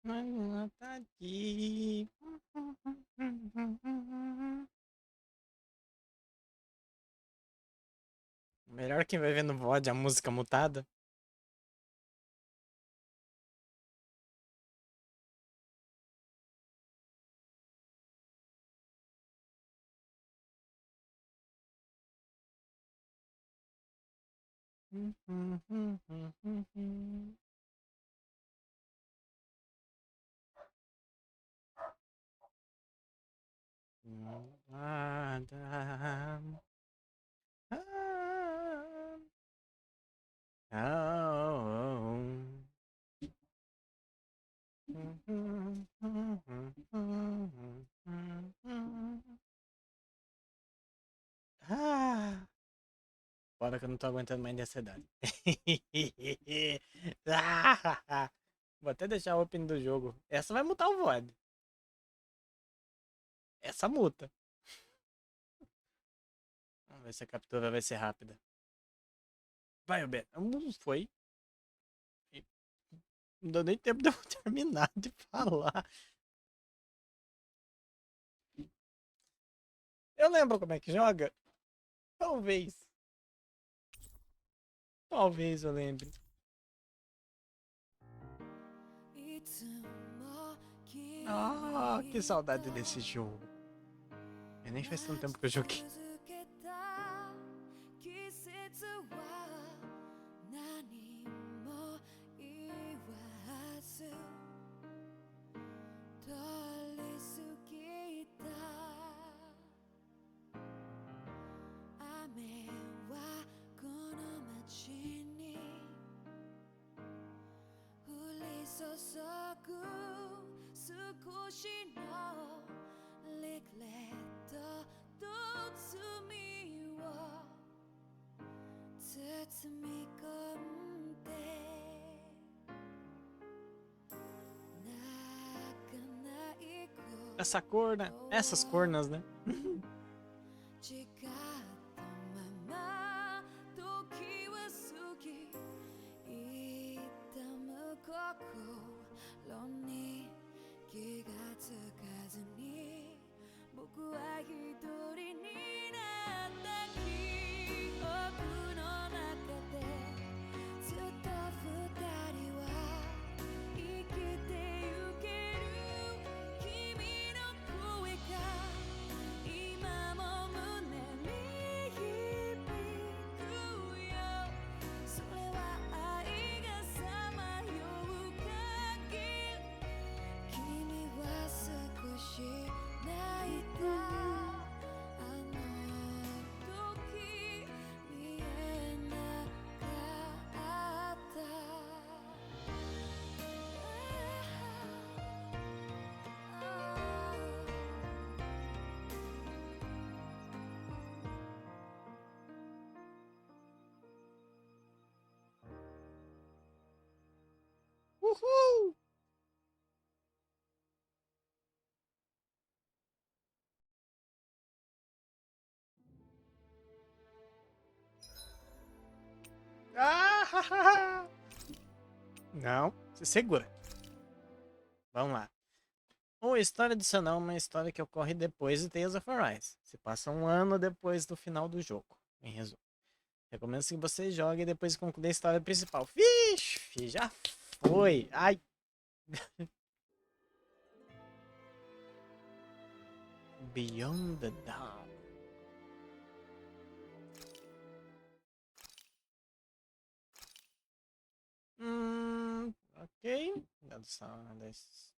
Ela tá aqui. Melhor quem vai ver no VOD a música mutada. Ah, bora que eu não tô aguentando mais de ansiedade. Ah, vou até deixar o open do jogo. Essa vai mutar o VOD. Essa muta. Vamos ver se a captura vai ser rápida. Vai, Beto. Não foi. Não deu nem tempo de eu terminar de falar. Eu lembro como é que joga? Talvez. Talvez eu lembre. Ah, que saudade desse jogo. E nem faz tanto tempo que eu joguei. Essa cor, né? Essas cornas, né? Uhul! Ah! Não, se segura. Vamos lá. Uma história adicional é uma história que ocorre depois de Tales of Arise. Se passa um ano depois do final do jogo, em resumo. Recomendo que você jogue e depois conclua a história principal. Vixe, já foi. Ai. Beyond the Dawn. Ok. Dados da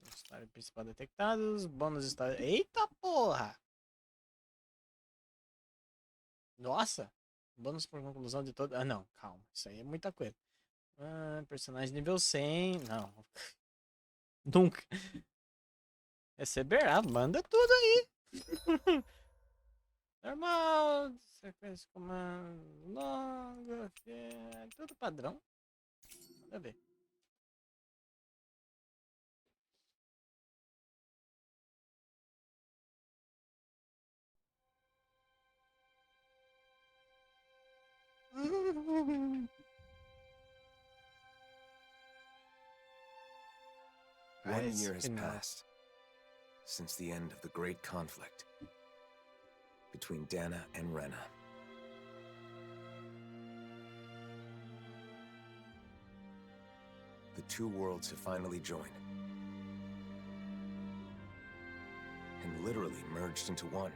história principal detectados. Bônus história. Eita porra! Nossa! Bônus por conclusão de todo. Ah, não, calma. Isso aí é muita coisa. Ah, personagem nível 100. Não. Nunca. Receberá, manda tudo aí. Normal, sequência de comando longa, tudo padrão. Manda ver. One year has passed since the end of the great conflict between Dana and Rena. The two worlds have finally joined and literally merged into one.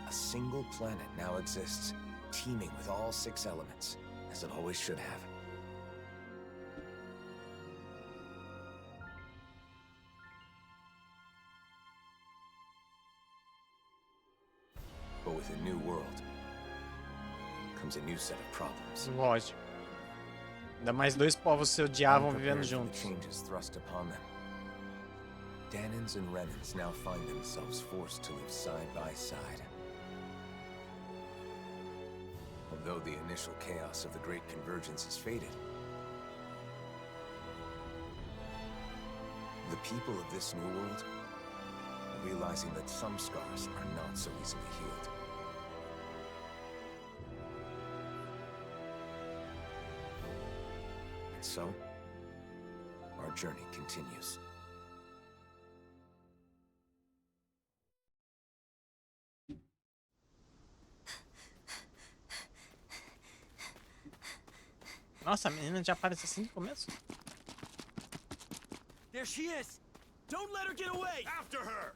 A single planet now exists, teeming with all 6 elements, as it always should have. But with a new world comes a new set of problems. Lógico. Ainda mais dois povos se odiavam vivendo Unprepared for the juntos. changes thrust upon them. Danans and Renans now find themselves forced to live side by side. Although the initial chaos of the Great Convergence has faded, the people of this new world are realizing that some scars are not so easily healed. And so, our journey continues. Nossa, a menina já aparece assim no começo. There she is! Don't let her get away! After her!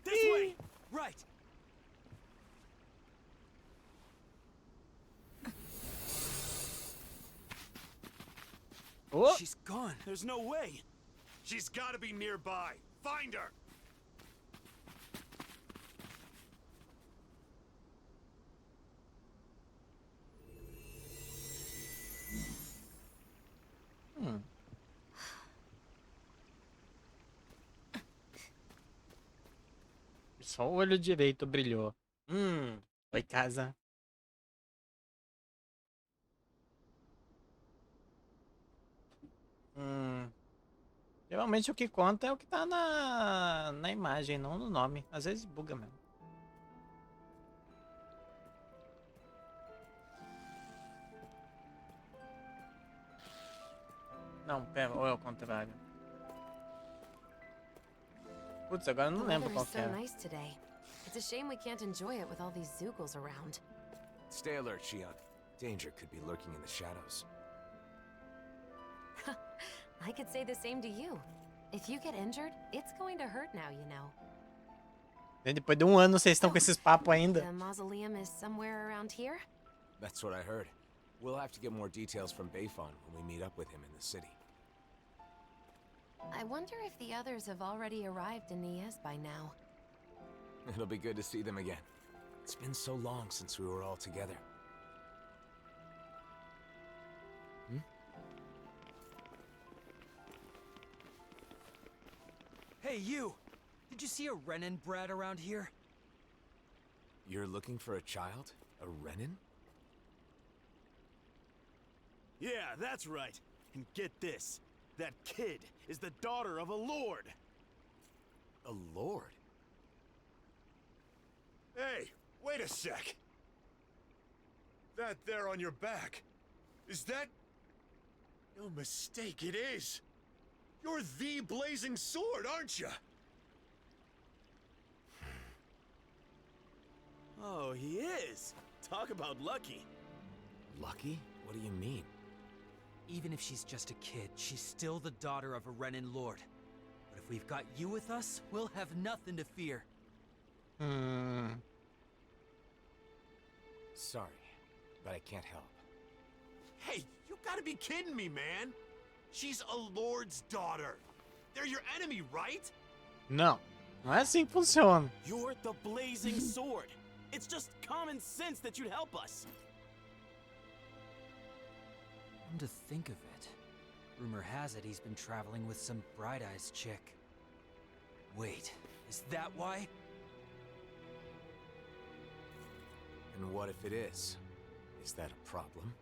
This way! Right! Oh! She's gone. There's no way. She's gotta be nearby. Find her! Só o olho direito brilhou. Foi casa. Geralmente o que conta é o que tá na imagem, não no nome. Às vezes buga mesmo. Não, pera, ou é o contrário. Putz, agora eu não lembro qual que é. nice today. It's a shame we can't enjoy it with all these Zoogles around. Stay alert, Shion. Danger could be lurking in the shadows. I could say the same to you. If you get injured, it's going to hurt now, you know. E depois de um ano vocês estão com esses papos ainda. The mausoleum is somewhere around here? That's what I heard. We'll have to get more details from Bayfon when we meet up with him in the city. I wonder if the others have already arrived in Nies by now. It'll be good to see them again. It's been so long since we were all together. Hey, you! Did you see a Renan brat around here? You're looking for a child? A Renan? Yeah, that's right. And get this. That kid is the daughter of a lord. A lord? Hey, wait a sec. That there on your back. Is that... No mistake, it is. You're the Blazing Sword, aren't you? Oh, he is! Talk about lucky. Lucky? What do you mean? Even if she's just a kid, she's still the daughter of a Renan lord. But if we've got you with us, we'll have nothing to fear. Sorry, but I can't help. Hey, you gotta be kidding me, man. She's a lord's daughter. They're your enemy, right? Não, não é assim que funciona. You're the Blazing Sword. It's just common sense that you'd help us. Come to think of it, rumor has it he's been traveling with some bright-eyes chick. Wait, is that why? And what if it is? Is that a problem?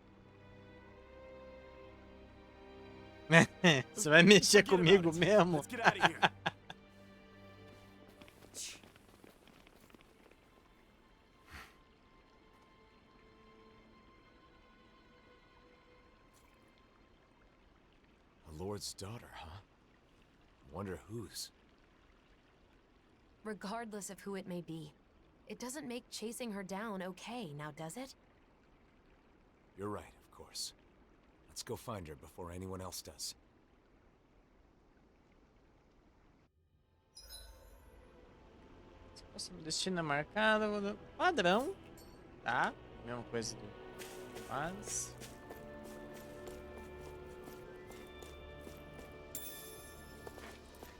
Você vai mexer Forget about comigo it. mesmo? Let's get out of here. A lord's daughter, huh? Wonder whose. Regardless of who it may be, it doesn't make chasing her down okay, now does it? You're right, of course. Let's go find her before anyone else does. Próximo destino é marcado. Padrão. Tá? Mesma coisa do faz.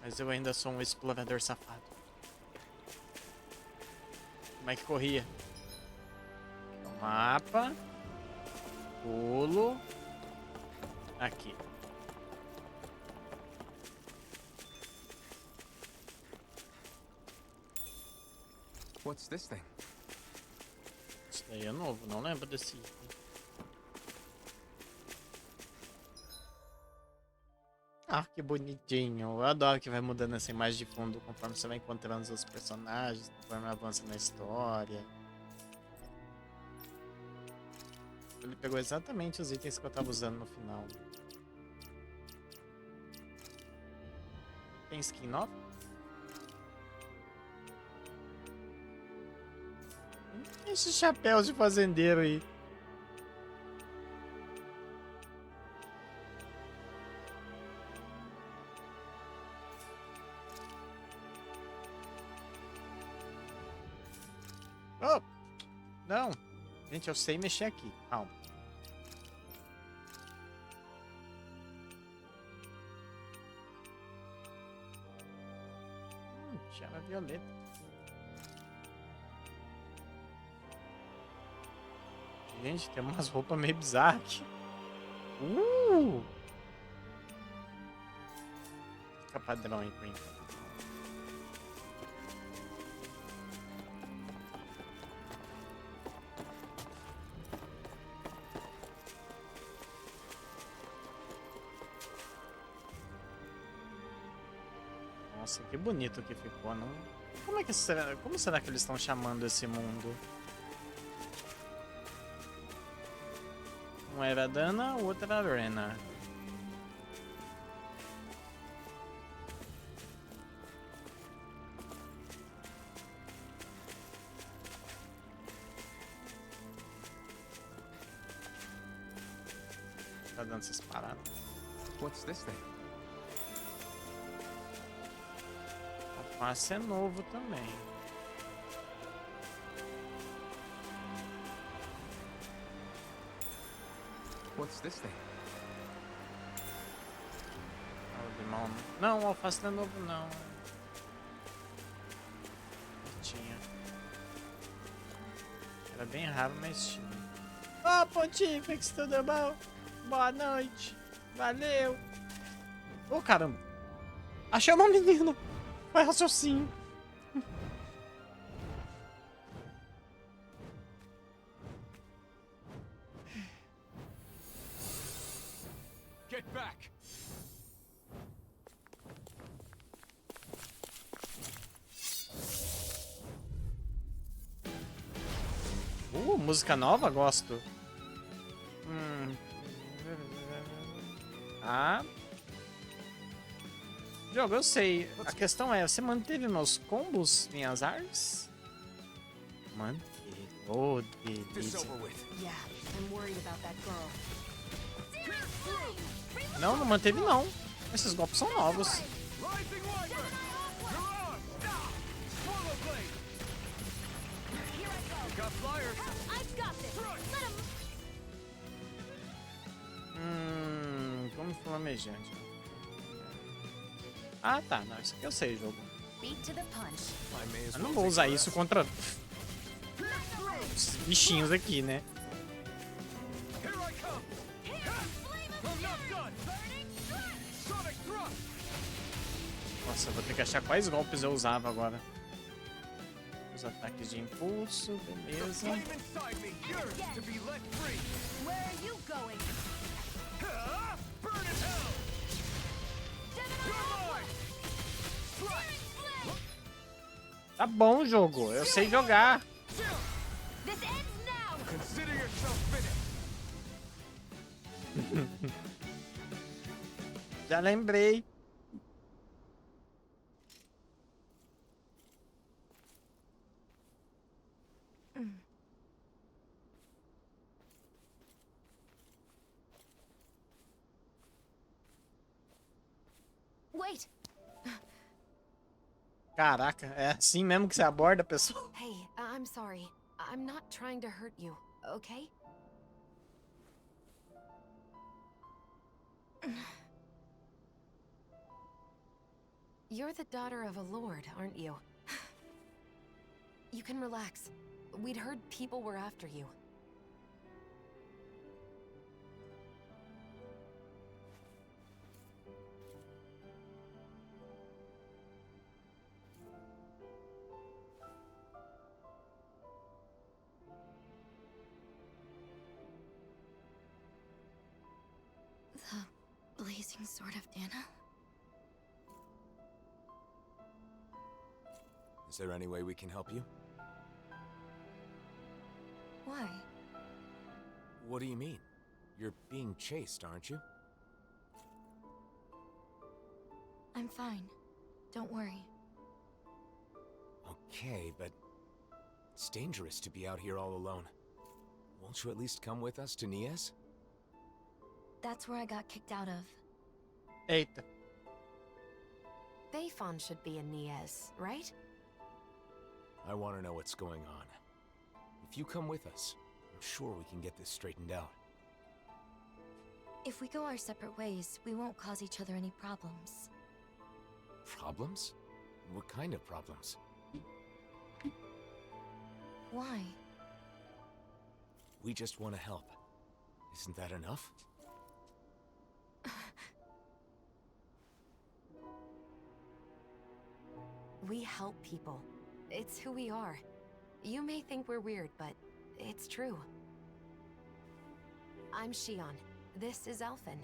Mas eu ainda sou um explorador safado. Como é que corria? O mapa. Pulo. Aqui. What's this thing? Isso daí é novo, não lembro desse item. Ah, que bonitinho. Eu adoro que vai mudando essa imagem de fundo conforme você vai encontrando os personagens, conforme avança na história. Ele pegou exatamente os itens que eu tava usando no final. Tem skin nova? Esse chapéu de fazendeiro aí. Oh! Não! Gente, eu sei mexer aqui. Calma. Chama violeta. Gente, tem umas roupas meio bizarras aqui. Fica padrão aí por enquanto. Nossa, que bonito que ficou, não? Como será que eles estão chamando esse mundo? Um era Dana, o outro era Rena. Tá dando essas paradas. What's this thing? O passe é novo também. What's this thing? O limão. Não, o alface não é novo não. Tinha. Era bem raro, mas tinha. Ó, Pontifex, tudo bom? Boa noite. Valeu. Ô, caramba. Achei uma menina. Vai raciocínio. Get back! Música nova? Gosto. Ah. Jogo, eu sei. A questão é, você manteve meus combos, minhas artes? Manteve. Oh, delícia. Yeah, I'm worried about that girl. Não, não manteve não. Esses golpes são novos. Rising Wyvern! You're on! Swallow Blade! You got flyers! I've got this. Let him. Como flamejante. Ah, tá. Não, isso aqui eu sei, jogo. Beat to the punch. I may as Eu não well vou take usar a isso rest. contra os bichinhos aqui, né? Here I come! I'm not done! Sonic Thrust! Nossa, eu vou ter que achar quais golpes eu usava agora. Os ataques de impulso, beleza. Flame inside me yearns to be let free! Where are you going? Burn in hell! Tá bom, jogo. Eu sei jogar. This ends now! Consider yourself finished. Já lembrei. Wait! Caraca, é assim mesmo que você aborda a pessoa? Hey, I'm sorry. I'm not trying to hurt you, okay? You're the daughter of a lord, aren't you? You can relax. We'd heard people were after you. The blazing sword of Dana? Is there any way we can help you? Why? What do you mean? You're being chased, aren't you? I'm fine. Don't worry. Okay, but it's dangerous to be out here all alone. Won't you at least come with us to Nias? That's where I got kicked out of. Eita. Bayfon should be in Nies, right? I want to know what's going on. If you come with us, I'm sure we can get this straightened out. If we go our separate ways, we won't cause each other any problems. Problems? What kind of problems? Why? We just want to help. Isn't that enough? We help people. It's who we are. You may think we're weird, but it's true. I'm Shion. This is Alphen.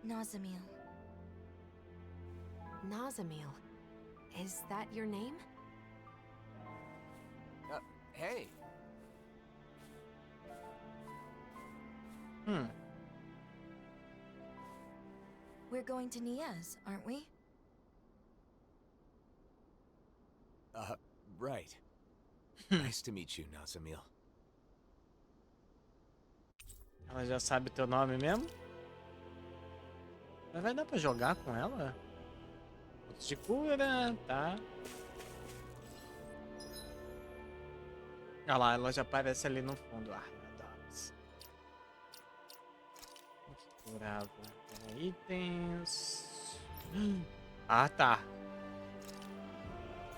Nazamil. Nazamil. Is that your name? Hey! We're going to Nias, aren't we? Right. Nice to meet you, Nazamil. Ela já sabe teu nome mesmo? Mas vai dar pra jogar com ela? Pontos de cura, tá. Olha lá, ela já aparece ali no fundo. Ah, meu Deus. Que curava. Itens. Ah, tá.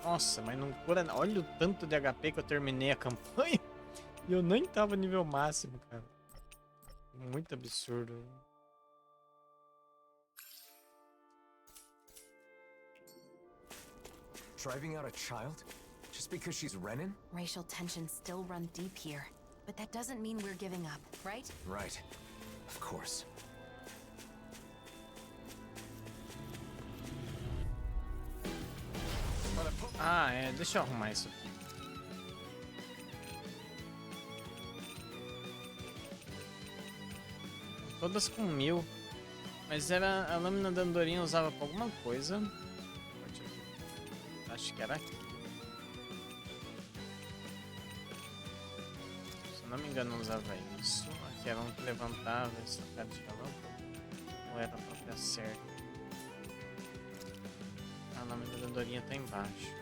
Nossa, mas não cura. Olha o tanto de HP que eu terminei a campanha. E eu nem tava nível máximo, cara. Muito absurdo. Driving out a child? Just because she's Renin? Racial tensions still run deep here, but that doesn't mean we're giving up, right? Right. Of course. Ah, é. Deixa eu arrumar isso aqui. Todas com 1000. Mas era a lâmina da andorinha usava pra alguma coisa. Acho que era aqui. Se eu não me engano, usava isso. Aqui era um que levantava essa cara de relâmpago. Ou era a própria cerca? A lâmina da andorinha tá embaixo.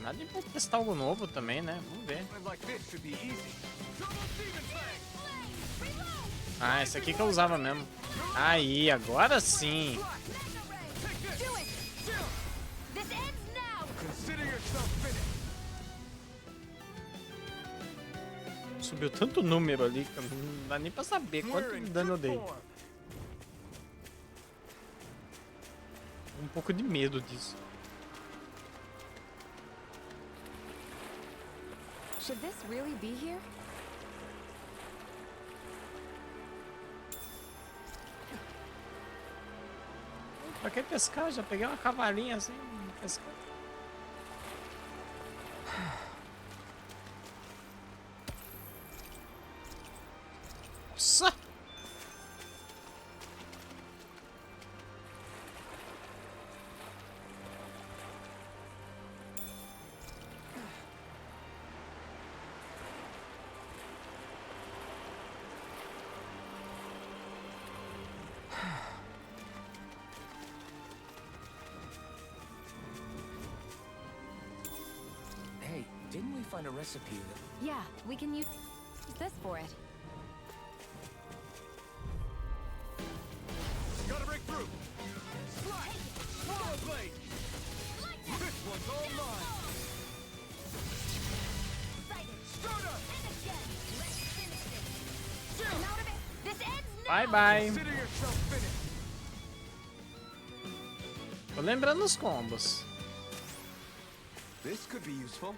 Nada de testar algo novo também, né? Vamos ver. Ah, esse aqui que eu usava mesmo. Aí, agora sim. Subiu tanto número ali que não dá nem pra saber quanto dano eu dei. Um pouco de medo disso. Should this really be here? Pra que pescar? Já peguei uma cavalinha assim, pescar. Nossa! Hey, didn't we find a recipe that... Yeah, we can use this for it. Gotta break through. Slide. Swallow blade. This one's all mine. Stroda. I'm out of it. This ends now. Bye bye. Consider yourself finished. Tô lembrando os combos. This could be useful.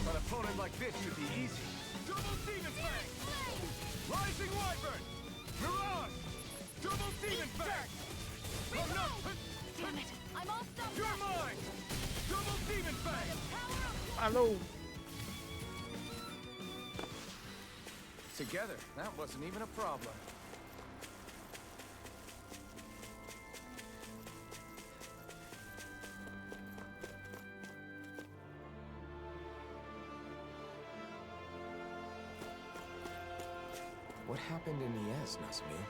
An opponent like this should be easy. Double Demon Fang! Rising Wyvern! Mirage! Double Demon Fang! Oh no! Damn it. I'm all stuffed You're up. mine! Double Demon Fang! Falou! Together, that wasn't even a problem. What happened in Iez, Nazmil?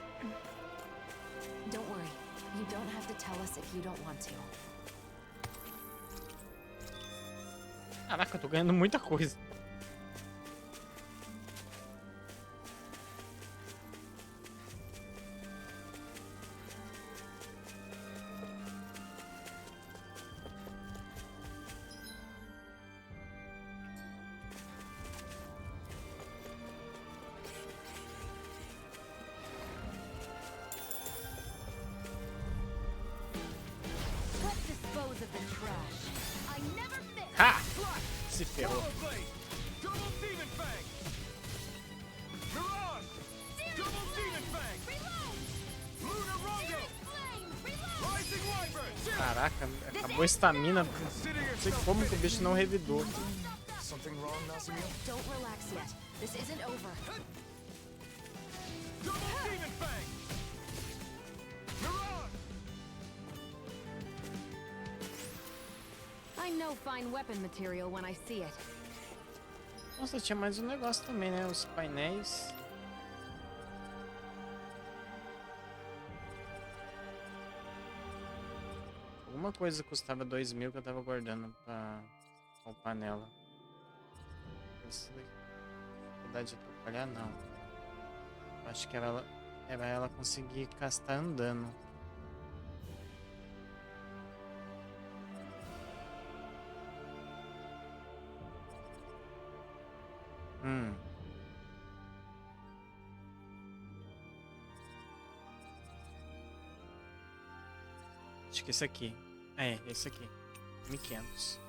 Don't worry. You don't have to tell us if you don't want to. Caraca, eu tô ganhando muita coisa. Let's dispose of the trash. I never fit. Ha! Se ferrou. Swallow blade! Double Demon Fang! Mirage! Double Demon Fang! Lunar Rongo! Rising Wyvern! Caraca, acabou a estamina. Consider Não sei yourself como que o finished. bicho não revidou. Something wrong, Nazmil? Don't relax yet. This isn't over. Double Demon Fang! Mirage! I know fine weapon material when I see it. Nossa, tinha mais um negócio também, né? Os painéis. Alguma coisa custava 2.000 que eu tava guardando pra upar nela. Isso daqui. Dificuldade de atrapalhar, não. Eu acho que era ela conseguir castar andando. Acho que esse aqui. É, esse aqui. 1.500.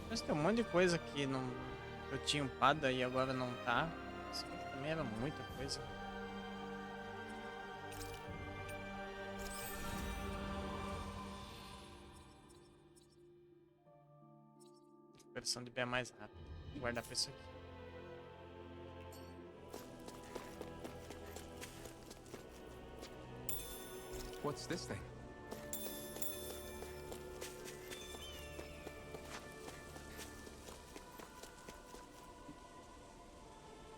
Mas tem um monte de coisa que não, eu tinha upado e agora não tá. Isso também era muita coisa. Recuperação de B é mais rápida. Vou guardar pra isso aqui. What's this thing?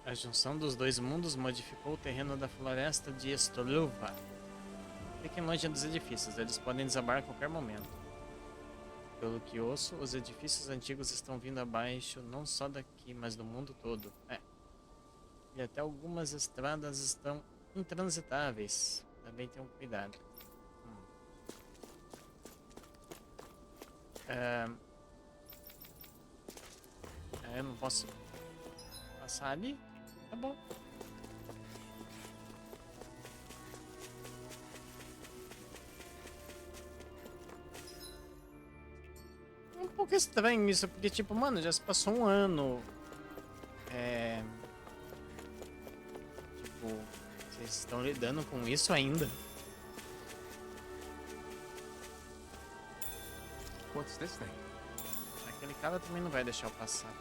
A junção dos dois mundos modificou o terreno da floresta de Estoluva. Fiquem longe dos edifícios, eles podem desabar a qualquer momento. Pelo que ouço, os edifícios antigos estão vindo abaixo, não só daqui, mas do mundo todo. E até algumas estradas estão intransitáveis. Também tenham cuidado. Eu não posso passar ali? Tá bom. É um pouco estranho isso, porque tipo, mano, já se passou um ano. Tipo, vocês estão lidando com isso ainda? What's this thing? Aquele cara também não vai deixar eu passar.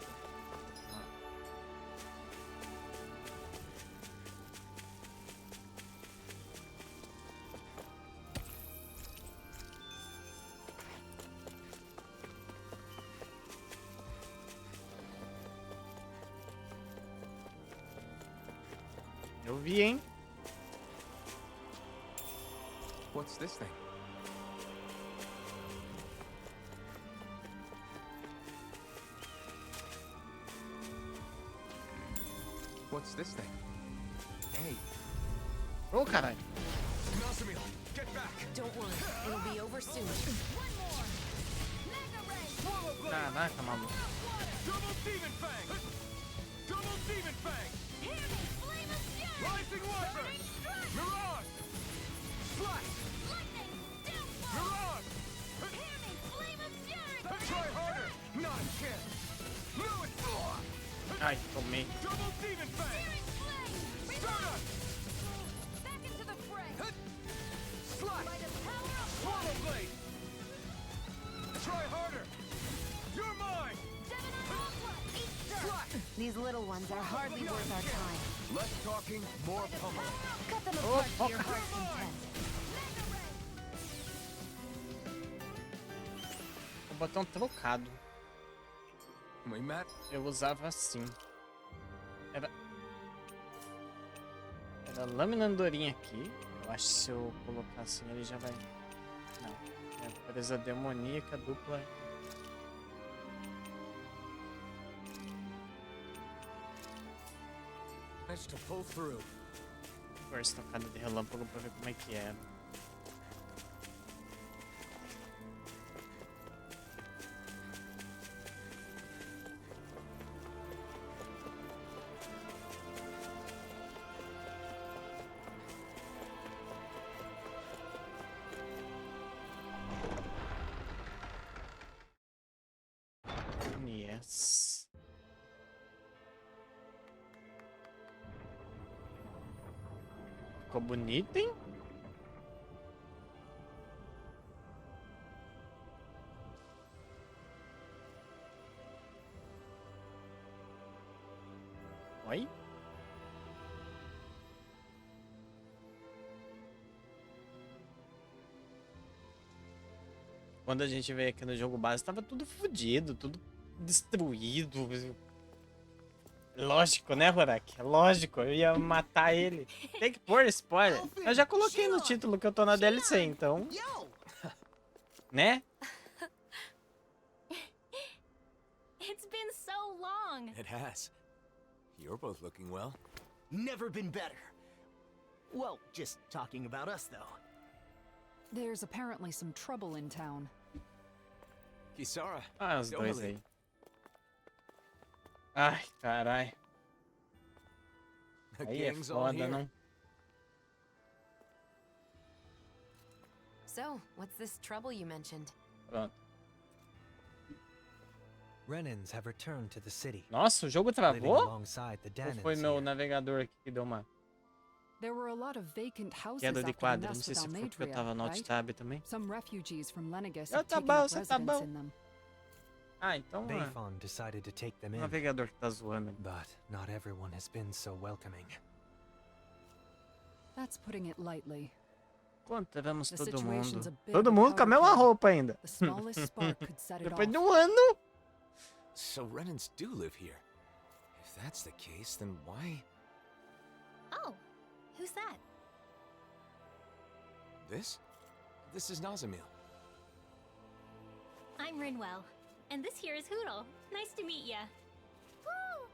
Eu vi, hein? What's this thing? What's this thing? Hey, Ô, caralho. get back! Don't worry, it'll be over soon. Caraca, maluco. Double Demon Fang! Double Demon Fang! Rising Wyvern! Mirage! Slash! Mirage! Try harder! Not a chance! Ruin! Ai, tomei. Double Demon Fang! Stardust! Slash! Swallow Blade! Try harder! You're mine! Slash! These little ones are hardly worth our time. Less talking, more pummeling. Cut them apart to your heart's content. O botão trocado. We met. Eu usava assim. Era lâmina andorinha aqui. Eu acho que se eu colocar assim ele já vai. Não. É presa demoníaca dupla. Managed to pull through. Força tocada de relâmpago pra ver como é que é. Yes. Ficou bonito, hein? Oi? Quando a gente veio aqui no jogo base, tava tudo fodido, tudo destruído. Lógico, né, Horak? Lógico, eu ia matar ele. Tem que pôr spoiler. Eu já coloquei no título que eu tô na DLC, então. Né? It's been so long. It has. You're both looking well. Never been better. Well, just talking about us, though. There's apparently some trouble in town. Kisara. Ah, os dois aí. Ai, carai. The Aí é gang's all foda, here. não? So, what's this trouble you mentioned? Pronto. Renans have returned to the city, Nossa, o jogo living travou? alongside the Ou Danans foi meu here. navegador aqui que deu uma There were a lot of vacant houses queda de after the quadro? Não mess sei with se foi porque eu Almadria, tava no Alt right? Tab também. Some refugees from Lenegus Eu have tá taken bom, up você tá residence bom. in them. Ah, então é Bayfon decided to take them o in, navegador que tá zoando. but not everyone has been so welcoming. That's putting it lightly. Encontramos The todo situation's a mundo. bit Todo of a mundo com a powder mesma keg. roupa ainda. The smallest spark could set it Depois off. de um ano. So Renans do live here. If that's the case, then why? Oh, who's that? This is Nazamil. I'm Rinwell, and this here is Hoodle. Nice to meet ya. Woo!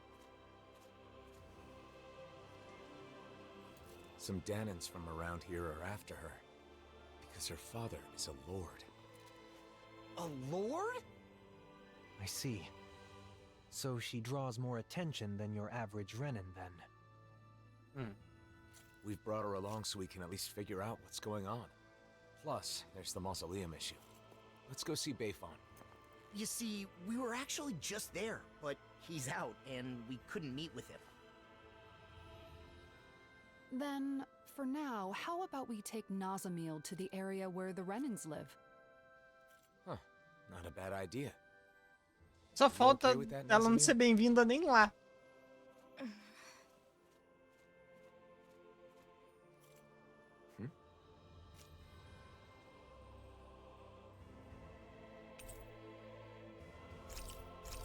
Some Danans from around here are after her. Because her father is a lord. A lord? I see. So she draws more attention than your average Renin, then. We've brought her along so we can at least figure out what's going on. Plus, there's the mausoleum issue. Let's go see Bayfon. You see, we were actually just there, but he's out, and we couldn't meet with him. Then, for now, how about we take Nazamil to the area where the Renins live? Huh, not a bad idea. Só falta ela não ser bem-vinda nem lá.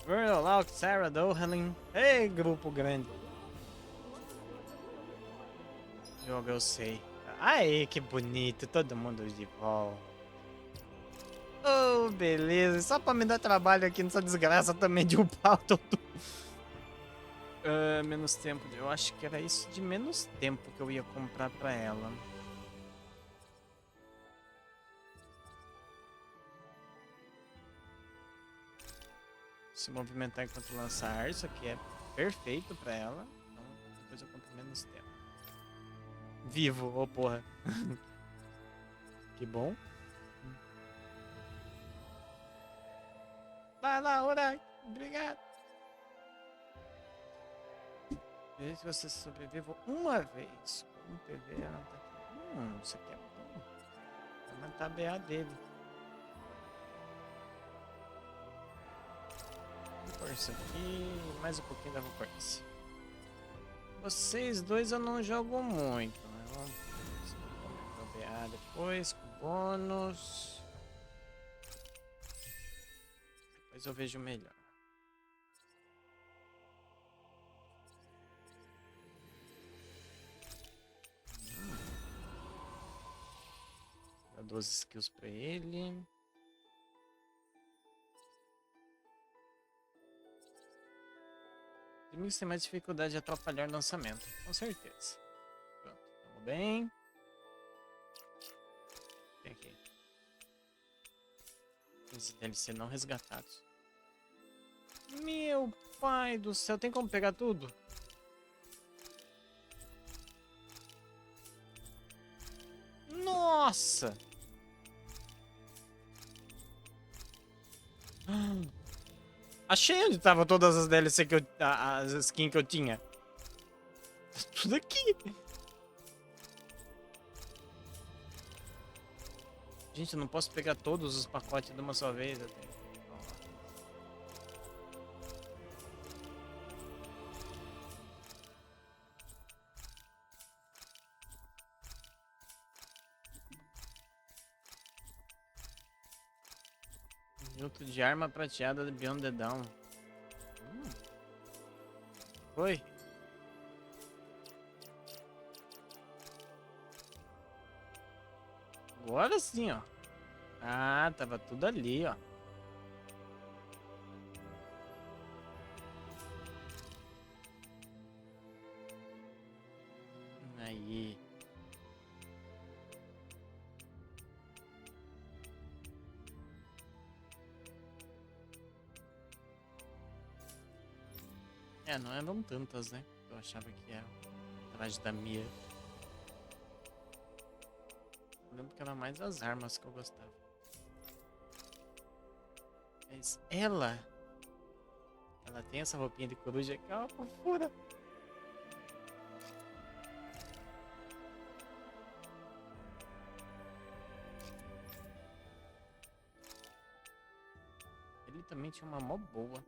Verloc, Sarah Dohalim. Ei, grupo grande. Jogo eu sei. Aí, que bonito. Todo mundo de volta. Oh, beleza. Só pra me dar trabalho aqui nessa desgraça também de upar todo. Menos tempo. Eu acho que era isso de menos tempo que eu ia comprar pra ela. Se movimentar enquanto lançar, isso aqui é perfeito pra ela. Então depois eu compro menos tempo. Vivo, ô porra. Que bom. Vai lá, Ora. Obrigado. Veja se você sobrevive uma vez. Com PV, ela tá aqui. Isso aqui é bom. Vai matar a BA dele. Força aqui, mais um pouquinho da força. Vocês dois eu não jogo muito, né? Vamos BA depois, com bônus. Depois eu vejo melhor. Dá 12 skills pra ele. Inimigos têm mais dificuldade de atrapalhar o lançamento, com certeza. Pronto, tamo bem. Tem aqui. Esses DLC não resgatados. Meu pai do céu, tem como pegar tudo? Nossa! Achei onde tava todas as DLC que eu... as skins que eu tinha. Tá tudo aqui. Gente, eu não posso pegar todos os pacotes de uma só vez. Eu tenho... Junto de arma prateada de Beyond the Dawn. Foi? Agora sim, ó. Ah, tava tudo ali, ó. Aí. Não eram tantas, né? Eu achava que era atrás da Mia. Eu lembro que era mais as armas que eu gostava. Mas ela tem essa roupinha de coruja que é uma fofura. Ele também tinha uma mó boa.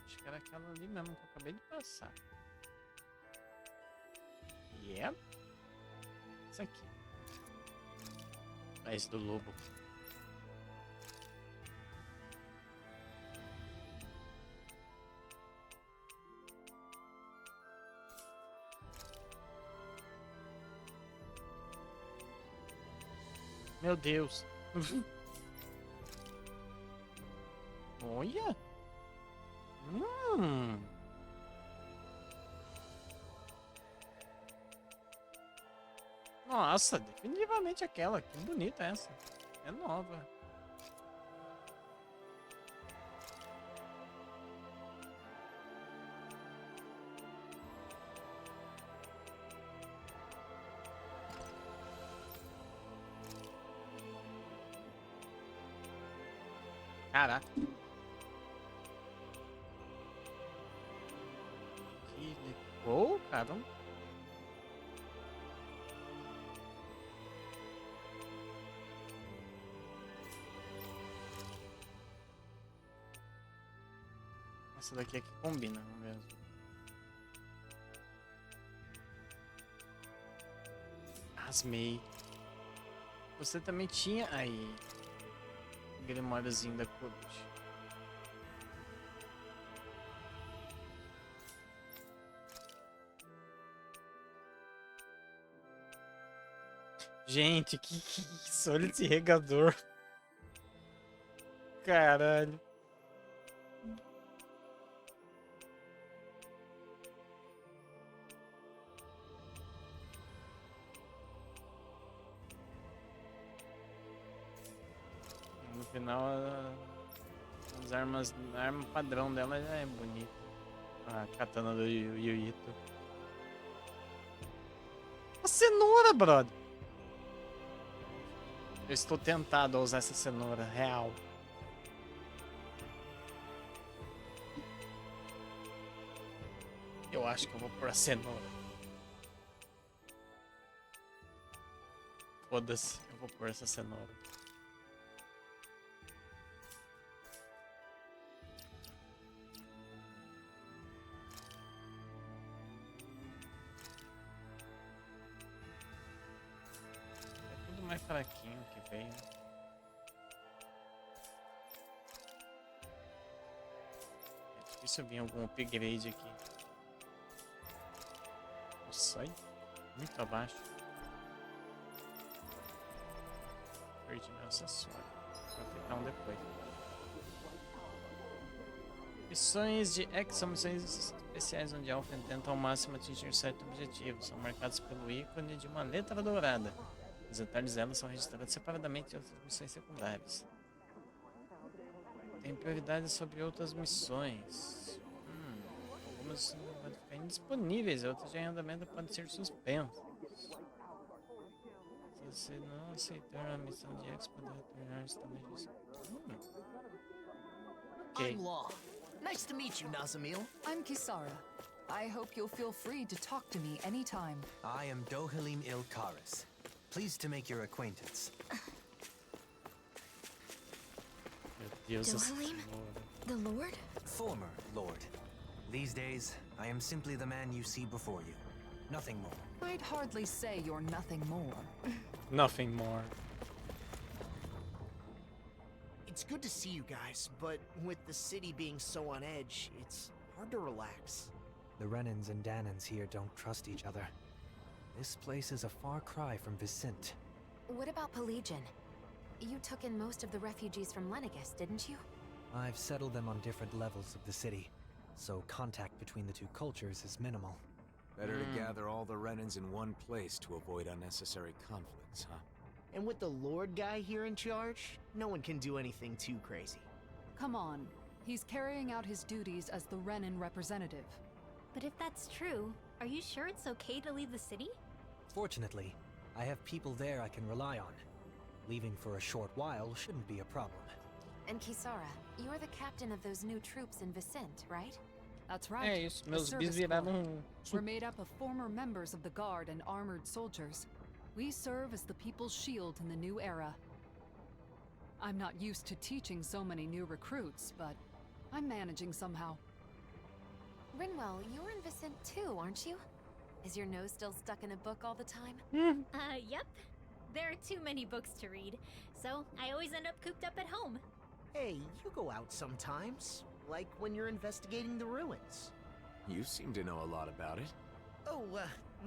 Acho que era aquela ali mesmo que eu acabei de passar. Yep. Isso aqui. Pés do lobo. Meu Deus. Olha. Nossa, definitivamente aquela. Que bonita essa. É nova. Caraca. Que... Oh, caramba. Essa daqui é que combina, vamos ver. Asmei. Você também tinha aí o grimóriozinho da corte. Gente, que isso? Olha esse regador. Caralho. No final, a arma padrão dela já é bonita. A katana do Yuito. A cenoura, brother! Eu estou tentado a usar essa cenoura real. Eu acho que eu vou pôr a cenoura. Foda-se, eu vou pôr essa cenoura. Mais fraquinho que veio. É difícil vir algum upgrade aqui. Nossa, aí, muito abaixo. Perdi meu acessório. Vou tentar um depois. Missões de X são missões especiais onde Alphen tenta ao máximo atingir certo objetivo. São marcados pelo ícone de uma letra dourada. Os detalhes delas são registrados separadamente em outras missões secundárias. Tem prioridade sobre outras missões. Algumas podem ficar indisponíveis, outras já em andamento podem ser suspensas. Se você não aceitar a missão de X, poderá retornar estabelecido. Ok. I'm Law. Nice to meet you, Nazamil. I'm Kisara. I hope you'll feel free to talk to me anytime. I am Dohalim Ilkaris. Pleased to make your acquaintance. Meu Deus do céu. The Lord? Former Lord. These days, I am simply the man you see before you. Nothing more. I'd hardly say you're nothing more. Nothing more. It's good to see you guys, but with the city being so on edge, it's hard to relax. The Renans and Danans here don't trust each other. This place is a far cry from Vicent. What about Pelagian? You took in most of the refugees from Lenegus, didn't you? I've settled them on different levels of the city, so contact between the two cultures is minimal. Better to gather all the Renans in one place to avoid unnecessary conflicts, huh? And with the Lord guy here in charge, no one can do anything too crazy. Come on. He's carrying out his duties as the Renan representative. But if that's true, are you sure it's okay to leave the city? Fortunately, I have people there I can rely on. Leaving for a short while shouldn't be a problem. And Kisara, you're the captain of those new troops in Vicent, right? That's right. É isso, the meus bis service viraram corps. We're made up of former members of the Guard and armored soldiers. We serve as the people's shield in the new era. I'm not used to teaching so many new recruits, but I'm managing somehow. Rinwell, you're in Vicent too, aren't you? Is your nose still stuck in a book all the time? Yep. There are too many books to read, so I always end up cooped up at home. Hey, you go out sometimes, like when you're investigating the ruins. You seem to know a lot about it. Oh,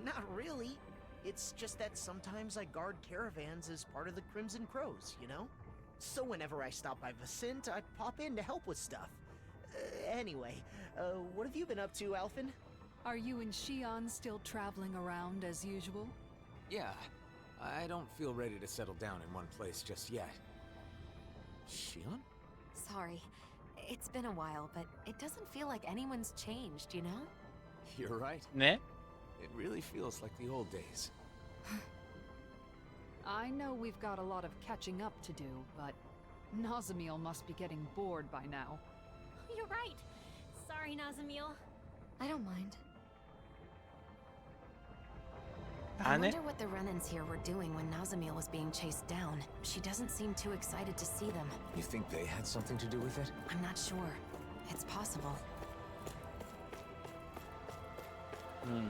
not really. It's just that sometimes I guard caravans as part of the Crimson Crows, you know? So whenever I stop by Vicent, I pop in to help with stuff. Anyway, what have you been up to, Alphen? Are you and Xion still traveling around as usual? Yeah, I don't feel ready to settle down in one place just yet. Shion? Sorry. It's been a while, but it doesn't feel like anyone's changed, you know? You're right. Né? It really feels like the old days. I know we've got a lot of catching up to do, but Nazamiel must be getting bored by now. You're right. Sorry, Nazamiel. I don't mind. I wonder what the Renans here were doing when Nazamiel was being chased down. She doesn't seem too excited to see them. You think they had something to do with it? I'm not sure. It's possible. Hmm.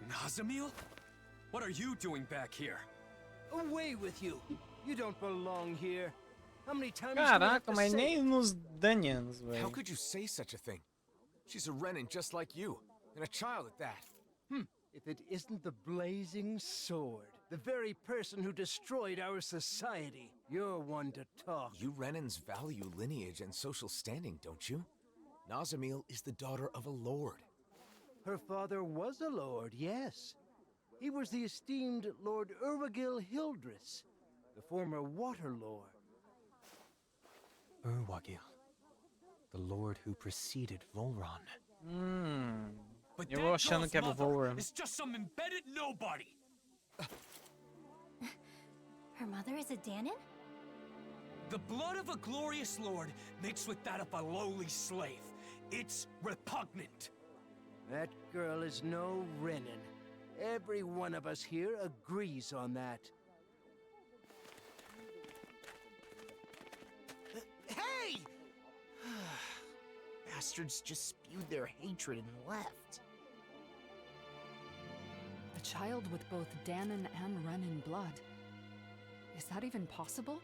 Nazamiel? What are you doing back here? Away with you! You don't belong here. How many times do we have Caraca, to mas say nem nos Danians, How velho. could you say such a thing? She's a Renin just like you, and a child at that. If it isn't the blazing sword, the very person who destroyed our society, you're one to talk. You Renins value lineage and social standing, don't you? Nazamiel is the daughter of a lord. Her father was a lord, yes. He was the esteemed Lord Urwagil Hildress, the former Water Lord. Urwagil, the lord who preceded Volron. But Eu that vou achando girl's que era o mother Volran. is just some embedded nobody. Her mother is a Danon? The blood of a glorious lord mixed with that of a lowly slave. It's repugnant. That girl is no Renin. Every one of us here agrees on that. Hey! Bastards just spewed their hatred and left. A child with both Danon and Renin blood. Is that even possible?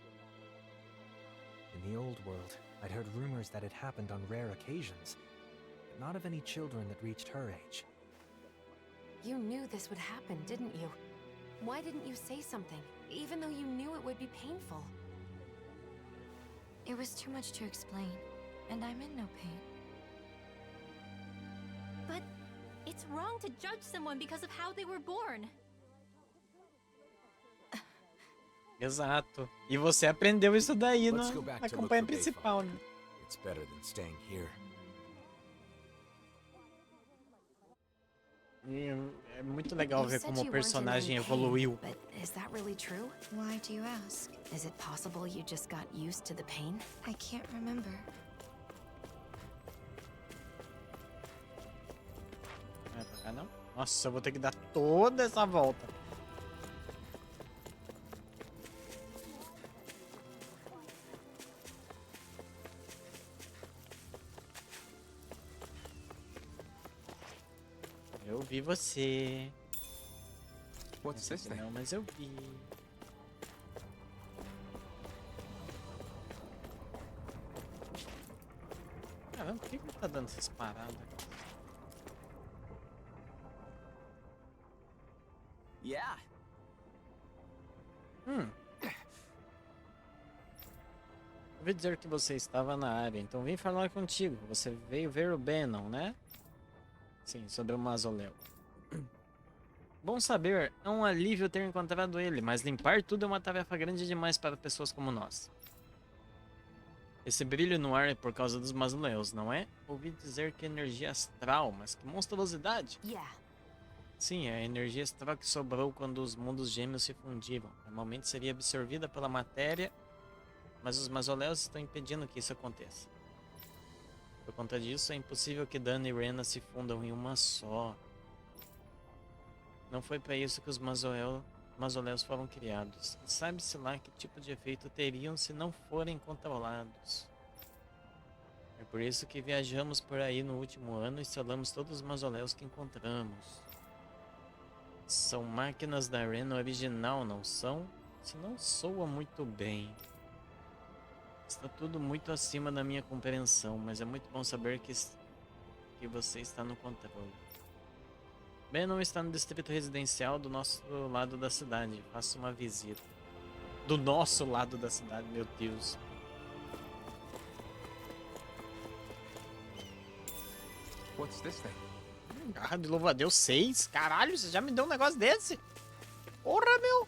In the old world, I'd heard rumors that it happened on rare occasions, but not of any children that reached her age. You knew this would happen, didn't you? Why didn't you say something, even though you knew it would be painful? It was too much to explain, and I'm in no pain. But it's wrong to judge someone because of how they were born. Exato. E você aprendeu isso daí Let's go na back to look campanha for principal, né? It's better than staying here. E é muito legal You ver said como o you weren't in personagem any pain, evoluiu. But is that really true? Why do you ask? Is it possible you just got used to the pain? I can't remember. Não é pra cá, não? Nossa, eu vou ter que dar toda essa volta. Eu vi você. What's this thing? Não, mas eu vi. Caramba, por que ele tá dando essas paradas? Yeah. Ouvi dizer que você estava na área, então vim falar contigo. Você veio ver o Bannon, né? Sim, sobre o mausoléu. Bom saber, é um alívio ter encontrado ele, mas limpar tudo é uma tarefa grande demais para pessoas como nós. Esse brilho no ar é por causa dos mausoléus, não é? Ouvi dizer que é energia astral, mas que monstruosidade! Yeah. Sim, é a energia astral que sobrou quando os mundos gêmeos se fundiram. Normalmente seria absorvida pela matéria, mas os mausoléus estão impedindo que isso aconteça. Por conta disso, é impossível que Dana e Rena se fundam em uma só. Não foi para isso que os mausoléus foram criados. E sabe-se lá que tipo de efeito teriam se não forem controlados. É por isso que viajamos por aí no último ano e selamos todos os mausoléus que encontramos. São máquinas da arena original, não são? Isso não soa muito bem. Está tudo muito acima da minha compreensão, mas é muito bom saber que você está no controle. Bannon está no distrito residencial do nosso lado da cidade. Faça uma visita. Do nosso lado da cidade, meu Deus. What's this thing? Garra de louva-a-Deus 6? Caralho, você já me deu um negócio desse? Porra, meu!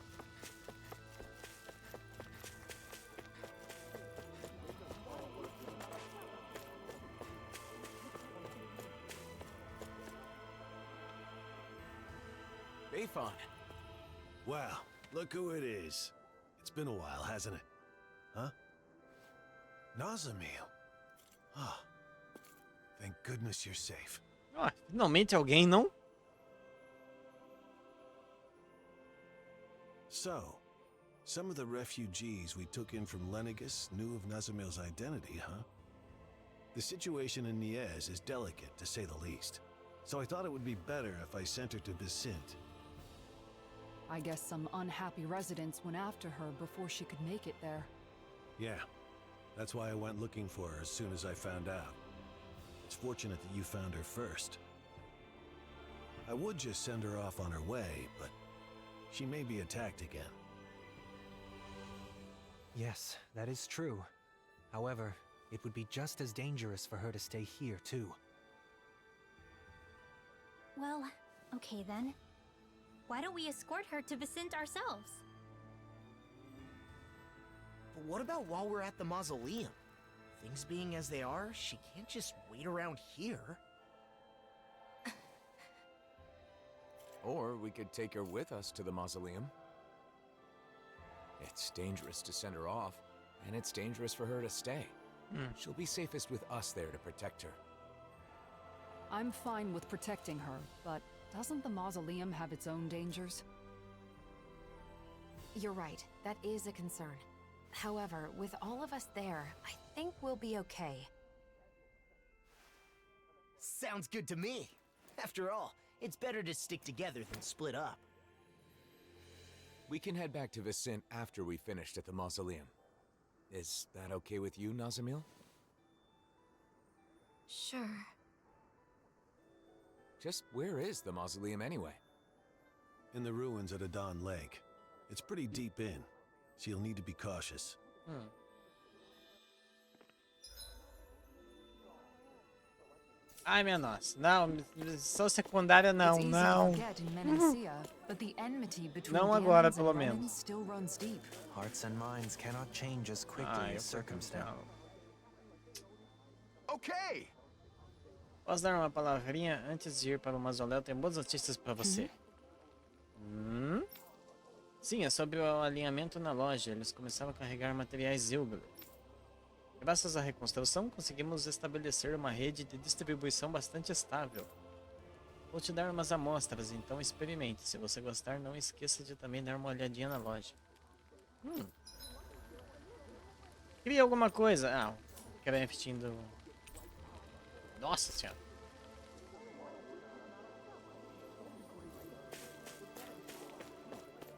Bayfon. Wow, look who it is. It's been a while, hasn't it? Huh? Nazamil. Ah. Thank goodness you're safe. Ah, finalmente alguém, não? So, some of the refugees we took in from Lenegus knew of Nazamil's identity, huh? The situation in Niez is delicate, to say the least. So I thought it would be better if I sent her to Vicente. I guess some unhappy residents went after her before she could make it there. Yeah, that's why I went looking for her as soon as I found out. It's fortunate that you found her first. I would just send her off on her way, but she may be attacked again. Yes, that is true. However, it would be just as dangerous for her to stay here, too. Well, okay then. Why don't we escort her to Vicente ourselves? But what about while we're at the mausoleum? Things being as they are, she can't just wait around here. Or we could take her with us to the mausoleum. It's dangerous to send her off, and it's dangerous for her to stay. She'll be safest with us there to protect her. I'm fine with protecting her, but doesn't the mausoleum have its own dangers? You're right, that is a concern. However, with all of us there, I think we'll be okay. Sounds good to me. After all, it's better to stick together than split up. We can head back to Vicente after we finished at the mausoleum. Is that okay with you, Nazamil? Sure. Just where is the mausoleum anyway? In the ruins at Adon Lake. It's pretty deep in, so you'll need to be cautious. Ai, minha nossa. Não, missão secundária não, não. Não agora, pelo menos. Hearts and minds cannot change as quickly as circumstance. Okay. Posso dar uma palavrinha antes de ir para o mausoléu? Tenho boas notícias para você. Sim, é sobre o alinhamento na loja. Eles começaram a carregar materiais Zilgler. Graças à reconstrução, conseguimos estabelecer uma rede de distribuição bastante estável. Vou te dar umas amostras, então experimente. Se você gostar, não esqueça de também dar uma olhadinha na loja. Cria alguma coisa. Ah, o crafting do... Nossa senhora.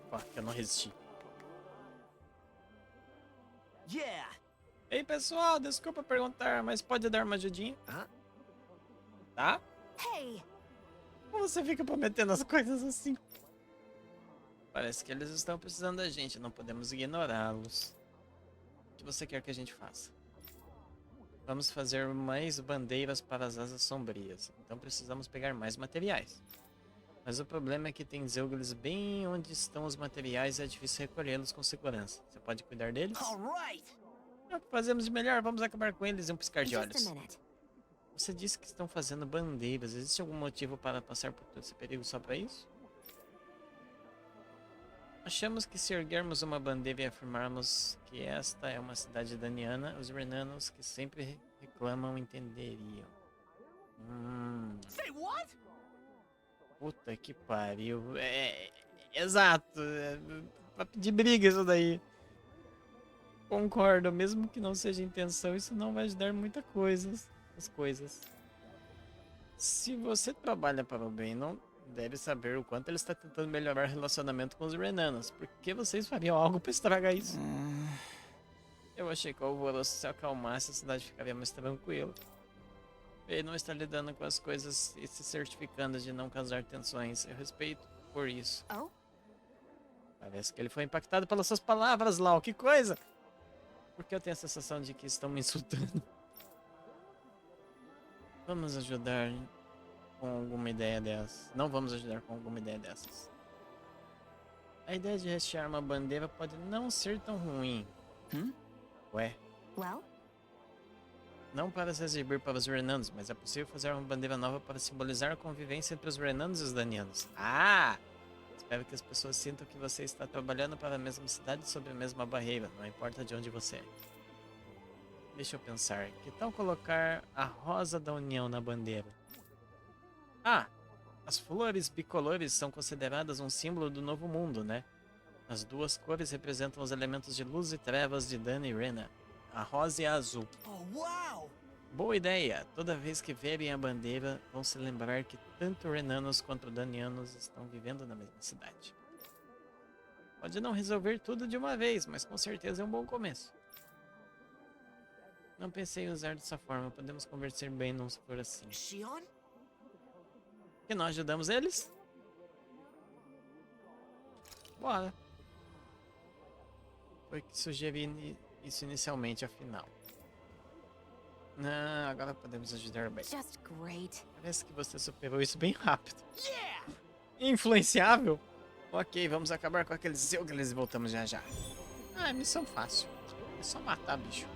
Ó, que eu não resisti. Yeah! Ei, pessoal, desculpa perguntar, mas pode dar uma ajudinha? Tá? Hey! Como você fica prometendo as coisas assim? Parece que eles estão precisando da gente, não podemos ignorá-los. O que você quer que a gente faça? Vamos fazer mais bandeiras para as asas sombrias, então precisamos pegar mais materiais. Mas o problema é que tem Zilgles bem onde estão os materiais e é difícil recolhê-los com segurança. Você pode cuidar deles? É o que fazemos de melhor, vamos acabar com eles em um piscar de olhos. Você disse que estão fazendo bandeiras. Existe algum motivo para passar por todo esse perigo só para isso? Achamos que se erguermos uma bandeira e afirmarmos que esta é uma cidade daniana, os renanos que sempre reclamam entenderiam. Puta que pariu. Exato. Pra pedir briga isso daí. Concordo, mesmo que não seja intenção, isso não vai ajudar muita coisa. As coisas. Se você trabalha para o bem, não deve saber o quanto ele está tentando melhorar o relacionamento com os Renanos. Por que vocês fariam algo para estragar isso? Eu achei que o alvoroço se acalmasse, a cidade ficaria mais tranquila. Ele não está lidando com as coisas e se certificando de não causar tensões. Eu respeito por isso. Oh? Parece que ele foi impactado pelas suas palavras, Lau. Que coisa! Porque eu tenho a sensação de que estão me insultando. Vamos ajudar com alguma ideia dessas. Não vamos ajudar com alguma ideia dessas. A ideia de rechear uma bandeira pode não ser tão ruim. Ué? Well? Não para se exibir para os Renanos, mas é possível fazer uma bandeira nova para simbolizar a convivência entre os Renanos e os Danianos. Ah! Espero que as pessoas sintam que você está trabalhando para a mesma cidade sob a mesma barreira, não importa de onde você é. Deixa eu pensar, que tal colocar a rosa da união na bandeira? Ah! As flores bicolores são consideradas um símbolo do novo mundo, né? As duas cores representam os elementos de luz e trevas de Dan e Rena. A rosa e a azul. Oh, wow! Boa ideia! Toda vez que verem a bandeira, vão se lembrar que tanto Renanos quanto Danianos estão vivendo na mesma cidade. Pode não resolver tudo de uma vez, mas com certeza é um bom começo. Não pensei em usar dessa forma, podemos conversar bem não se for assim. Shion? Que nós ajudamos eles? Bora. Foi que sugeri isso inicialmente, afinal. Não, agora podemos ajudar bem. Just great. Parece que você superou isso bem rápido. Influenciável? Ok, vamos acabar com aqueles Zeuglers e voltamos já já. Ah, é missão fácil. É só matar, bicho.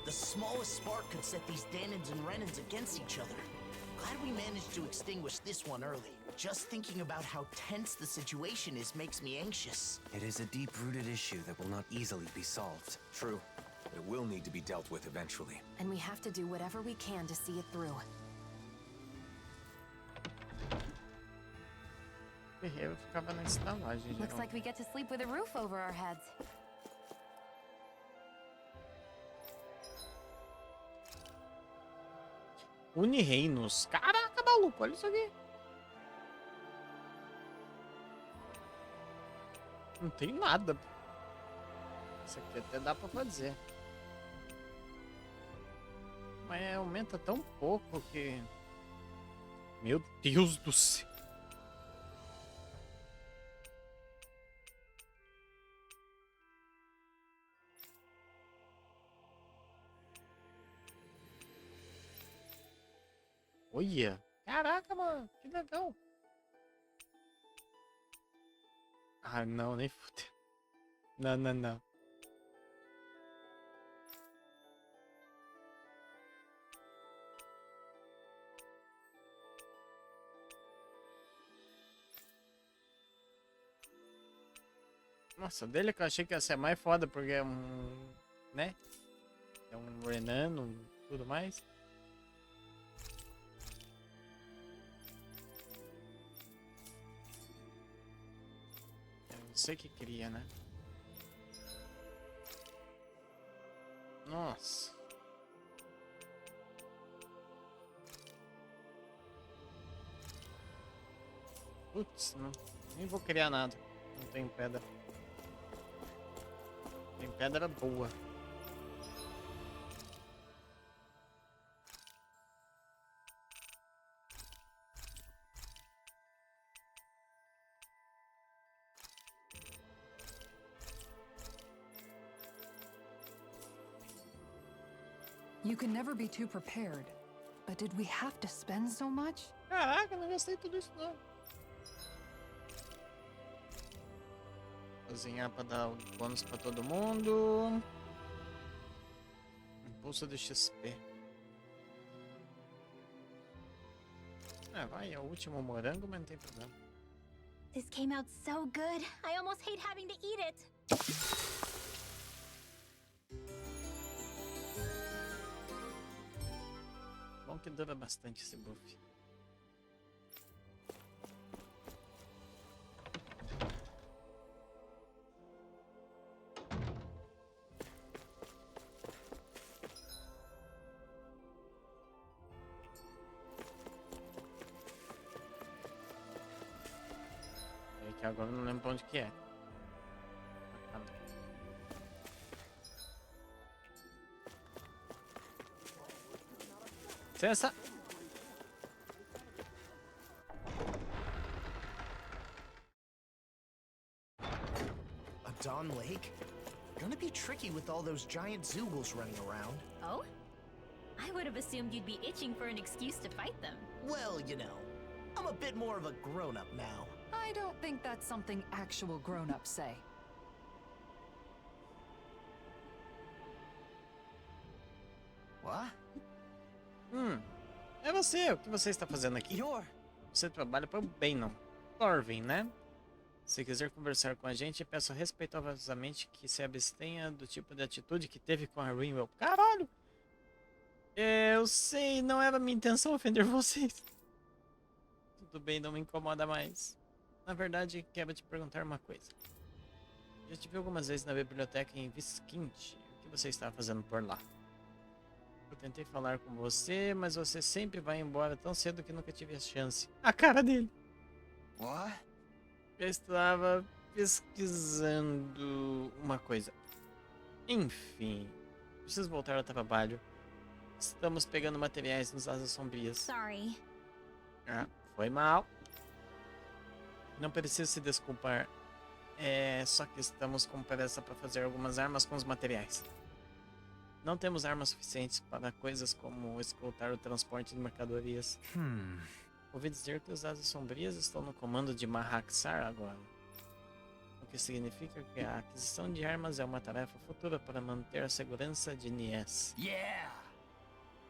The smallest spark could set these Danans and Renans against each other. Glad we managed to extinguish this one early. Just thinking about how tense the situation is makes me anxious. It is a deep-rooted issue that will not easily be solved. True. It will need to be dealt with eventually. And we have to do whatever we can to see it through. Guerreiro ficava na estalagem, Looks like we get to sleep with a roof over our heads. Unireinos. Caraca, maluco, olha isso aqui. Não tem nada. Isso aqui até dá pra fazer. Mas aumenta tão pouco que... Meu Deus do céu. Olha. Caraca, mano. Que legal. Ah, não, nem fudeu. Não, não, não. Nossa, dele que eu achei que ia ser mais foda, porque é um... né? É um Renano, tudo mais. Eu não sei o que queria, né? Nossa. Putz, não, nem vou criar nada. Não tenho pedra. Tem pedra boa. You can never be too prepared. But did we have to spend so much? Caraca, não gastei tudo isso não. Cozinhar pra dar bônus pra todo mundo. Impulso de XP. Ah, vai, é o último morango, mas não tem problema. This came out so good. I almost hate having to eat it. Bom que dura bastante esse buff. agora eu não lembro pra onde que é. Licença. A Dawn Lake? Gonna be tricky with all those giant Zoogles running around. Oh? I would have assumed you'd be itching for an excuse to fight them. Well, you know, I'm a bit more of a grown-up now. I don't think that's something actual grown-ups say. What? É você. O que você está fazendo aqui? Você trabalha para o Bainon. Orvin, né? Se quiser conversar com a gente, peço respeitosamente que se abstenha do tipo de atitude que teve com a Rinwell. Caralho! Eu sei, não era minha intenção ofender vocês. Tudo bem, não me incomoda mais. Na verdade, quero te perguntar uma coisa. Já te vi algumas vezes na biblioteca em Visquinte. O que você estava fazendo por lá? Eu tentei falar com você, mas você sempre vai embora tão cedo que nunca tive a chance. A cara dele. What? Eu estava pesquisando uma coisa. Enfim, preciso voltar ao trabalho. Estamos pegando materiais nos Asas Sombrias. Sorry. Ah, foi mal. Não precisa se desculpar. É só que estamos com pressa para fazer algumas armas com os materiais. Não temos armas suficientes para coisas como escoltar o transporte de mercadorias. Ouvi dizer que os Asas Sombrias estão no comando de Mahaxar agora. O que significa que a aquisição de armas é uma tarefa futura para manter a segurança de Nies. Yeah!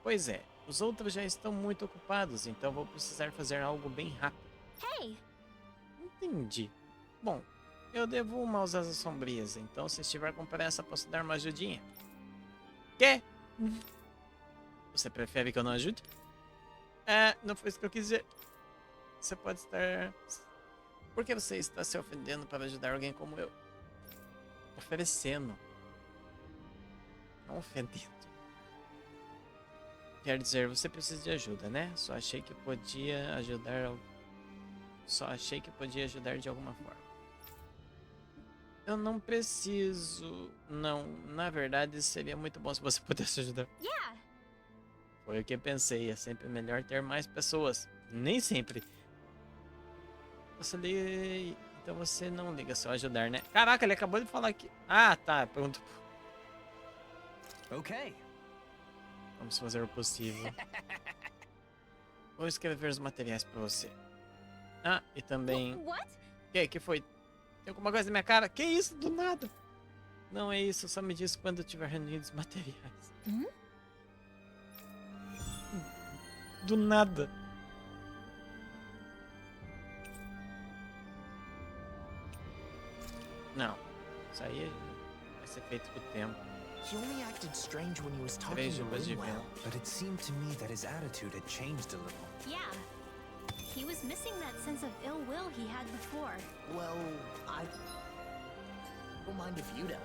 Pois é, os outros já estão muito ocupados, então vou precisar fazer algo bem rápido. Hey! Entendi. Bom, eu devo uma aos Asas Sombrias, então se estiver com pressa posso dar uma ajudinha. Quê? Você prefere que eu não ajude? Não foi isso que eu quis dizer. Você pode estar... Por que você está se ofendendo para ajudar alguém como eu? Oferecendo. Não ofendendo. Quer dizer, você precisa de ajuda, né? Só achei que podia ajudar de alguma forma. Eu não preciso... Não, na verdade seria muito bom se você pudesse ajudar. Yeah! Foi o que pensei, é sempre melhor ter mais pessoas. Nem sempre. Você liga... Então você não liga só ajudar, né? Caraca, ele acabou de falar aqui. Ah, tá, pronto. Ok. Vamos fazer o possível. Vou escrever os materiais pra você. Ah, e também... What? Que foi? Tem alguma coisa na minha cara? Que isso, do nada? Não é isso, só me diz quando tiver reunido os materiais. Do nada. Não, isso aí vai ser feito com o tempo. He only acted strange when he was talking 3 to uvas de Rinwell. vento. But it seemed to me that his attitude had changed a little. Yeah. He was missing that sense of ill will he had before. Well, I don't mind if you don't.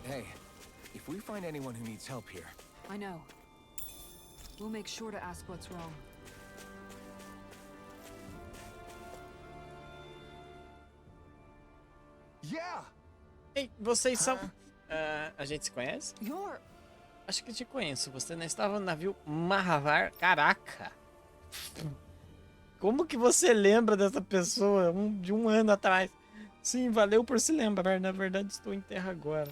Hey, if we find anyone who needs help here... I know. We'll make sure to ask what's wrong. Yeah! Ei, vocês são... a gente se conhece? You're... Acho que te conheço. Você não estava no navio Mahavar? Caraca! Como que você lembra dessa pessoa de um ano atrás? Sim, valeu por se lembrar. Na verdade, estou em terra agora.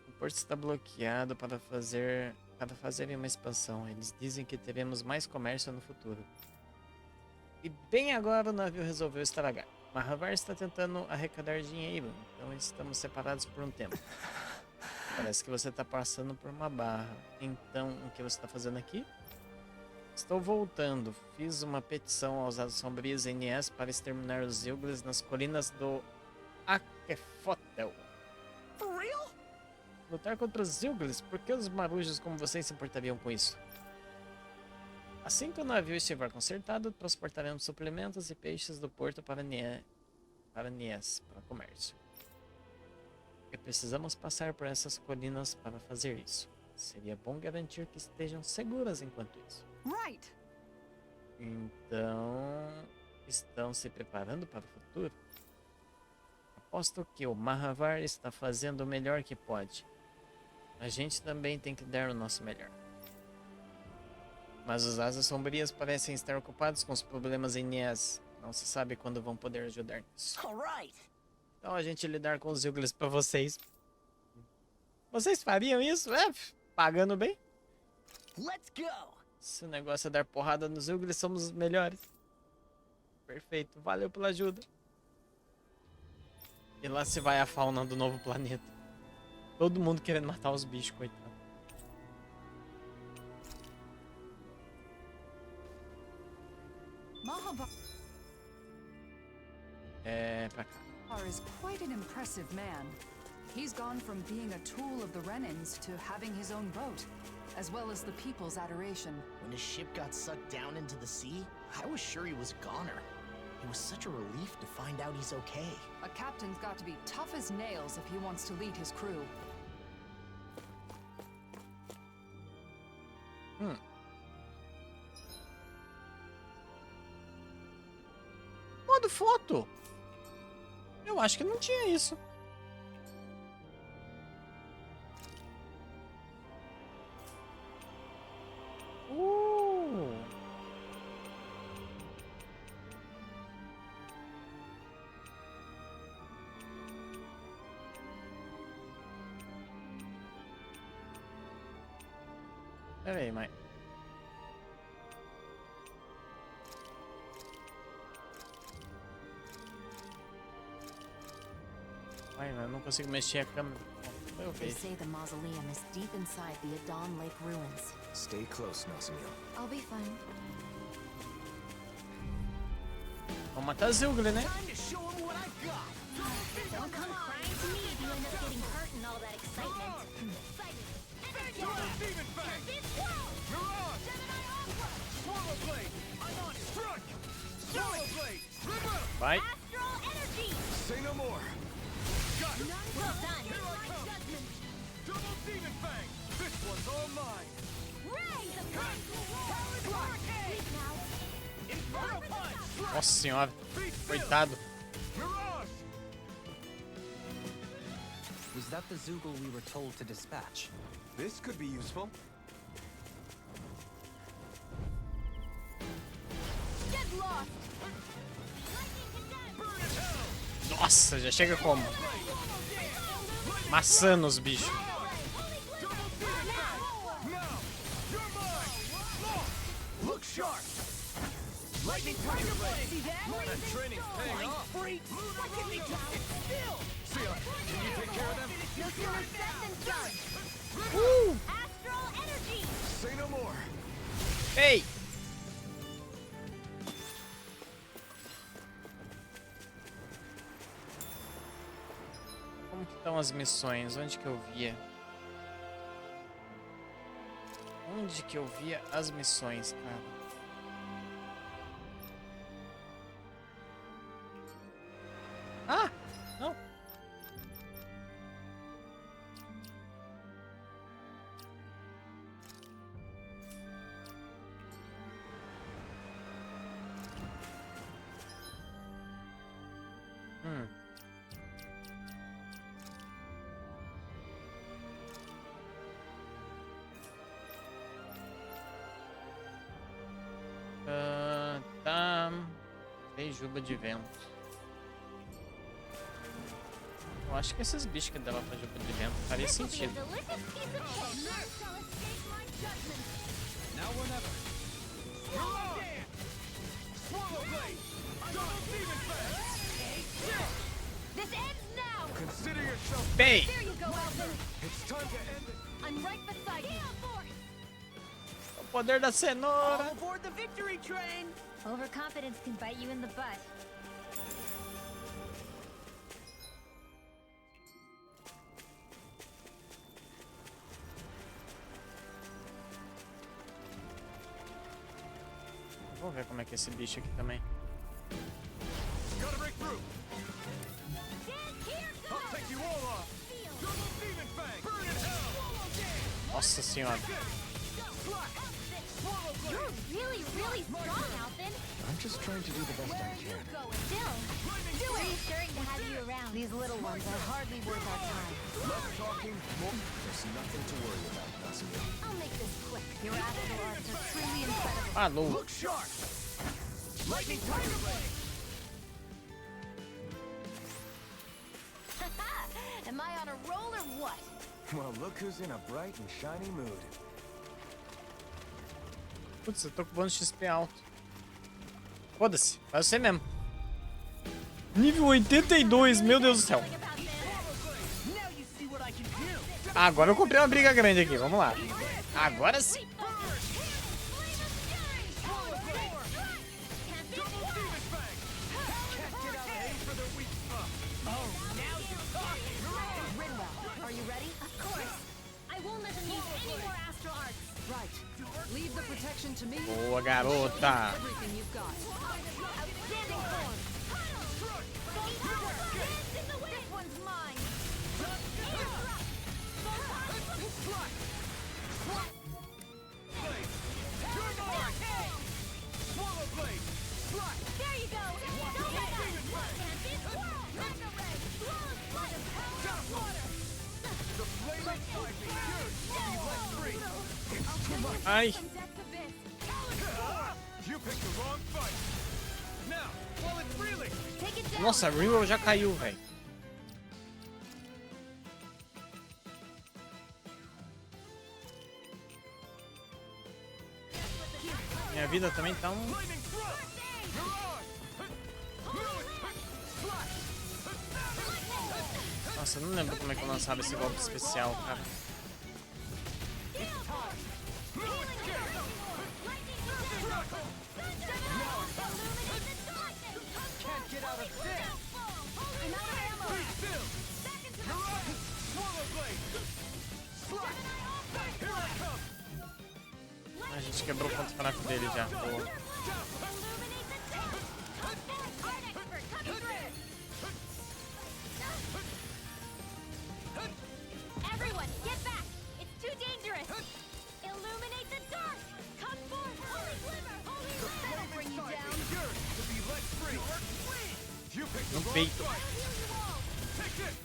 O porto está bloqueado para fazerem uma expansão. Eles dizem que teremos mais comércio no futuro. E bem agora o navio resolveu estragar. Mahavar está tentando arrecadar dinheiro, então estamos separados por um tempo. Parece que você está passando por uma barra. Então, o que você está fazendo aqui? Estou voltando. Fiz uma petição aos Asas Sombrias NS para exterminar os Zilgles nas colinas do Akefotel. For real? Lutar contra os Zilgles? Por que os marujos como vocês se importariam com isso? Assim que o navio estiver consertado, transportaremos suplementos e peixes do porto para Nies, para comércio. E precisamos passar por essas colinas para fazer isso. Seria bom garantir que estejam seguras enquanto isso. Right! Então, estão se preparando para o futuro? Aposto que o Mahavar está fazendo o melhor que pode. A gente também tem que dar o nosso melhor. Mas os Asas Sombrias parecem estar ocupados com os problemas em Nias. Não se sabe quando vão poder ajudar nisso. Então a gente lidar com os Zilglis para vocês. Vocês fariam isso? Pagando bem? Let's go! Se o negócio é dar porrada nos Zilglis, somos os melhores. Perfeito, valeu pela ajuda. E lá se vai a fauna do novo planeta. Todo mundo querendo matar os bichos, coitado. É, pra cá. Is quite an impressive man. He's gone from being a tool of the Renins to having his own boat, as well as the people's adoration. When his ship got sucked down into the sea, I was sure he was a goner. It was such a relief to find out he's okay. A captain's got to be tough as nails if he wants to lead his crew. Modo foto. Eu acho que não tinha isso. Pera aí, mãe. Ai, eu não consigo mexer a câmera. Eu They vi. say the mausoleum is deep inside the Adon Lake ruins. Stay close, Nasamil. I'll be fine. Vamos matar Zilgli, né? Don't come crying to me if you end up getting hurt in all that excitement. Vai. Say no more. Well done. Double demon fang. This one's all mine. Raise the hurricane. Inferno punch. Nossa senhora. Coitado. Mirage. Was that the Zoogle we were told to dispatch? This could be useful. Get lost. Nossa, já chega como? Maçando os bichos. Look sharp. Lightning tiger blade. See that? That training's paying off. Why can't they just sit still? Seal, can you take care of them? No sooner said than done. Astral energy. Say no more. Ei! Como que estão as missões? Onde que eu via? Onde que eu via as missões, cara? Ah! Não! Tá. Tem juba de vento. Eu acho que esses bichos que dava pra juba de vento faria sentido. Now or never. Swallow blade. Double demon fang. This ends now. Consider yourself. Bem! There you go, Alvin. It's time to end it. I'm right beside you. O poder da cenoura! All aboard the victory train! Overconfidence can bite you in the butt. Vou ver como é que é esse bicho aqui também. Gotta break through. I'll take you all off. Double demon fang. Burn in hell. Nossa senhora. Swallow blade. You're really, really strong, Alphen. I'm just trying to do the best I can. Still, reassuring to have you around. These little ones are hardly worth our time. Less talking, more. There's nothing to worry about, Natsumi. I'll make this quick. Your astral arts are truly incredible. Falou. Look sharp! Lightning Tiger Blade! Am I on a roll or what? Well, look who's in a bright and shiny mood. Putz, eu tô com bônus XP alto. Foda-se, faz você mesmo. Nível 82, meu Deus do céu. Agora eu comprei uma briga grande aqui, vamos lá. Agora sim. Are you ready? Of course. I won't let them use any more astral arts. Right. Leave the protection to me. Boa, garota. Everything you've got. Outstanding form. This one's mine. There you go. Don't let up. Ai. You picked the wrong fight. Now, while it's reeling, Take it down. Nossa, a Rimmel já caiu, velho. Minha vida também tá um... lightning thrust. Nossa, eu não lembro como é que eu lançava esse golpe especial, cara. Can't get out of this. Be still. Swallow blade. Slap. Here I come. A gente quebrou o ponto fraco dele já. Boa. Everyone, get back! It's too dangerous! Illuminate the dark! Come forth, holy glimmer! Holy That'll bring you down. Yours to be let free. You picked the No wrong peito. fight. Take this.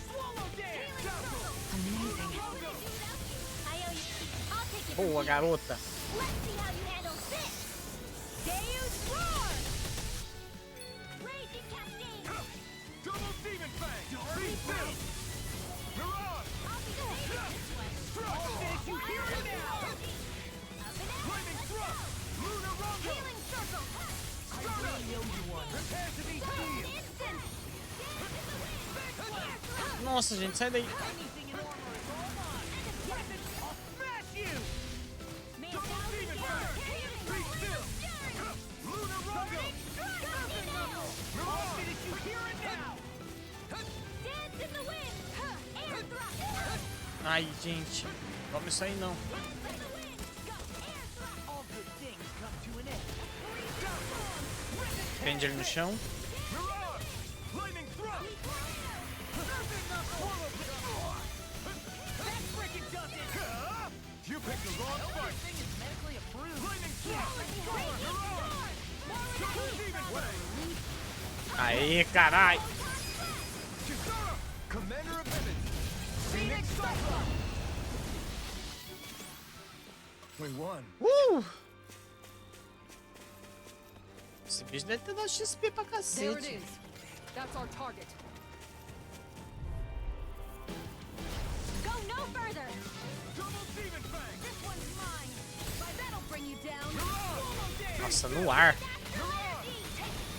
Swallow dance. Amazing. I owe you. I'll take it from Boa, here. garota. Let's see how you handle this! Deus Roar! Raging Cascade! Double demon fang. Be still. Mirage. I'll be the leader in this one. Did you hear it now? Lightning thrust. Lunar Rondo. Healing Circle! Prepare to be sealed. Instant! Nossa, gente, sai daí. Anything in armor is all mine. I'll smash you. May Double thou demon be fang. Be still. Lunar Rondo. Mirage. Did you hear it now? Dance in the wind! Air thrust! Ai, gente. Vamos isso aí não. Dance in the wind! Air thrust! All good things come to an end. Prende ele no chão. Mirage. Lightning thrust. That's freaking does it. You picked the wrong fight. Everything is medically approved. Lightning thrust. Mirage. Double demon fang. Aê, carai. Kisara. Commander of Heavens. Phoenix Cyclops. We won. Esse bicho deve ter dado XP pra There it cacete. is. That's our target. Go no further! Double demon fang. This one's mine! That'll bring you down. Nossa, no ar.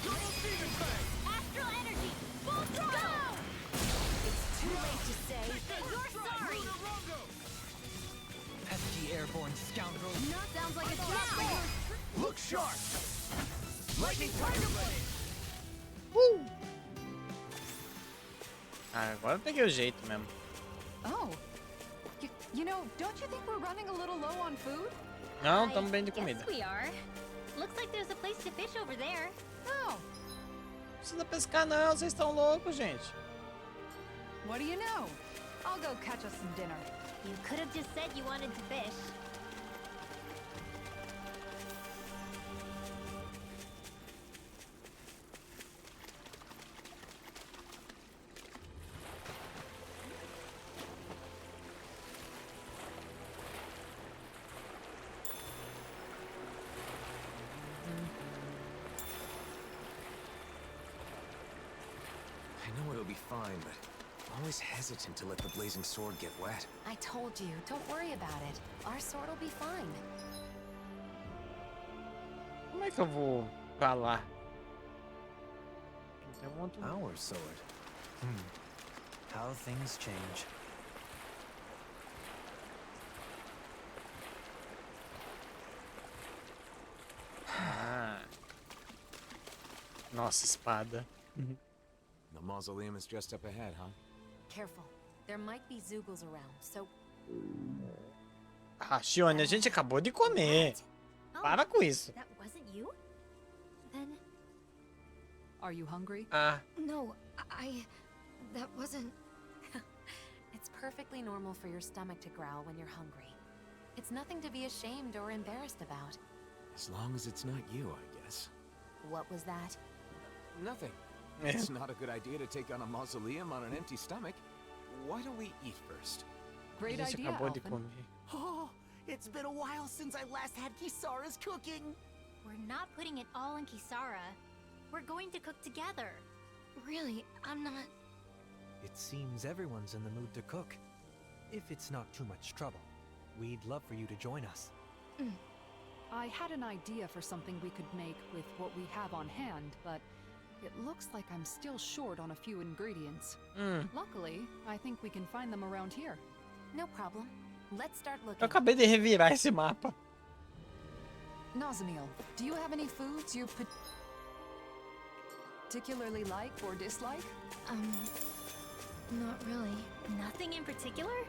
Double demon fang. Astral energy! Full throttle! It's too late to say. You're sorry! Lunar Rondo. Pesky airborne scoundrel. Sounds like a trap. Look sharp. Lightning Tiger Blade. Ah, agora eu peguei o jeito mesmo. Oh. You know, don't you think we're running a little low on food? Não, tamo bem de comida. Yes, we are. Looks like there's a place to fish over there. Oh. Não precisa pescar não, vocês estão loucos, gente. What do you know? I'll go catch us some dinner. You could have just said you wanted to fish. I know it'll be fine, but I'm always hesitant to let the blazing sword get wet. I told you, don't worry about it. Our sword will be fine. Como é que eu vou pra lá? Tem um outro... Our sword. How things change. Ah. Nossa, espada. The mausoleum is just up ahead, huh? Careful. There might be Zoogles around, so... Ah, Shione, a gente acabou de comer. Para com isso. That wasn't you? Then... Are you hungry? Ah. No, that wasn't... It's perfectly normal for your stomach to growl when you're hungry. It's nothing to be ashamed or embarrassed about. As long as it's not you, I guess. What was that? Nothing. It's not a good idea to take on a mausoleum on an empty stomach. Why don't we eat first? Great idea, Alphen. Oh, it's been a while since I last had Kisara's cooking. We're not putting it all in Kisara. We're going to cook together. Really, I'm not... It seems everyone's in the mood to cook. If it's not too much trouble, we'd love for you to join us. I had an idea for something we could make with what we have on hand, but it looks like I'm still short on a few ingredients. Luckily, I think we can find them around here. No problem. Let's start looking. Eu acabei de revirar esse mapa. Nazamiel, do you have any foods you particularly like or dislike? Not really. Nothing in particular?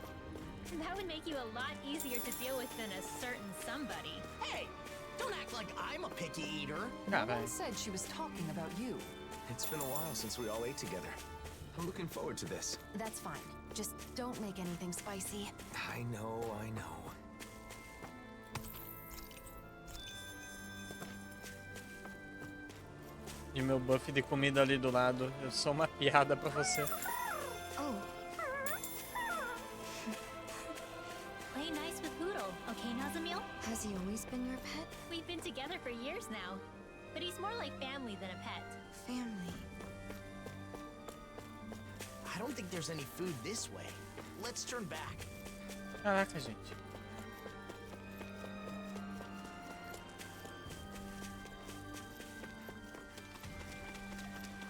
That would make you a lot easier to deal with than a certain somebody. Hey, don't act like I'm a picky eater. No one said she was talking about you. It's been a while since we all ate together. I'm looking forward to this. That's fine. Just don't make anything spicy. I know, I know. E meu buff de comida ali do lado. Eu sou uma piada pra você. Oh. Play nice with Poodle, okay, Nazamiel? Has he always been your pet? We've been together for years now. But he's more like family than a pet. Family. I don't think there's any food this way. Let's turn back. Caraca, gente.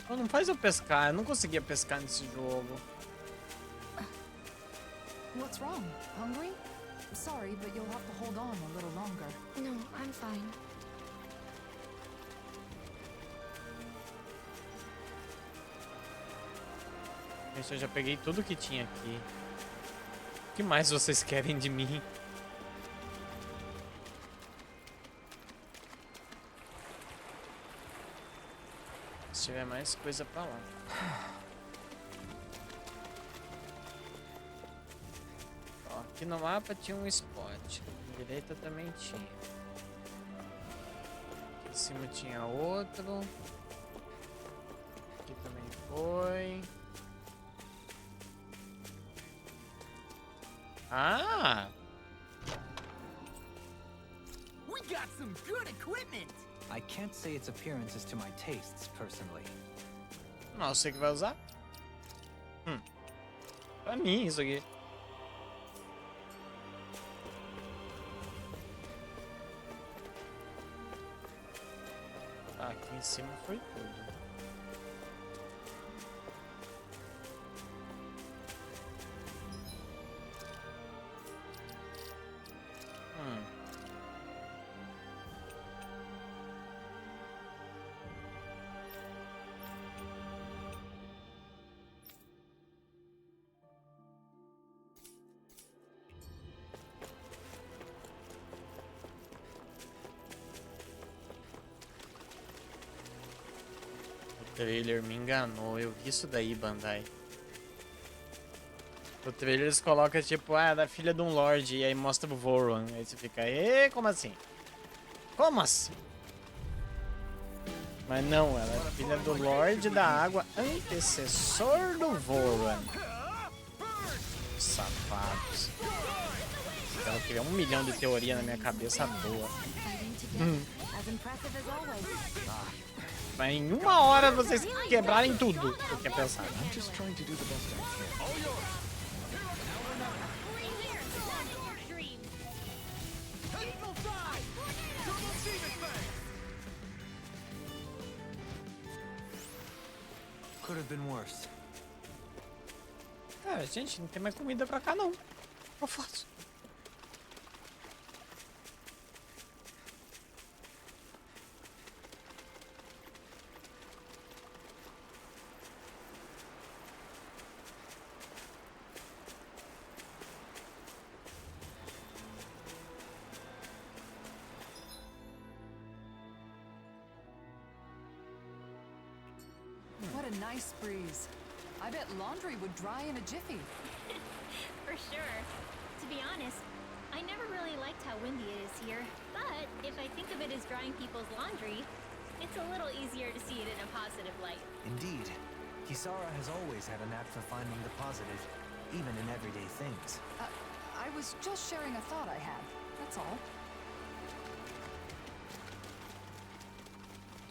Não faz eu pescar. Eu não conseguia pescar nesse jogo. What's wrong? Hungry? Sorry, but you'll have to hold on a little longer. No, I'm fine. Gente, eu já peguei tudo que tinha aqui. O que mais vocês querem de mim? Se tiver mais coisa pra lá. Ó, aqui no mapa tinha um spot. À direita também tinha. Aqui em cima tinha outro. Aqui também foi. Ah! We got some good equipment. I can't say its appearance is to my tastes, personally. Não, você que vai usar? Pra mim, isso aqui. Tá, aqui em cima foi tudo. O trailer me enganou, eu vi isso daí, Bandai. O trailer eles colocam tipo, ah, da filha de um lord, e aí mostra o Voron. Aí você fica, como assim? Como assim? Mas não, ela é filha do Lorde da Água, antecessor do Voron. Safados. Eu queria 1 milhão de teoria na minha cabeça boa. Fighting As impressive as always. Vai em 1 hora vocês quebrarem tudo. Eu tinha pensado. I'm just trying to do the best I can. All yours. Eagle Fly! Double Demon Fang! Could have been worse. Cara, gente, não tem mais comida pra cá, não. Eu faço. What a nice breeze. I bet laundry would dry in a jiffy. For sure. To be honest, I never really liked how windy it is here. But if I think of it as drying people's laundry, it's a little easier to see it in a positive light. Indeed. Kisara has always had a knack for finding the positive, even in everyday things. I was just sharing a thought I had. That's all.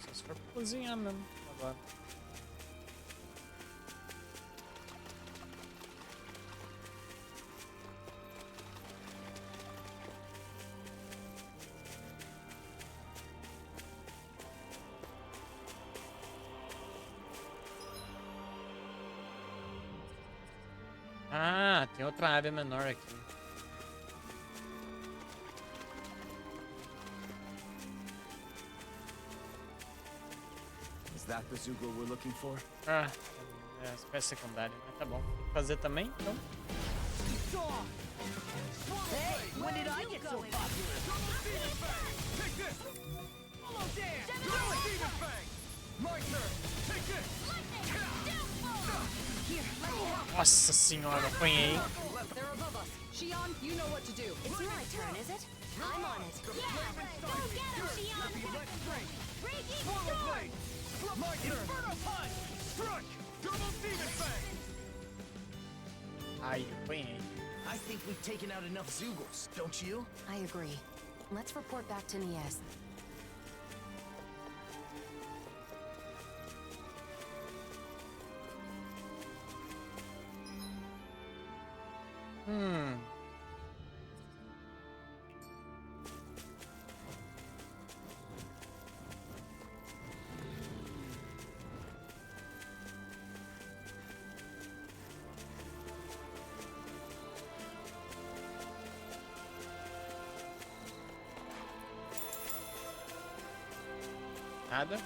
Só se for pra cozinhar mesmo. Agora. Ah, tem outra área menor aqui. Is that the Zoogle we're looking for? Ah, é a espécie secundária, mas tá bom. Tem que fazer também, então. Hey, when did I get so popular? Take this! Almost there! Double Demon Fang! My turn! Take this! Here, let me help. Nossa senhora, apanhei. They're above us. Shion, you know what to do. It's my turn, is it? I'm on it. Yeah! Go get him, Shion! Breaking Forward sword! blade! My turn! Inferno Punch! Strike! Double Demon Fang! Ai, apanhei. I think we've taken out enough Zoogles, don't you? I agree. Let's report back to Nies. Nada.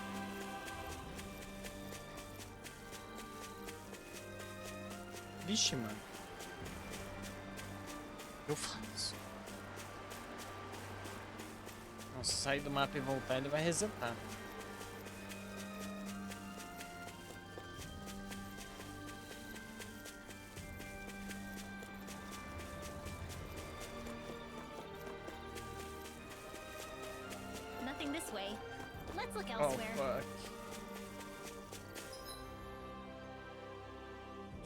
Vixe, mano. Eu faço. Nossa, sair do mapa e voltar, ele vai resetar. Nothing this way. Let's look Oh, elsewhere. fuck.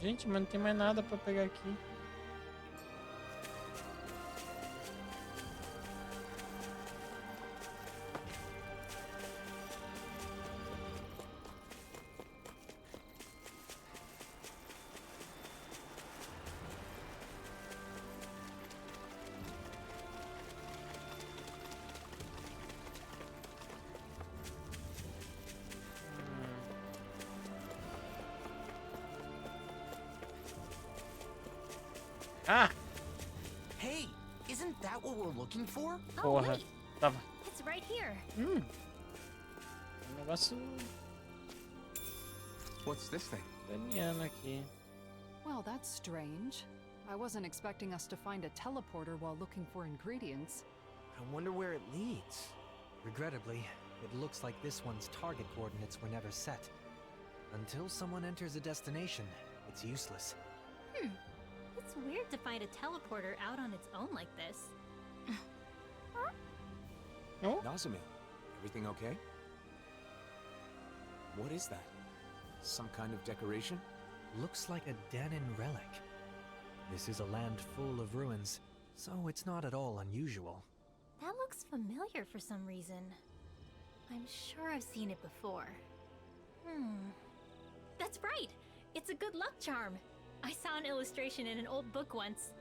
Gente, mas não tem mais nada pra pegar aqui. Ah! Hey, isn't that what we're looking for? Oh, Porra. wait. Tava. It's right here. Negócio What's this thing? daniano aqui. Well, that's strange. I wasn't expecting us to find a teleporter while looking for ingredients. I wonder where it leads. Regrettably, it looks like this one's target coordinates were never set. Until someone enters a destination, it's useless. It's weird to find a teleporter out on its own like this. Oh? Nazumi, everything okay? What is that? Some kind of decoration? Looks like a Danin relic. This is a land full of ruins, so it's not at all unusual. That looks familiar for some reason. I'm sure I've seen it before. That's right! It's a good luck charm! I saw an illustration in an old book once.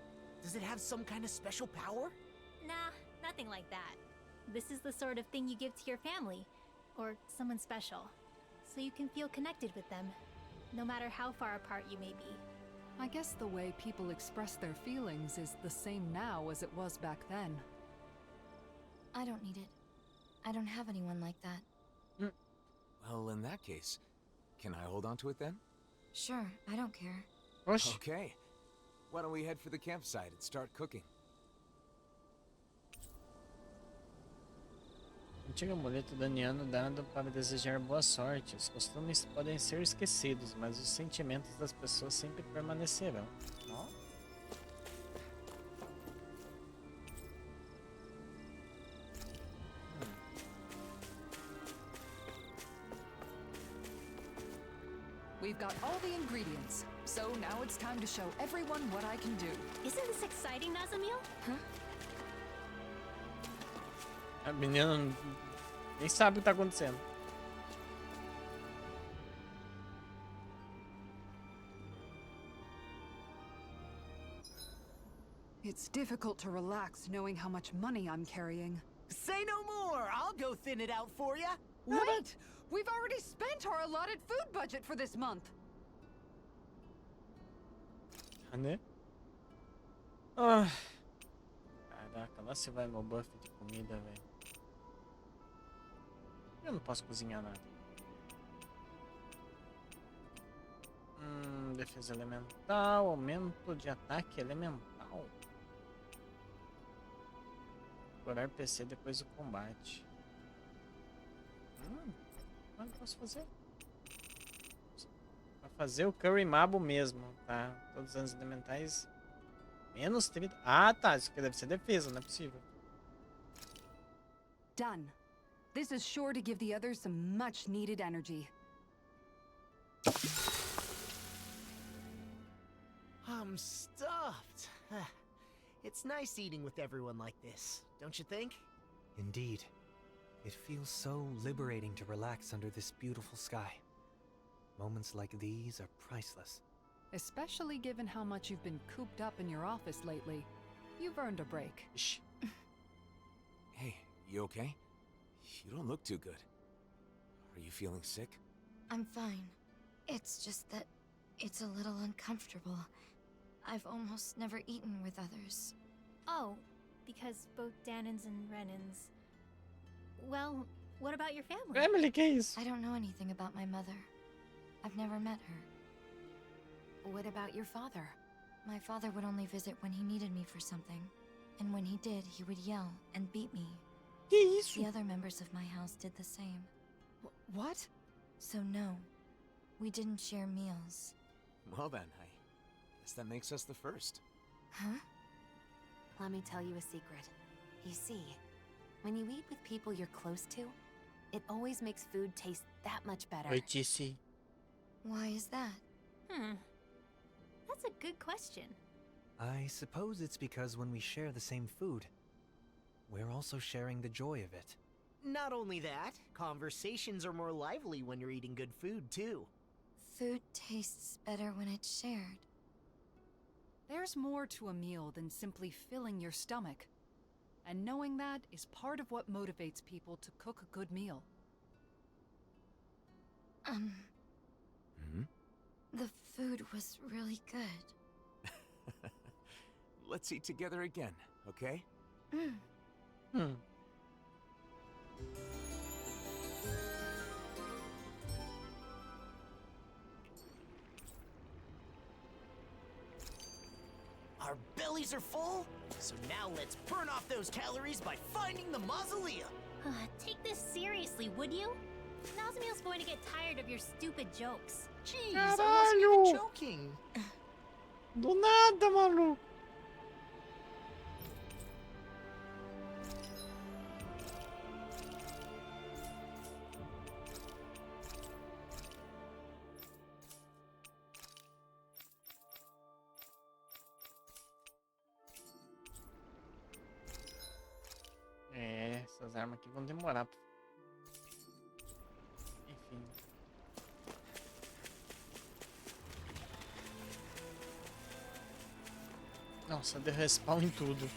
Does it have some kind of special power? Nah, nothing like that. This is the sort of thing you give to your family, or someone special, so you can feel connected with them, no matter how far apart you may be. I guess the way people express their feelings is the same now as it was back then. I don't need it. I don't have anyone like that. Well, in that case, can I hold on to it then? Sure, I don't care. Okay. Why don't we head for the campsite and start cooking? Antigo amuleto daniano dado para desejar boa sorte. Os costumes podem ser esquecidos, mas os sentimentos das pessoas sempre permanecerão. Ó. We've got all the ingredients, so now it's time to show everyone what I can do. Isn't this exciting, Nazamil? Huh? A menina nem sabe o que tá acontecendo. It's difficult to relax knowing how much money I'm carrying. Say no more! I'll go thin it out for ya! Wait! We've already spent our allotted food budget for this month! Né? Ah. Caraca, lá se vai meu buff de comida, velho. Eu não posso cozinhar nada. Defesa elemental, aumento de ataque elemental. Curar PC depois do combate. Mas eu posso fazer? Pra fazer o Curry Mabo mesmo, tá? Todos os anos elementais. Menos 30. Ah, tá. Isso aqui deve ser defesa, não é possível. Done. This is sure to give the others some much needed energy. I'm stuffed. It's nice eating with everyone like this, don't you think? Indeed. It feels so liberating to relax under this beautiful sky. Moments like these are priceless. Especially given how much you've been cooped up in your office lately. You've earned a break. Shh. Hey, you okay? You don't look too good. Are you feeling sick? I'm fine. It's just that it's a little uncomfortable. I've almost never eaten with others. Oh, because both Danins and Renins. Well, what about your family? Family case. I don't know anything about my mother. I've never met her. What about your father? My father would only visit when he needed me for something. And when he did, he would yell and beat me. The other members of my house did the same. What? So no, we didn't share meals. Well then, I guess that makes us the first. Huh? Let me tell you a secret. You see, when you eat with people you're close to, it always makes food taste that much better. Oi, TC. Why is that? That's a good question. I suppose it's because when we share the same food, we're also sharing the joy of it. Not only that, conversations are more lively when you're eating good food, too. Food tastes better when it's shared. There's more to a meal than simply filling your stomach. And knowing that is part of what motivates people to cook a good meal. The food was really good. Let's eat together again, okay? Our bellies are full, so now let's burn off those calories by finding the mausoleum. Take this seriously, would you? Nazmiel's going to get tired of your stupid jokes. Jeez, I wasn't even Caralho! joking. Do nada, maluco. Essas armas aqui vão demorar. Enfim. Nossa, deu respawn em tudo.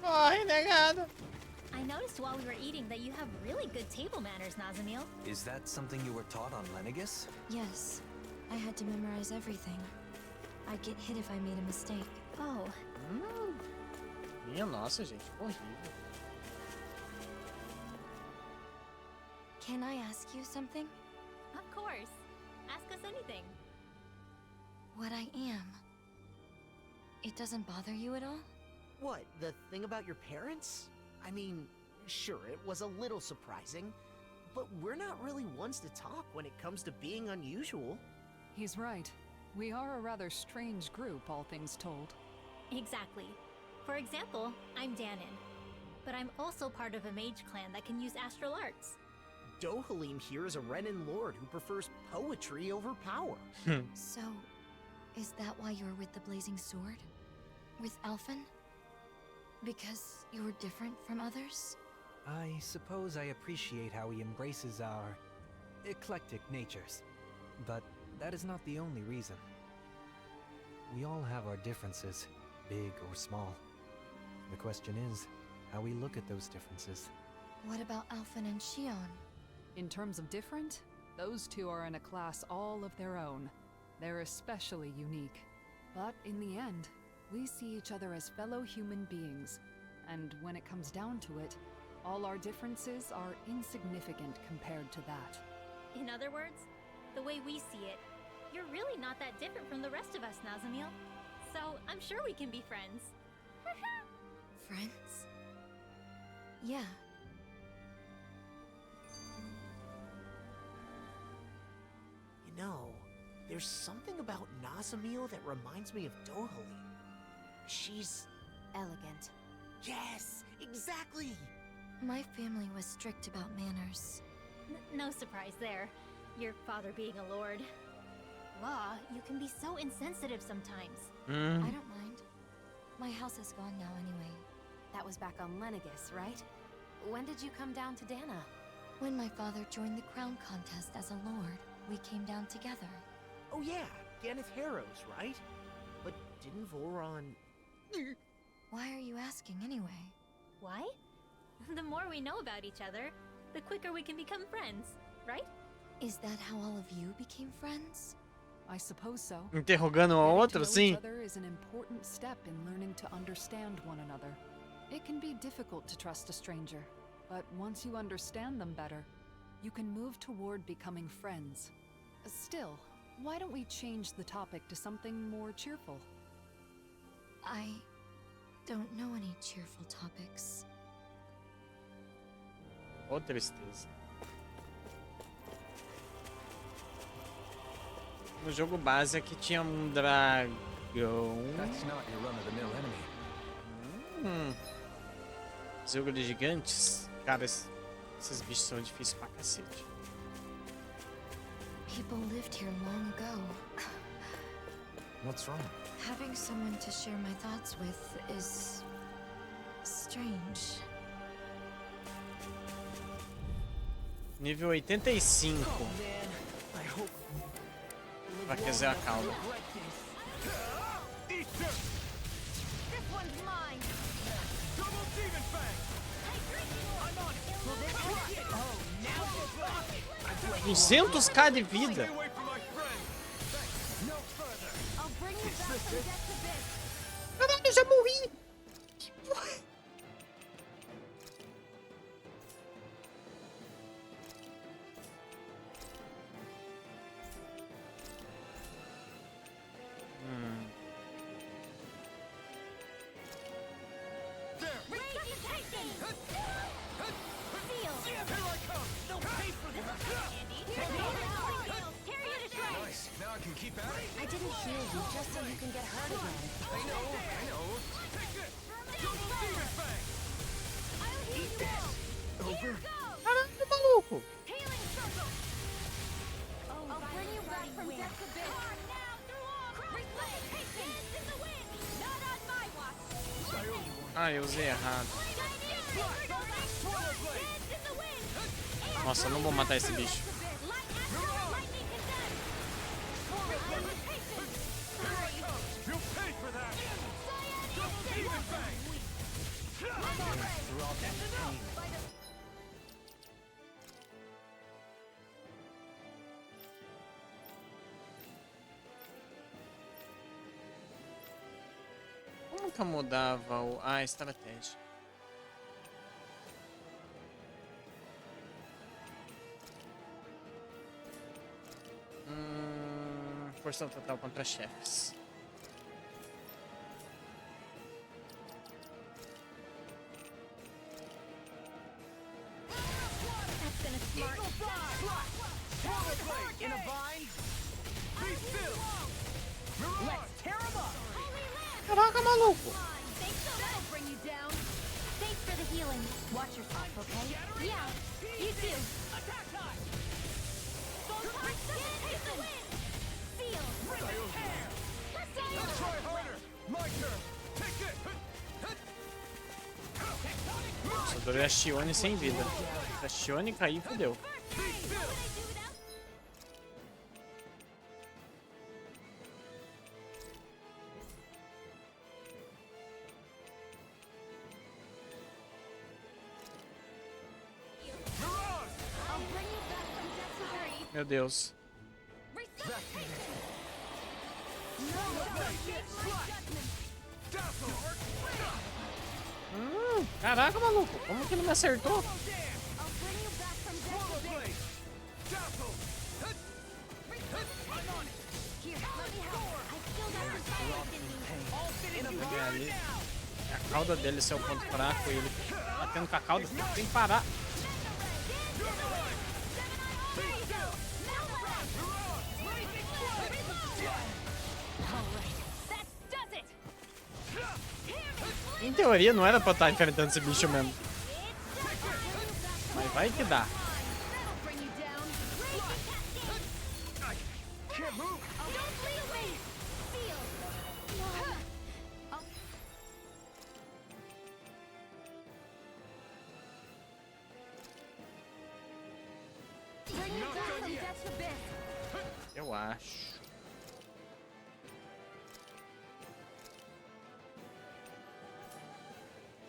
Corre, negado! I noticed while we were eating that you have really good table manners, Nazamil. Is that something you were taught on Lenegus? Yes. I had to memorize everything. I'd get hit if I made a mistake. Oh. Minha nossa, gente, horrível. Can I ask you something? Of course. Ask us anything. What I am. It doesn't bother you at all? What, the thing about your parents? I mean, sure, it was a little surprising, but we're not really ones to talk when it comes to being unusual. He's right. We are a rather strange group, all things told. Exactly. For example, I'm Danon. But I'm also part of a mage clan that can use astral arts. Dohalim here is a Renin lord who prefers poetry over power. So, is that why you're with the Blazing Sword? With Alphen? Because you were different from others? I suppose I appreciate how he embraces our eclectic natures. But that is not the only reason. We all have our differences, big or small. The question is, how we look at those differences. What about Alphen and Shion? In terms of different, those two are in a class all of their own. They're especially unique. But in the end, we see each other as fellow human beings. And when it comes down to it, all our differences are insignificant compared to that. In other words, the way we see it, you're really not that different from the rest of us, Nazamil. So I'm sure we can be friends. Friends? Yeah. You know, there's something about Nazamil that reminds me of Dohalim. She's elegant. Yes, exactly! My family was strict about manners. No surprise there. Your father being a lord. Law, you can be so insensitive sometimes. I don't mind. My house is gone now anyway. That was back on Lenegus, right? When did you come down to Dana? When my father joined the crown contest as a lord, we came down together. Oh yeah, Ganeth Harrows, right? But didn't Voron... Why are you asking anyway? Why? The more we know about each other, the quicker we can become friends, right? Is that how all of you became friends? I suppose so. Interrogando um ao outro, Getting to know sim. each other is an important step in learning to understand one another. It can be difficult to trust a stranger, but once you understand them better, you can move toward becoming friends. Still, why don't we change the topic to something more cheerful? I don't know any cheerful topics. Oh, tristeza. No jogo base aqui tinha um dragão. That's not your run-of-the-mill enemy. Jogo de gigantes. Cara, esses bichos são difíceis pra cacete. People lived here long ago. What's wrong? Having someone to share my thoughts with is strange. Nível 85. Fraquezer a cauda. This one's mine. Double demon fang! I'm on it. Will this work? Oh, now 200k de vida. Stay away from my friend. Thanks. No further. I'll bring you back from death to this. Caralho, já morri. Que porra. Nice. Now I can keep at it. I didn't heal you just so you can get hurt again. I know. Take this. Double demon fang. I'll heal you all. Over. Caralho, maluco. Healing circle. I'll bring you back from death to this. Now through all. Replay. Dance in the wind. Not on my watch. Ah, eu usei errado. Nossa, eu não vou matar esse bicho. Como que eu mudava a estratégia? Força total contra chefes. Caraca, maluco! Thanks for the healing. Watch yourself, okay? Yeah, you too. Attack time! Nossa, eu adorei a Shione sem vida. Se a Shione cair, fodeu. Meu Deus. Caraca, maluco. Como que ele me acertou? Ali. A cauda dele é o ponto fraco e ele batendo com a cauda tem que parar. Em teoria não era pra estar enfrentando esse bicho mesmo. Mas vai que dá. Eu acho.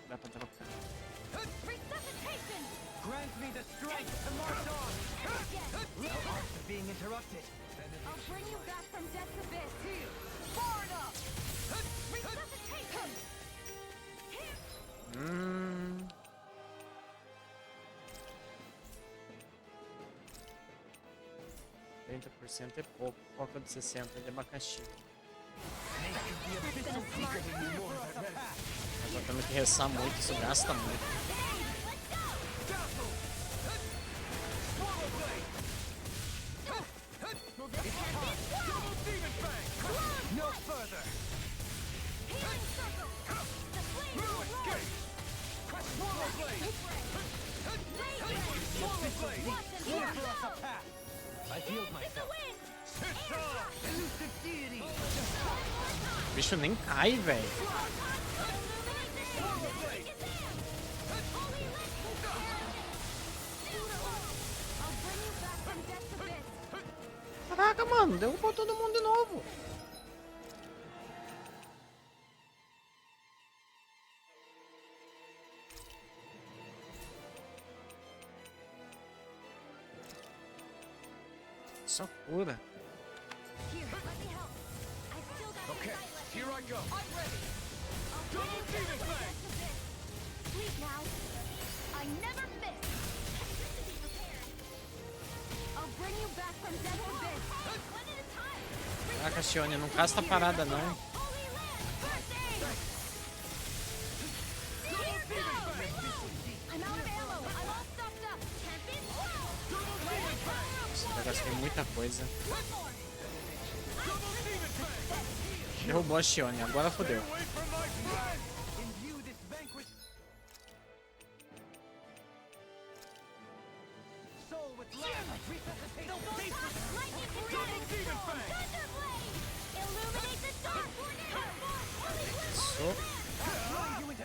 Dá pra trocar. Grant me the strength to march on. No hearts are being interrupted. I'll bring you back from death's abyss. Far enough. Resuscitation. 30% é pouco. Coca de 60 de abacaxi. Mas eu tenho que rezar muito, isso gasta muito. O bicho nem cai, velho. Caraca, mano, derrubou todo mundo de novo. Só cura. Okay, here I go. I'm ready. Double demon fang. Sleep now. I never miss. I'll bring you back from death's abyss. One at a time. Caraca, Shione, não casta parada não. Eu gastei muita coisa. Derrubou a Shione, agora fodeu.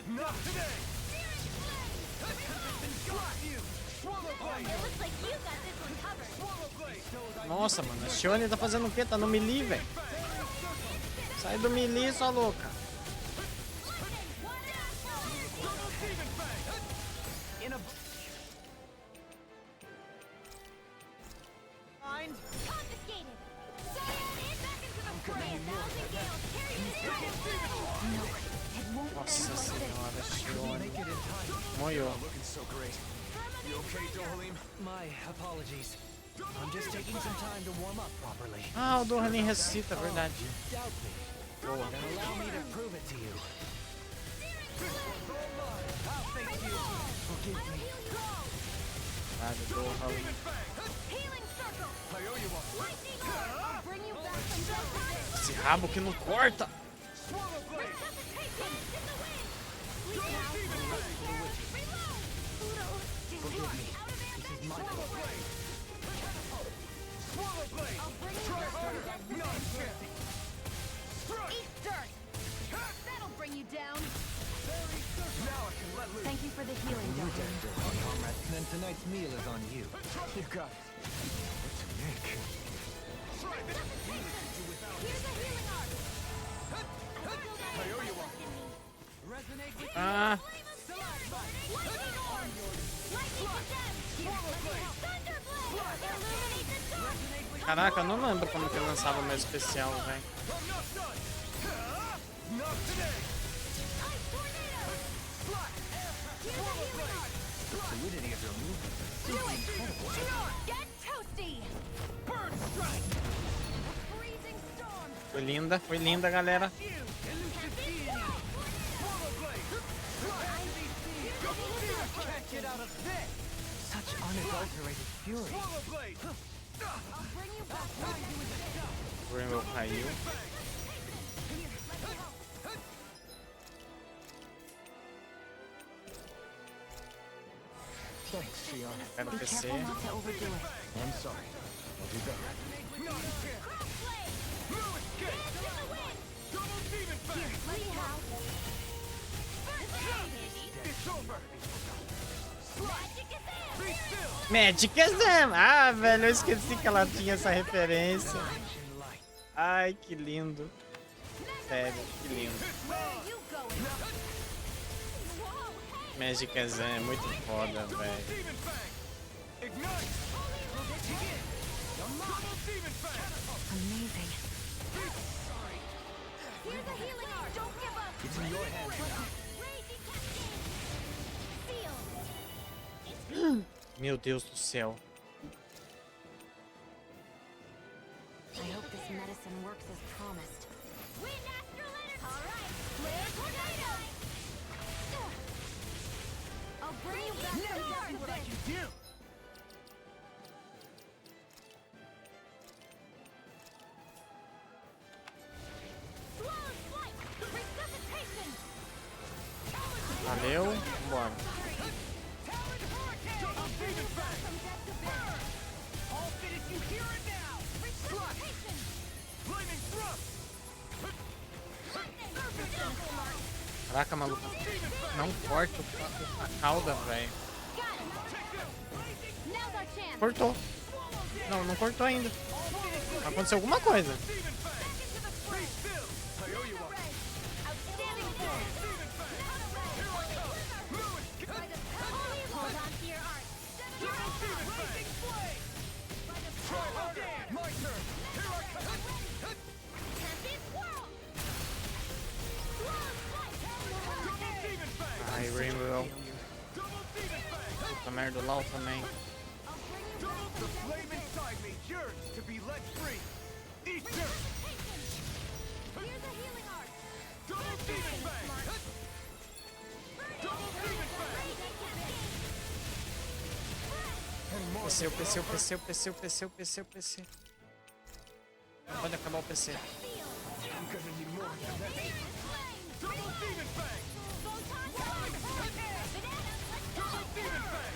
Not today! It looks like you got this one covered. Nossa, mano, a Shione tá fazendo o quê? Tá no melee, velho. Sai do melee, sua louca. Confiscated. Zion is back into the fray. 1,000 gales. Carry this dragon. No, it won't. Nossa senhora, Shione. Moiou. Looking so great. You okay, Dohalim? My apologies. I'm just taking some time to warm up properly. Ah, o Dohalim ressuscita, verdade. Doubt me. Boa. Allow me to prove it to you. Forgive me. Verdade, Dohalim. Healing circle. Lightning orb. I'll bring you back from death. Esse rabo que não corta. Resuscitation. In the wind. Bleed out. Reload. Forgive me. This is my fault. I'll bring you back from death. Eat dirt. That'll bring you down. Thank you for the healing, Doctor. Comrade, then tonight's meal is on you. You got it. What to make? Here's a healing arc. I owe you one. Resonate with Ah, Lightning orb. Lightning condemned. Thunderblade. Illuminate the dark. caraca, eu não lembro como que eu lançava o meu especial, velho. Not today! Ice tornado. Here's a healing arc. The fluidity of your movement. Do it. Get toasty. Bird strike! Freezing storm. Foi linda, galera. Can't get out of this! Such unadulterated fury. I'll bring you back. O Rainbow caiu. Thanks, Shion. Quero Be PC. careful not to overdo it. I'm sorry. I'll do better. Crossblade. Dance in the wind. Here, let me how. It's over! Magic is in. Magic Exam! Ah, velho, eu esqueci que ela tinha essa referência. Ai, que lindo. Sério, que lindo. Where are you going? Whoa, hey. Magic Exam é muito foda, velho. Ignite! Amazing. Here's a healing arc. Don't give up. It's in your hands now. Raging cascade. Sealed. Meu Deus do céu. I hope this medicine works as promised. Wind astral energy. All right. Flare tornado. I'll bring you back from death What I abyss. can do! Swallow's flight. Resuscitation. Valeu, vambora. I'll bring you back from death abyss. I'll finish you here and now! Resuscitation. Flaming thrust! Caraca, maluco. Não corta a cauda, velho. Got it. Now's our chance. Cortou. Não, não cortou ainda. Aconteceu alguma coisa. Outstanding form. Hold on to your art. Here I come. My turn! Here I come! Tempest swirl. Ai, Rainbow. Puta merda, o Lau também. The flame inside me yearns to be let free! Eat dirt! Here's a healing arc. Double demon bang! Double demon bang! PC, o PC, o PC, o PC, o PC, o PC, o PC. Não pode acabar o PC. I'm gonna need more than that! Double demon bang! Double demon bang!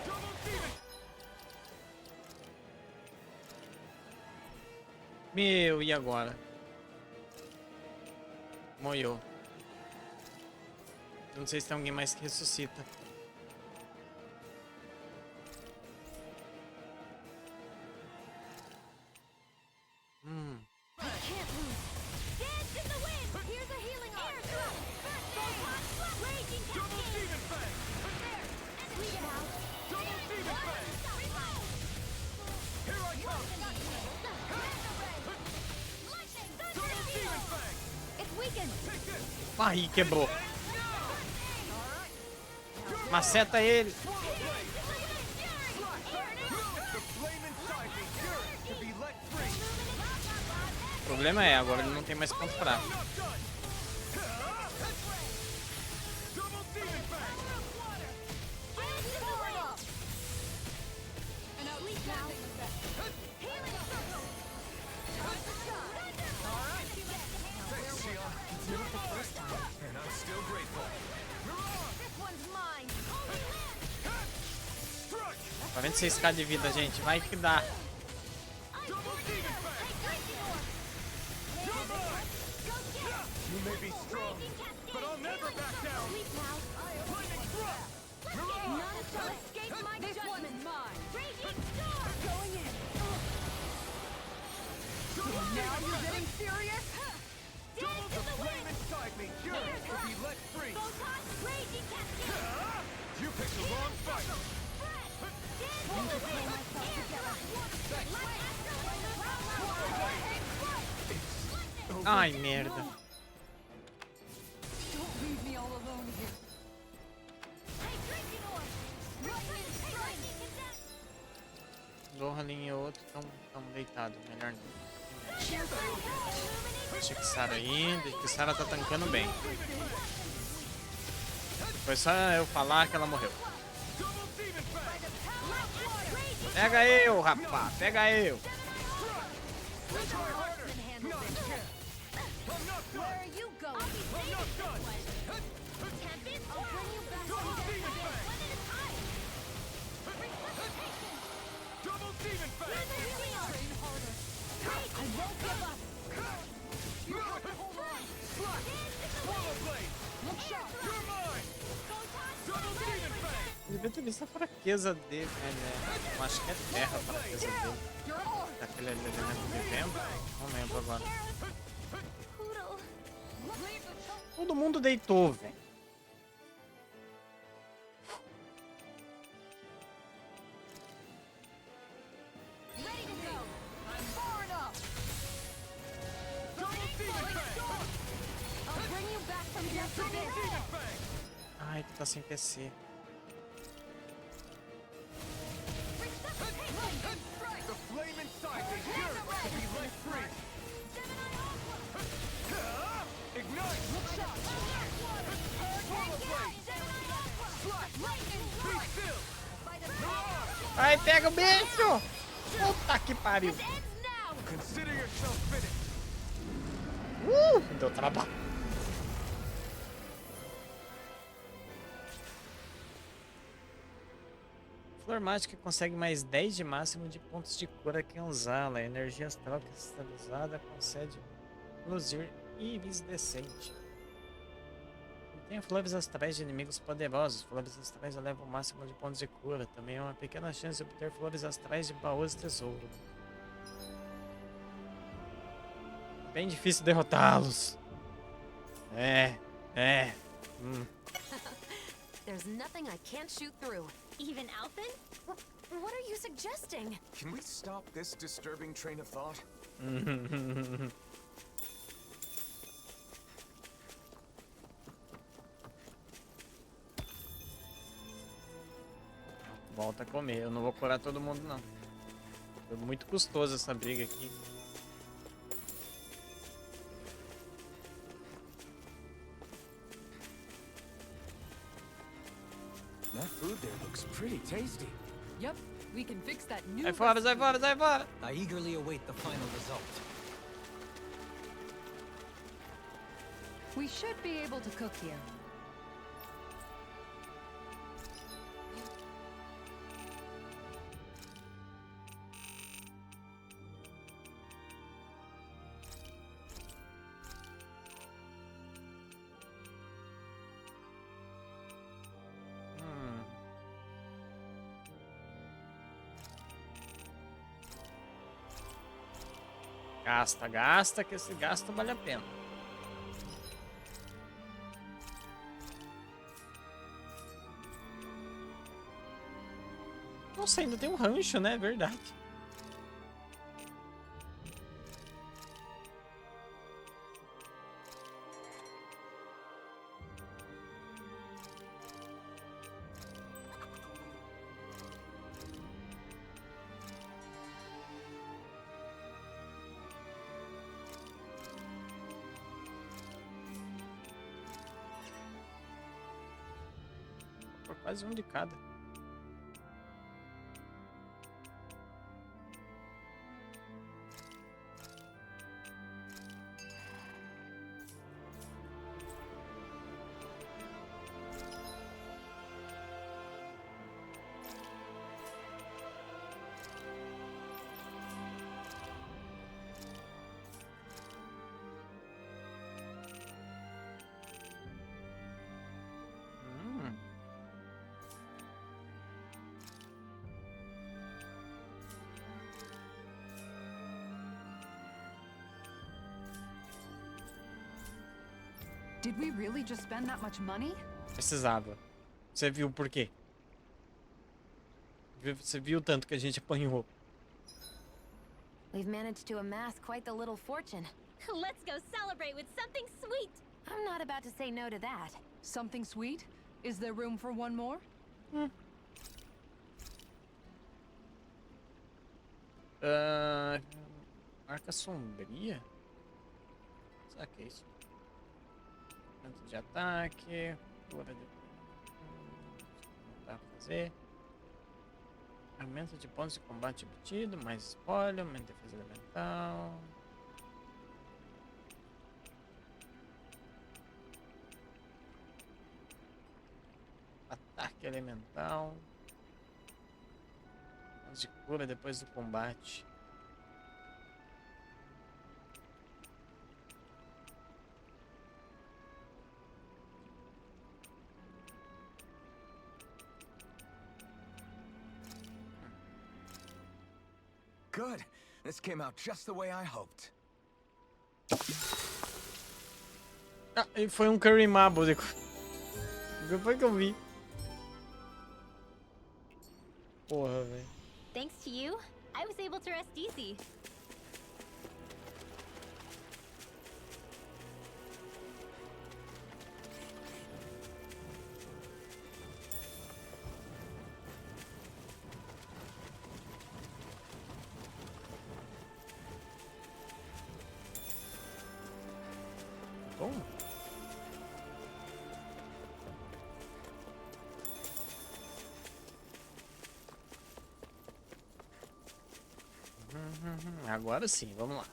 Double demon! Meu, e agora? Moiou. Eu não sei se tem alguém mais que ressuscita. Aí, quebrou. Maceta ele. O problema é, agora ele não tem mais ponto fraco. Tá vendo 6k de vida, gente? Vai que dá. Ai, merda. Zohalin e outro estão deitados. Melhor não. Deixa que Sara aí. Deixa que Sara tá tancando bem. Foi só eu falar que ela morreu. Pega eu, rapá. Pega eu. Devia ter visto a fraqueza dele, né? Eu acho que é terra a fraqueza dele. Daquele elemento de vento. Não lembro agora. Todo mundo deitou, velho. Ai, tu tá sem PC. Ai, pega o bicho! Puta que pariu! Deu trabalho. Flor mágica consegue mais 10 de máximo de pontos de cura quem usá-la. Energia astral cristalizada concede luzir iridescente. Tem flores astrais de inimigos poderosos. Flores astrais elevam o máximo de pontos de cura. Também há uma pequena chance de obter flores astrais de baús e tesouro. Bem difícil derrotá-los. There's nothing I can't shoot through. Even Alphen? What are you suggesting? Can we stop this disturbing train of thought? Volta a comer. Eu não vou curar todo mundo, não. Foi muito custoso essa briga aqui. That food there looks pretty tasty. Yep, we can fix that new. Sai fora, sai fora, sai fora! I eagerly await the final result. We should be able to cook here. Gasta, gasta, que esse gasto vale a pena. Nossa, ainda tem um rancho, né? Verdade. Por quase um de cada. Did we really just spend that much money? Precisava. Você viu por quê? Você viu o tanto que a gente apanhou. We've managed to amass quite the little fortune. Let's go celebrate with something sweet! I'm not about to say no to that. Something sweet? Is there room for one more? Marca sombria? Será que é isso? Tanto de ataque. Cura de... Não dá pra fazer. Aumento de pontos de combate obtido. Mais spoiler. Aumento de defesa elemental. Ataque elemental. Pontos de cura depois do combate. Good. This came out just the way I hoped. Ah, e foi um Curry Mabo. Depois que eu vi. Porra, velho. Thanks to you, I was able to rest easy. Bom. Agora sim, vamos lá.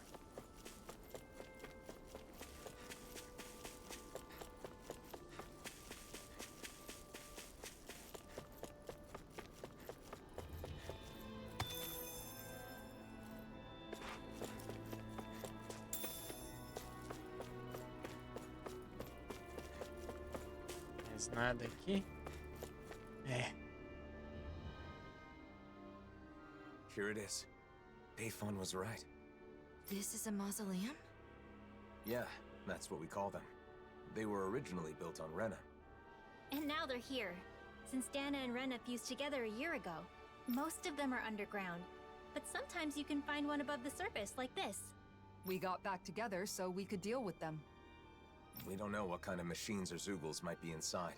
Mais nada aqui. É. Here it is. Payphone was right. This is a mausoleum? Yeah, that's what we call them. They were originally built on Rena. And now they're here. Since Dana and Rena fused together a year ago. Most of them are underground, but sometimes you can find one above the surface, like this. We got back together so we could deal with them. We don't know what kind of machines or Zoogles might be inside.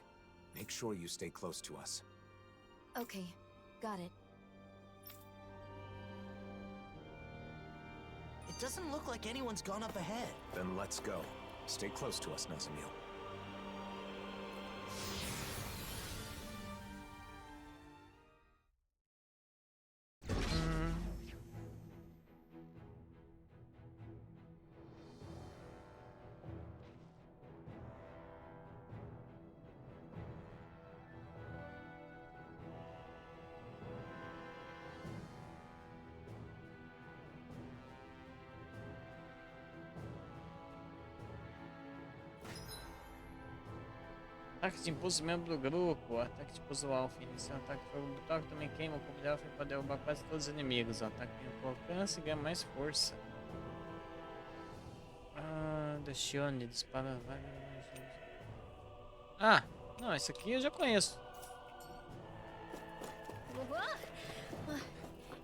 Make sure you stay close to us. Okay, got it. It doesn't look like anyone's gone up ahead. Then let's go. Stay close to us, Nazamil. Ataque de impulso membro do grupo. Ataque de impulso alfa. Iniciar ataque de fogo brutal que também queima o corpo de alfa e pode derrubar quase todos os inimigos. O ataque tem alcance e ganha mais força. Adicione, dispara. Ah, não, esse aqui eu já conheço.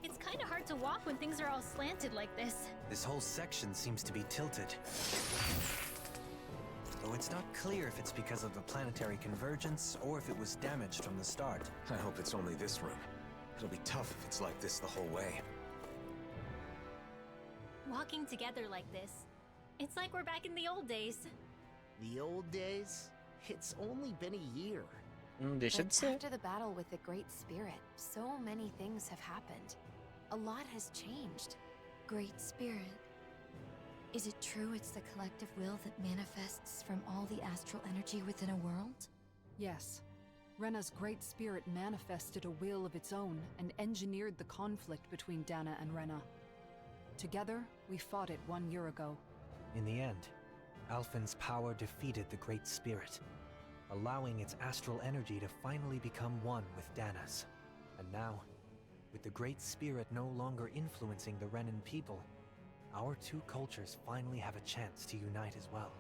It's kind of hard to walk when things are all slanted like this. This whole section seems to be tilted. Though it's not clear if it's because of the planetary convergence or if it was damaged from the start. I hope it's only this room. It'll be tough if it's like this the whole way. Walking together like this, it's like we're back in the old days. The old days? It's only been a year. Deixa de ser. After the battle with the Great Spirit, so many things have happened. A lot has changed. Great Spirit. Is it true it's the collective will that manifests from all the astral energy within a world? Yes. Rena's Great Spirit manifested a will of its own and engineered the conflict between Dana and Rena. Together, we fought it 1 year ago. In the end, Alphen's power defeated the Great Spirit, allowing its astral energy to finally become one with Dana's. And now, with the Great Spirit no longer influencing the Renan people, our two cultures finally have a chance to unite as well.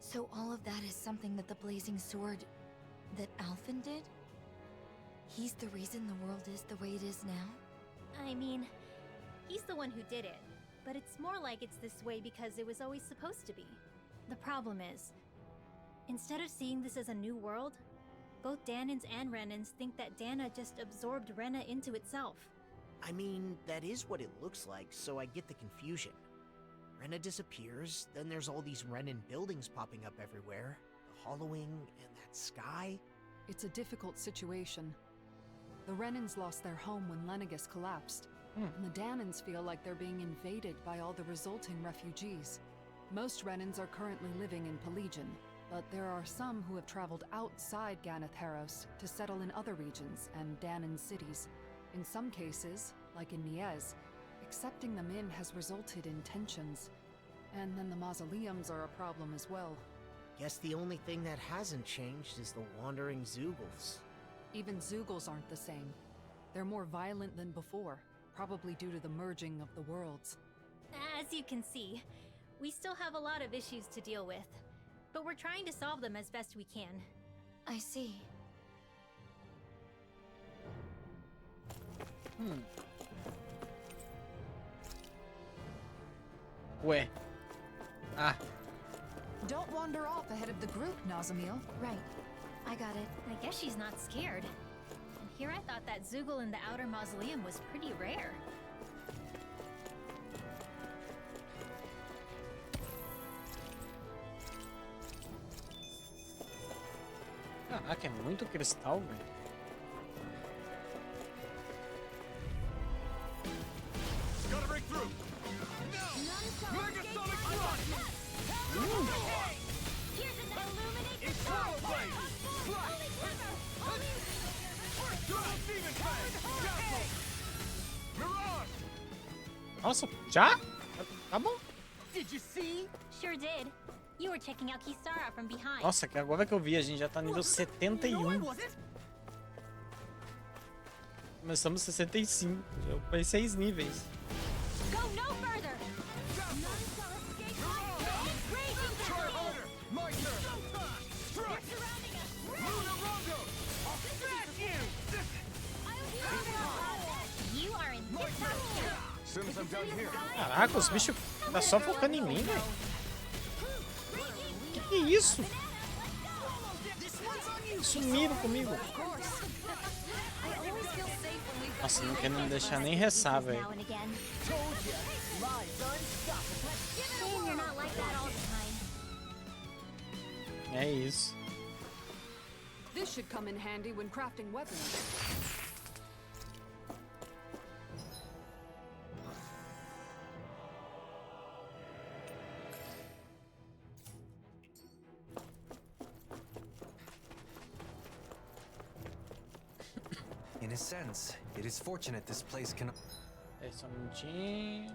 So all of that is something that the Blazing Sword... that Alphen did? He's the reason the world is the way it is now? I mean, he's the one who did it, but it's more like it's this way because it was always supposed to be. The problem is, instead of seeing this as a new world, both Danans and Renans think that Dana just absorbed Rena into itself. I mean, that is what it looks like, so I get the confusion. Rena disappears, then there's all these Renan buildings popping up everywhere. The hollowing and that sky. It's a difficult situation. The Renans lost their home when Lenegus collapsed, and the Danans feel like they're being invaded by all the resulting refugees. Most Renans are currently living in Pelegion, but there are some who have traveled outside Ganath Haros to settle in other regions and Danan cities. In some cases, like in Niez, accepting them in has resulted in tensions. And then the mausoleums are a problem as well. Guess the only thing that hasn't changed is the wandering Zeugles. Even Zeugles aren't the same. They're more violent than before, probably due to the merging of the worlds. As you can see, we still have a lot of issues to deal with, but we're trying to solve them as best we can. I see. Ué. Ah. Don't wander off ahead of the group, Nazamil. Right. I got it. I guess she's not scared. And here I thought that Zeugle in the outer mausoleum was pretty rare. Caraca, é muito cristal, velho. Gotta break through. Nossa, já? Tá bom. Did you see? Sure did. You were checking out Kisara from behind. Nossa, que agora que eu vi, a gente já tá nível 71. Começamos 65. Eu fui 6 níveis. Go no further. You are in this Soon as I'm done here. Caraca, os bichos tá só focando em mim, velho. Que é isso? Sumiram comigo. Nossa, não querendo deixar nem resar, velho. É isso. This should come in handy when crafting weapons. In a sense, it is fortunate this place cannot Só um minutinho.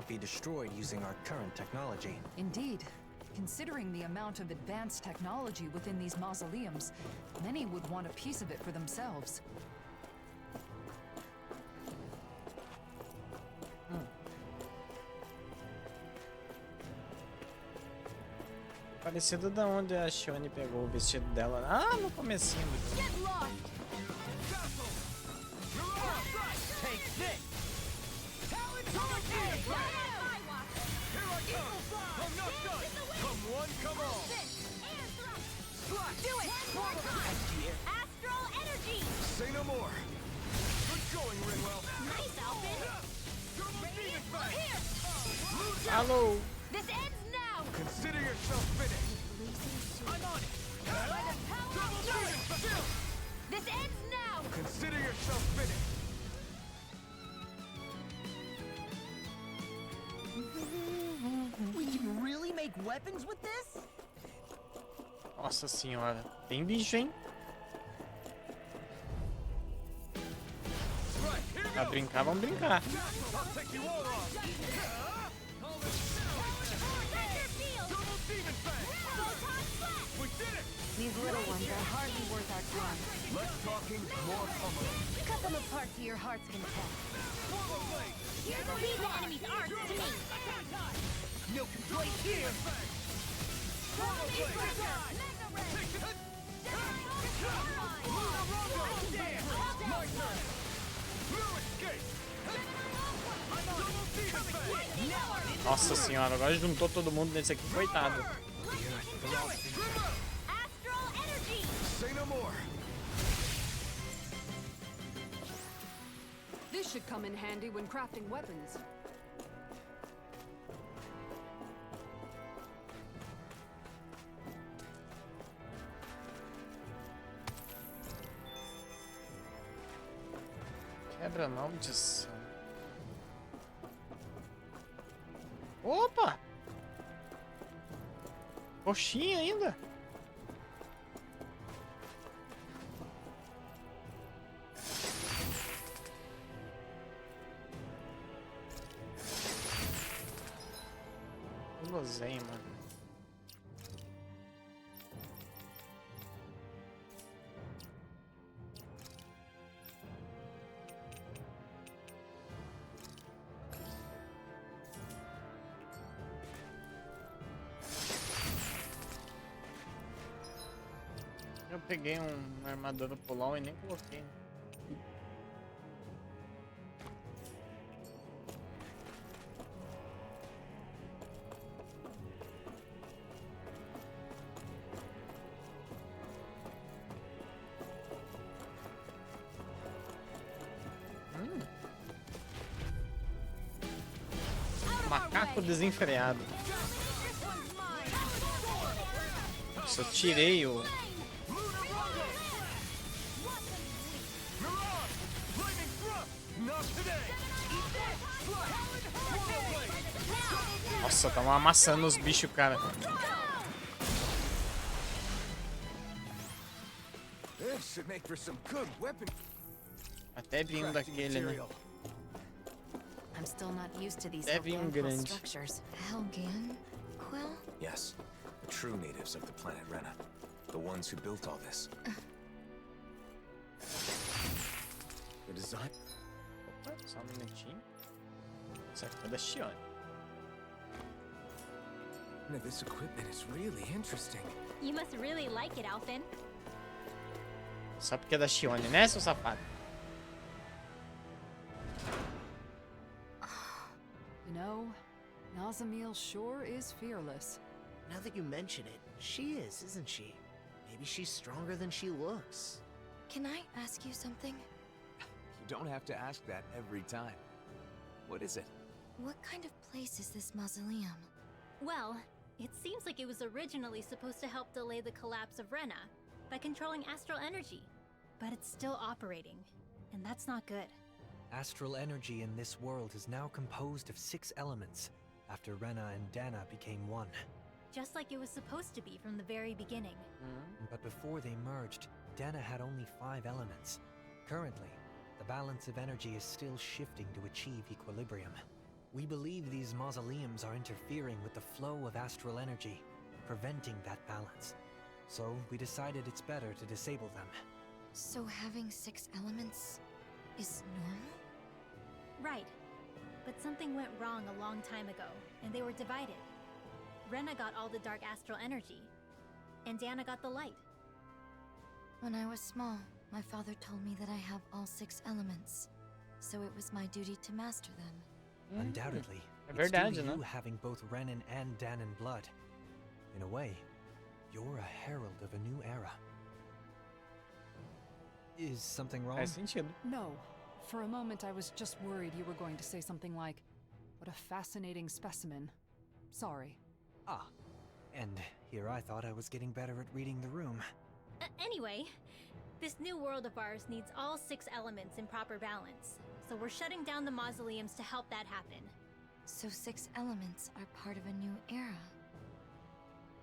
be destroyed using our current technology. Indeed. Considering the amount of advanced technology within these mausoleums, many would want a piece of it for themselves. Parecido da onde a Shione pegou o vestido dela. Ah, no comecinho do jogo. Get lost! Take this! I'm not done! Come one, come all! Do it! Astral energy! Say no more. Good going, Rinwell. Nice, Alvin! Here! Alô! This ends now! Consider yourself finished. I'm on it! This ends now! Consider yourself finished. We can really make weapons with this? Nossa senhora, tem bicho, hein? Pra brincar, vamos brincar. I'll take you all off. Double demon fang. We did it. These little ones are hardly worth our time. Less talking, more pummeling. Cut them apart to your heart's content. Leave the enemy's arms to me! No complaint here! Nossa senhora, agora juntou todo mundo nesse aqui, coitado. Astral energy! Say no more. This should come in handy when crafting weapons. Quebra maldição. Opa! Coxinha ainda? Guloseima. Eu peguei uma armadura pulão e nem coloquei. Macaco desenfreado. Nossa, eu tirei o... Nossa, tão amassando os bichos, cara. This should make for some good weapon. Até vindo daquele, né? I'm still not used to these Deve um Helghan grande. structures. Helghan? Quill? Yes, the true natives of the planet Rena. The ones who built all this. The design... Opa, só um minutinho. Isso aqui é da Shione. Now, this equipment is really interesting. You must really like it, Alvin. Só porque é da Shione, né, seu safado? You know, Nazamil sure is fearless. Now that you mention it, she is, isn't she? Maybe she's stronger than she looks. Can I ask you something? You don't have to ask that every time. What is it? What kind of place is this mausoleum? Well, it seems like it was originally supposed to help delay the collapse of Rena by controlling astral energy. But it's still operating, and that's not good. Astral energy in this world is now composed of 6 elements, after Rena and Dana became one. Just like it was supposed to be from the very beginning. But before they merged, Dana had only 5 elements. Currently, the balance of energy is still shifting to achieve equilibrium. We believe these mausoleums are interfering with the flow of astral energy, preventing that balance. So we decided it's better to disable them. So having 6 elements is normal? Right. But something went wrong a long time ago, and they were divided. Rena got all the dark astral energy, and Dana got the light. When I was small, my father told me that I have all 6 elements, so it was my duty to master them. Undoubtedly, É it's verdade, due to né? you having both Renan and Danon blood. In a way, you're a herald of a new era. Is something wrong? Faz sentido. No. For a moment, I was just worried you were going to say something like, "What a fascinating specimen." Sorry. Ah, and here I thought I was getting better at reading the room. Anyway, this new world of ours needs all 6 elements in proper balance, so we're shutting down the mausoleums to help that happen. So 6 elements are part of a new era.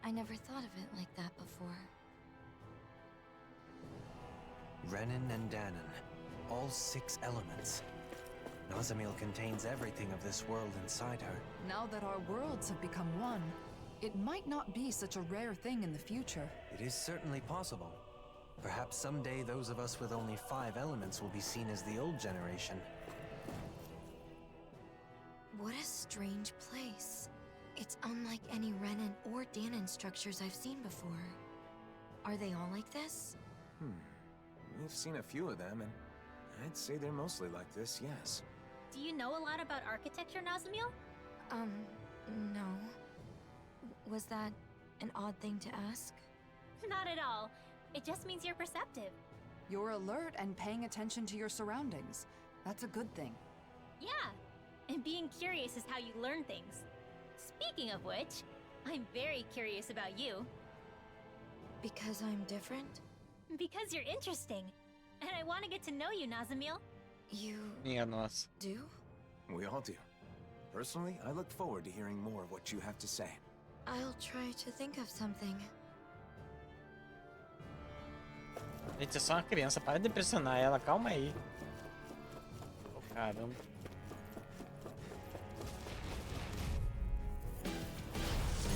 I never thought of it like that before. Renan and Danon, all 6 elements. Nazamil contains everything of this world inside her. Now that our worlds have become one, it might not be such a rare thing in the future. It is certainly possible. Perhaps someday those of us with only 5 elements will be seen as the old generation. What a strange place. It's unlike any Renan or Danon structures I've seen before. Are they all like this? We've seen a few of them, and I'd say they're mostly like this, yes. Do you know a lot about architecture, Nazamil? No. Was that an odd thing to ask? Not at all. It just means you're perceptive. You're alert and paying attention to your surroundings. That's a good thing. Yeah, and being curious is how you learn things. Speaking of which, I'm very curious about you. Because I'm different? Because you're interesting. And I want to get to know you, Nazamil. You Minha nossa. do? We all do. Personally, I look forward to hearing more of what you have to say. I'll try to think of something. Gente, é só uma criança. Para de pressionar ela. Calma aí. Oh, caramba.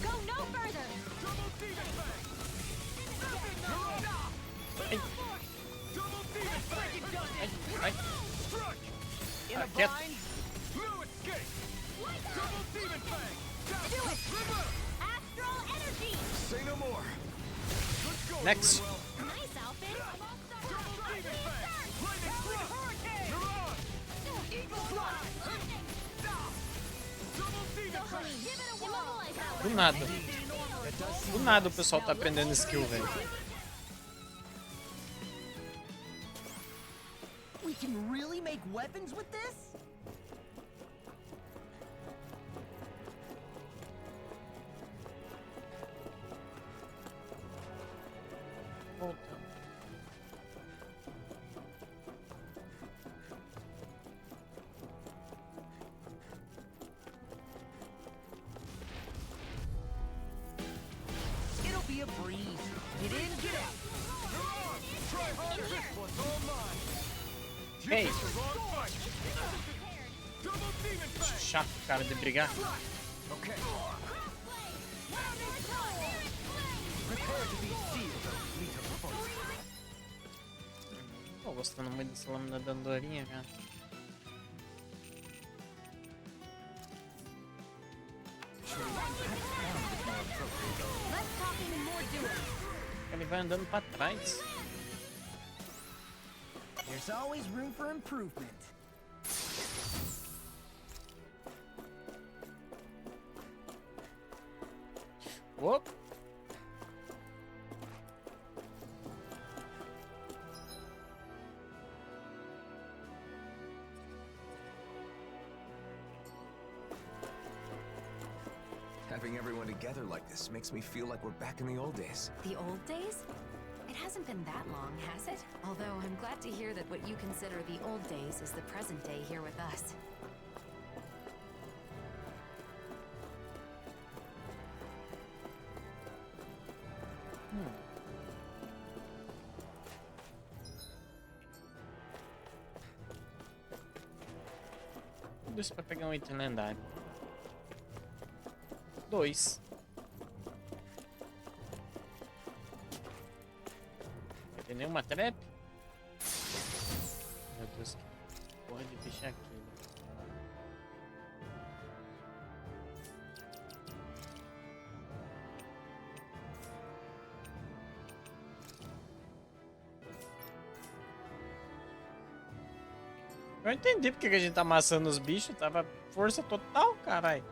Go no further! Ai. Ai. Ah, quieto. Astral energy! Say no more. Let's go. Next. Nice outfit! Do nada. Do nada o pessoal tá aprendendo skill, velho. We can really make weapons with this? Voltando. It'll be a breeze. Get in, get out. Try harder. This one's all mine. Ei, Wrong fight. Double demon fang. chato, cara, de brigar. Okay. Prepare to be sealed, fleet of foot. Tô gostando muito dessa lâmina da andorinha, cara. Less talking and more doing. Ele vai andando pra trás. There's always room for improvement. Opa! Having everyone together like this makes me feel like we're back in the old days. The old days? It hasn't been that long, has it? Although I'm glad to hear that what you consider the old days is the present day here with us. Tudo isso pra pegar um item lendário. 2. Não tem nenhuma trap? Meu Deus, que porra de bicho é aquilo? Eu entendi porque que a gente tá amassando os bichos. Tava força total, caralho.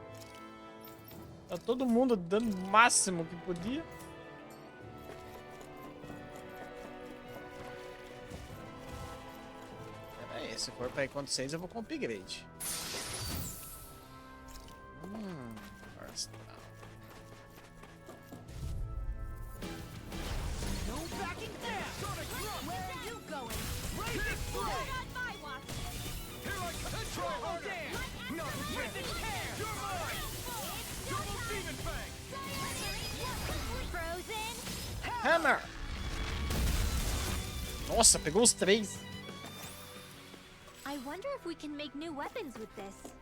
Tá todo mundo dando o máximo que podia. Pera aí, se for pra ir contra 6 eu vou com upgrade. Arsenal. No backing down! Where are you going? Raise it through! Here I come! Let's try harder! No, with the care! You're mine! Double demon fang! Frozen. Hammer! Nossa, pegou os 3. I wonder if we can make new weapons with this.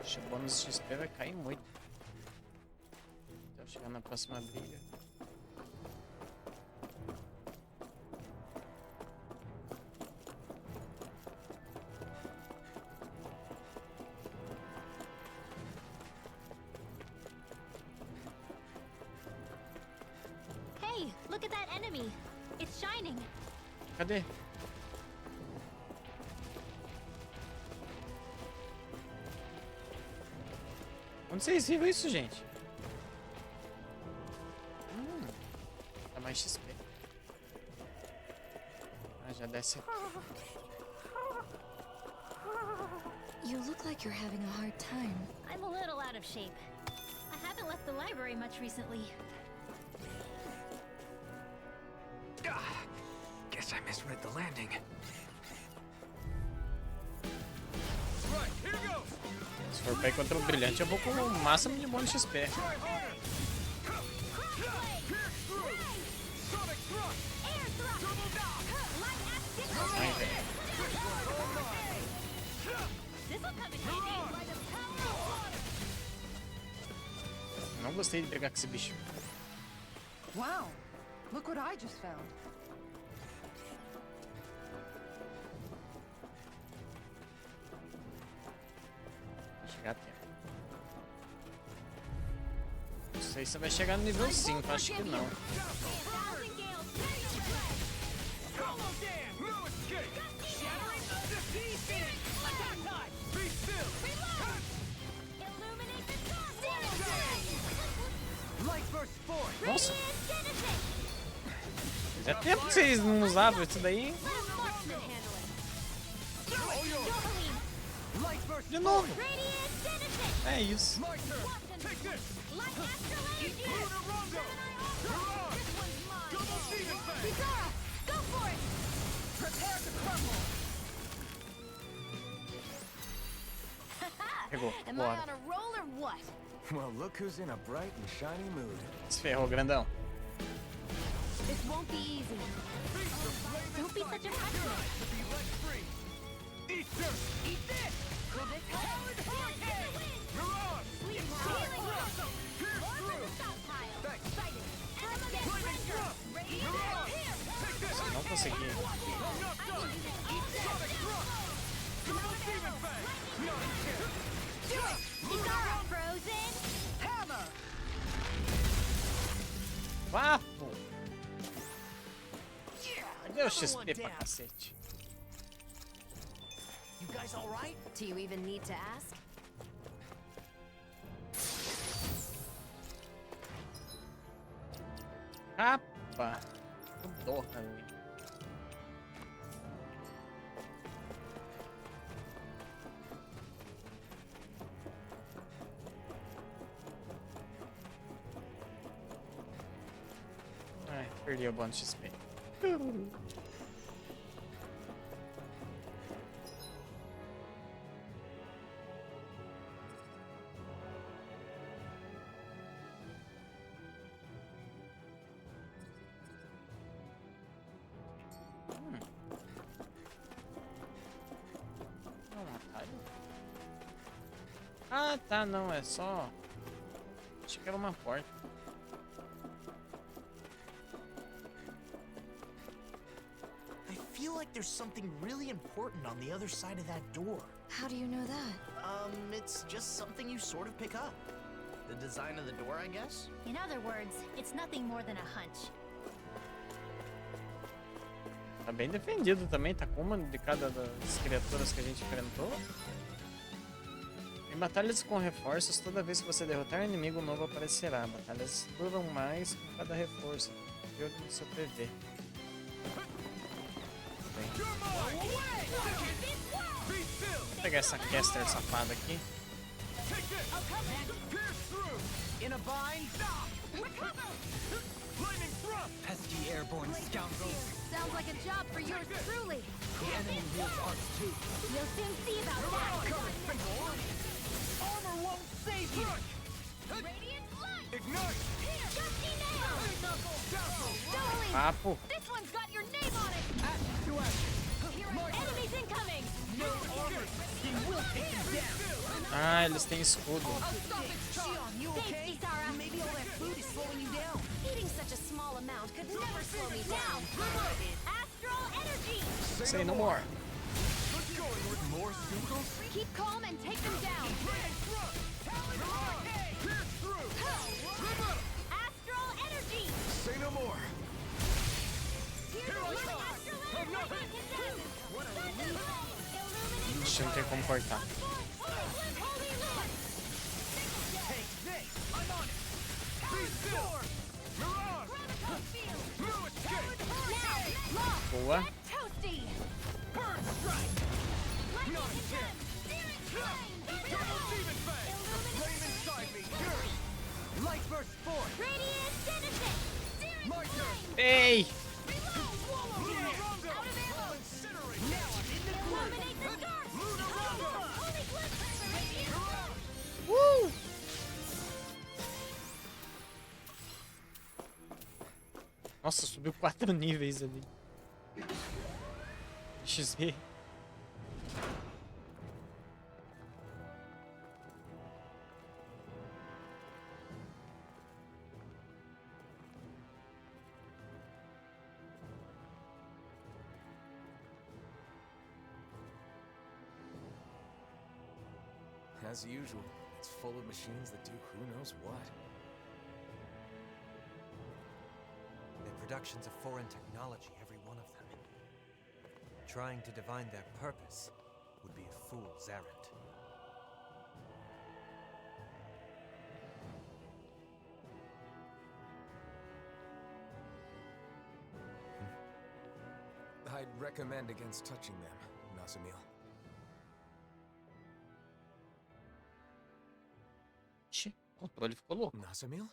Acho que o bônus de XP vai cair muito. Até eu chegar na próxima briga. Hey, look at that enemy. It's shining. Cadê? Onde vocês viram isso, gente? Dá mais XP. Ah, já desce aqui. You look like you're having a hard time. I'm a little out of shape. I haven't left the library much recently. Guess I misread the landing. Right, here goes! Se for pra ir contra o brilhante, eu vou com o máximo de bônus de XP. Ai, velho. Não gostei de brigar com esse bicho. Wow, look what I just found. Vou chegar a tempo. Não sei se vai chegar no nível 5, acho que não. Nossa! Fazia tempo que vocês não usavam isso daí. De novo! É isso. Pegou, Am I bora. on a roll or what? Well, look who's in a bright and shiny mood. Se ferrou, grandão. This won't be easy. Don't be such a pessimist. Eat dirt! Eat this! Will this help? You're on! Sweet healing. Order the stockpile. Fight it. Flaming drum! You're on! Take this! Não consegui. Sonic thrust! Double demon fang! Not a chance! Isara, Frozen. Hammer! Vapo! Cadê o XP pra cacete? You guys all right? Do you even need to ask? Rapa! Mudou ali. Ai, perdi o bônus XP. Ah, tá, não, é só... Achei que era uma porta. I feel like there's something really important on the other side of that door. How do you know that? It's just something you sort of pick up. The design of the door, I guess? In other words, it's nothing more than a hunch. Tá bem defendido também, tá com uma de cada das criaturas que a gente enfrentou. Em batalhas com reforços, toda vez que você derrotar um inimigo novo aparecerá. Batalhas duram mais com cada reforço. De olho no seu PV. Bem. Vou pegar essa caster safada aqui. In a bind. Pesky airborne scoundrels. Sounds like a job for yours truly. The enemy wields arts too. You'll soon see about that. Armor won't save you. Radiant light! Ignite! Here! Dusty nail! Darling, Papo. this one's got your name on it. Action to action. Enemies incoming! No armor. He will take them down. Ah, eles têm escudo. Shion, you okay? Thanks, Isara. Maybe all that food is slowing you down. Eating such a small amount could never slow me down. Astral energy! Say no more. Let's go with more singles. Keep calm and take them down. Astral energy! Say no more. Ixi, não tem como cortar. Boa. Toasty! Burn strike! Lightning condemn! Searing flame! Flame inside me. Light burst forth. Radiant citizen! Searing My turn. flame! Ei! Out of ammo! Now I'm in the groove. Illuminate the dark! Holy glimpse! Radiant flash! Nossa, subiu 4 níveis ali. XP. As usual, it's full of machines that do who knows what. They're productions of foreign technology, every one of them. Trying to divine their purpose would be a fool's errand. I'd recommend against touching them, Nasamil. Ixi, o controle ficou louco. Nasamil?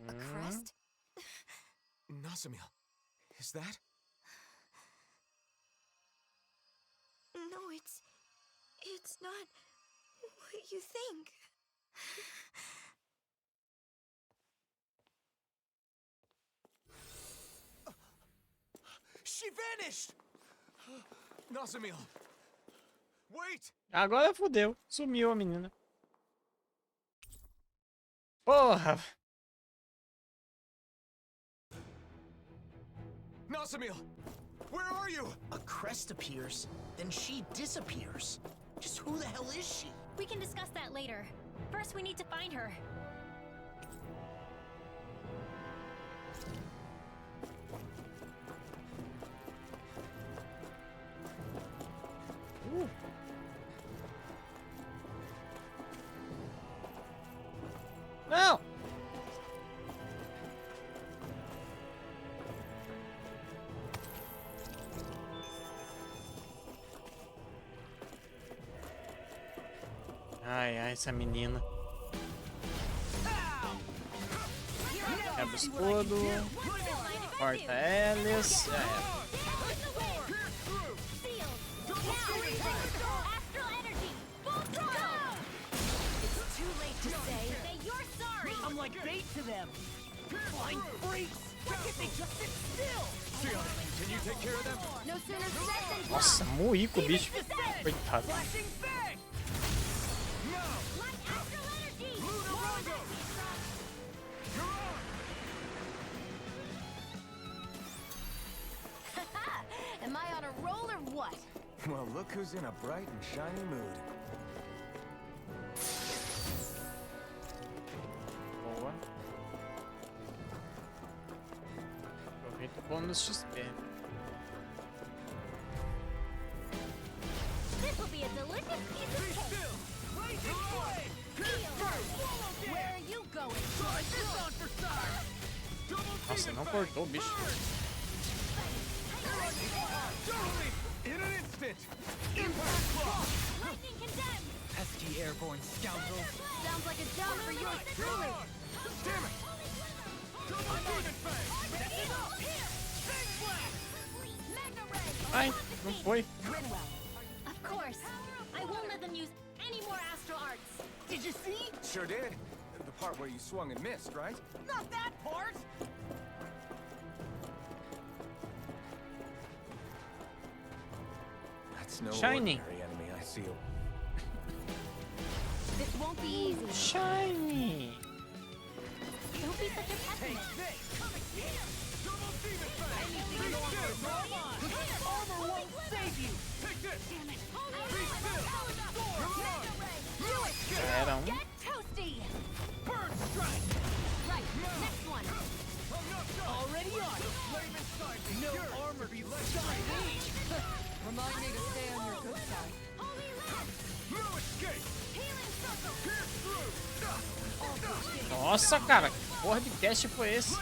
A crest? Nasamil, is that? No, it's not what you think. She vanished! Nasamil! Wait! Agora fodeu. Sumiu a menina. Porra! Nasamil! Where are you? A crest appears, then she disappears. Just who the hell is she? We can discuss that later. First, we need to find her. Não! Ai, ai, essa menina. Quebra o escudo. Corta eles. Já era. Astral energy! Full throttle! It's too late to say you're sorry! I'm like bait to them. Flying freaks! Why can't they just sit still? Can you take care of them? No sooner said than done. Nossa, morri com o bicho. Coitado. Flashing bang! Like astral energy! Lunarongo! You're Am I on a roll or what? Well, look who's in a bright and shiny mood. Boa. Aproveita o bônus XP. This will be a delicious piece of cake. Where are you going? Nossa, não cortou o bicho. In an instant! Lightning condemned. Pesky airborne scoundrels. Sounds like a job for yours truly. Damn it! Ai, não foi. Of course. I won't let them use any more astral arts. Did you see? Sure did. The part where you swung and missed, right? Not that part! That's no Shiny. ordinary enemy, I see. This won't be easy. Shiny. Don't be such a pessimist. Armor won't save you! Já era um. Get toasty! Burn strike! Right, next one. Already on! No armor be left on me! Remind me to stay on your good side. No escape! Nossa, cara, que porra de cast foi esse?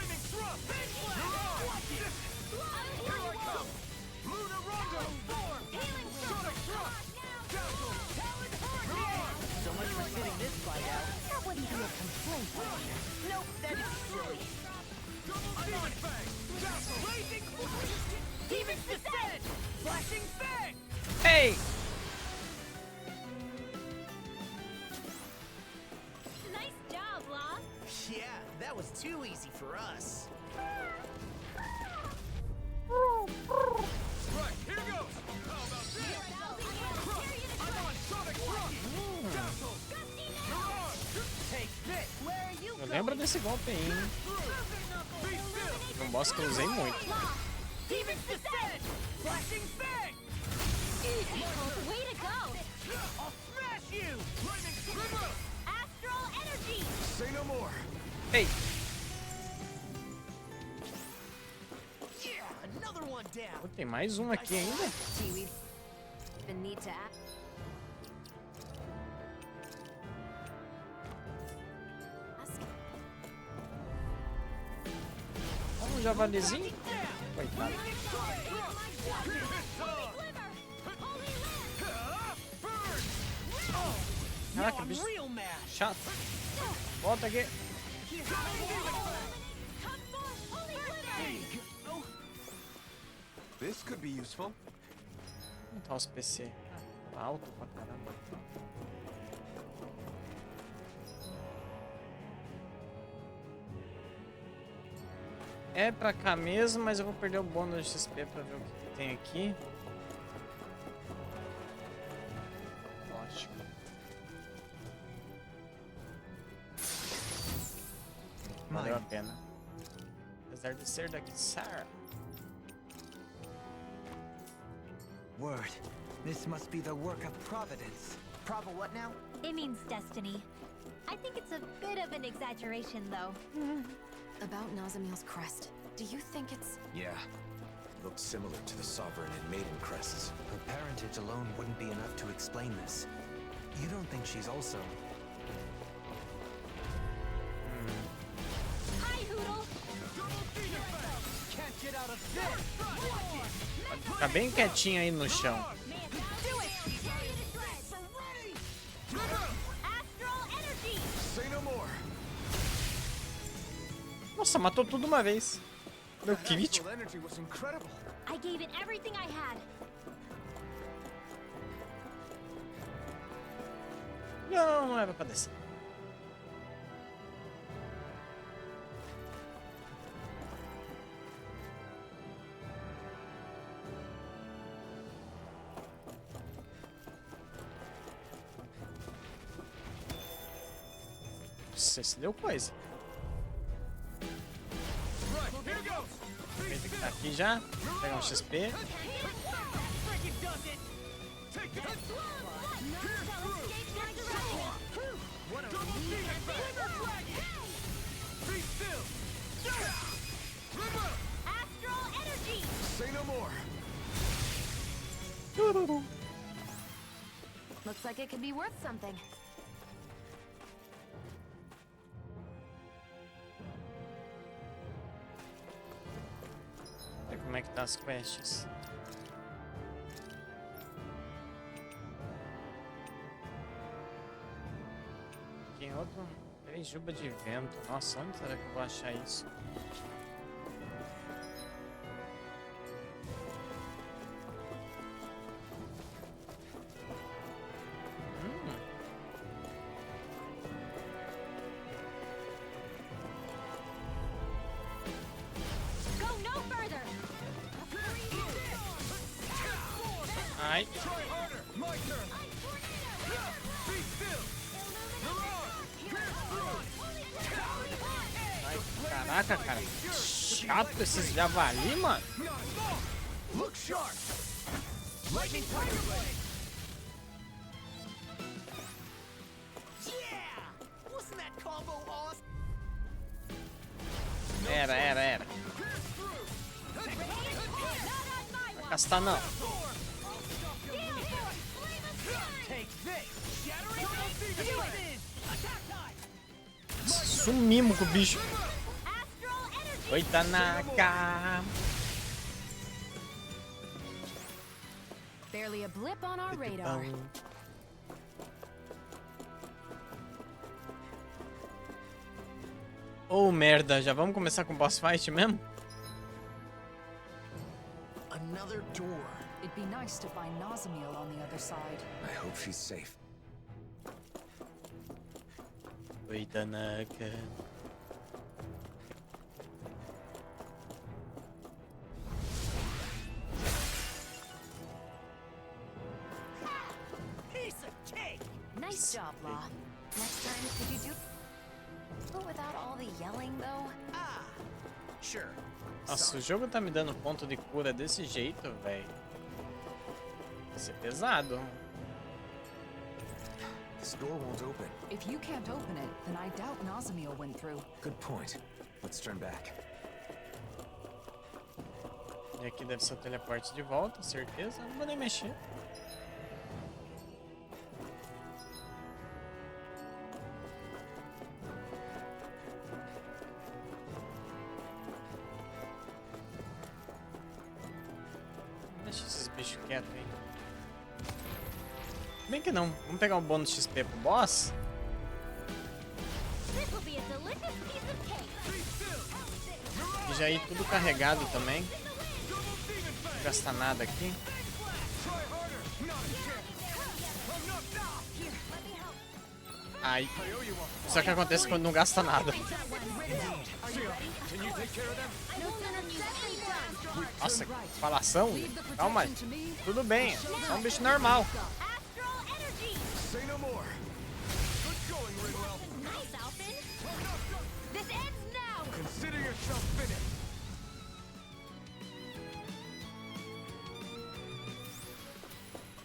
So much for sitting this fight out. That wouldn't be a complaint. Nope, that is silly. Demon descent! Flashing fang! Hey! Nice job, Law. Yeah, that was too easy for us. Right, here goes! How about this? I'm on Sonic Rocket! Castle! Take this! Where are you Eu lembro desse golpe aí, hein? Um boss que eu usei muito. Demon descent! Flashing fang! Way to go. I'll smash you! Astral energy. Say no more. Ei! Yeah, another one down! Pô, tem mais um aqui ainda? Gee, we even need to act. Um javalizinho? Coitado. Caraca, bicho Real mash! chato. Volta aqui. This could be useful. Como tá os PC? Tá alto pra caramba. É pra cá mesmo, mas eu vou perder o bônus de XP pra ver o que tem aqui. Lógico. Valeu a pena. Apesar de ser da Kisara. Word. This must be the work of Providence. Prova what now? It means destiny. I think it's a bit of an exaggeration, though. About Nazamiel's crest, do you think it's... Yeah. Looks similar to the Sovereign and Maiden crests. Her parentage alone wouldn't be enough to explain this. You don't think she's also... Hi, Hoodle. Can't get out of this! Fica bem quietinho aí no chão. Do it. Astral energy. Say no more. Nossa, matou tudo uma vez. Meu crítico. Astral energy was incredible. I gave it everything I had. Não, não era pra descer. Nossa, esse deu coisa. Right, here goes! Aproveita que tá aqui já. Pegar um XP. Astral energy. Say no more. Looks like it could be worth something. Ver como é que tá as quests. Tem outro. 3 juba de vento. Nossa, onde será que eu vou achar isso? Go no further. Ai. Try harder. My turn. Be still. Ai, caraca, cara. Chato esses javali, mano. Look sharp. Lightning tiger blade. Yeah! Wasn't that combo awesome? Era. Vai castar não. Take this! Shattering Sumimos com o bicho. Oi, Tanaka. Barely a blip on our radar. Oh, merda. Já vamos começar com o boss fight mesmo? Another door. It'd be nice to find Nazamiel on the other side. I hope she's safe. Oi, Tanaka. Piece of cake! Nice job, Law. Next time, could you do... But without all the yelling, though? Ah, sure. Nossa, o jogo tá me dando ponto de cura desse jeito, velho. Vai ser pesado. This door won't open. If you can't open it, then I doubt Nazamiel went through. Good point. Let's turn back. E aqui deve ser o teleporte de volta, certeza. Não vou nem mexer. Deixa esses bichos quietos aí. Bem que não. Vamos pegar um bônus XP pro boss. This will be a delicious piece of cake. E já ir tudo carregado também. Não gastar nada aqui. Ai. Isso é o que acontece quando não gasta nada. Nossa, que falação. Calma aí. Tudo bem. É um bicho normal. Astral energy. Say no more. Good going, Rinwell. Nice, Alpin. This ends now. Consider yourself finished.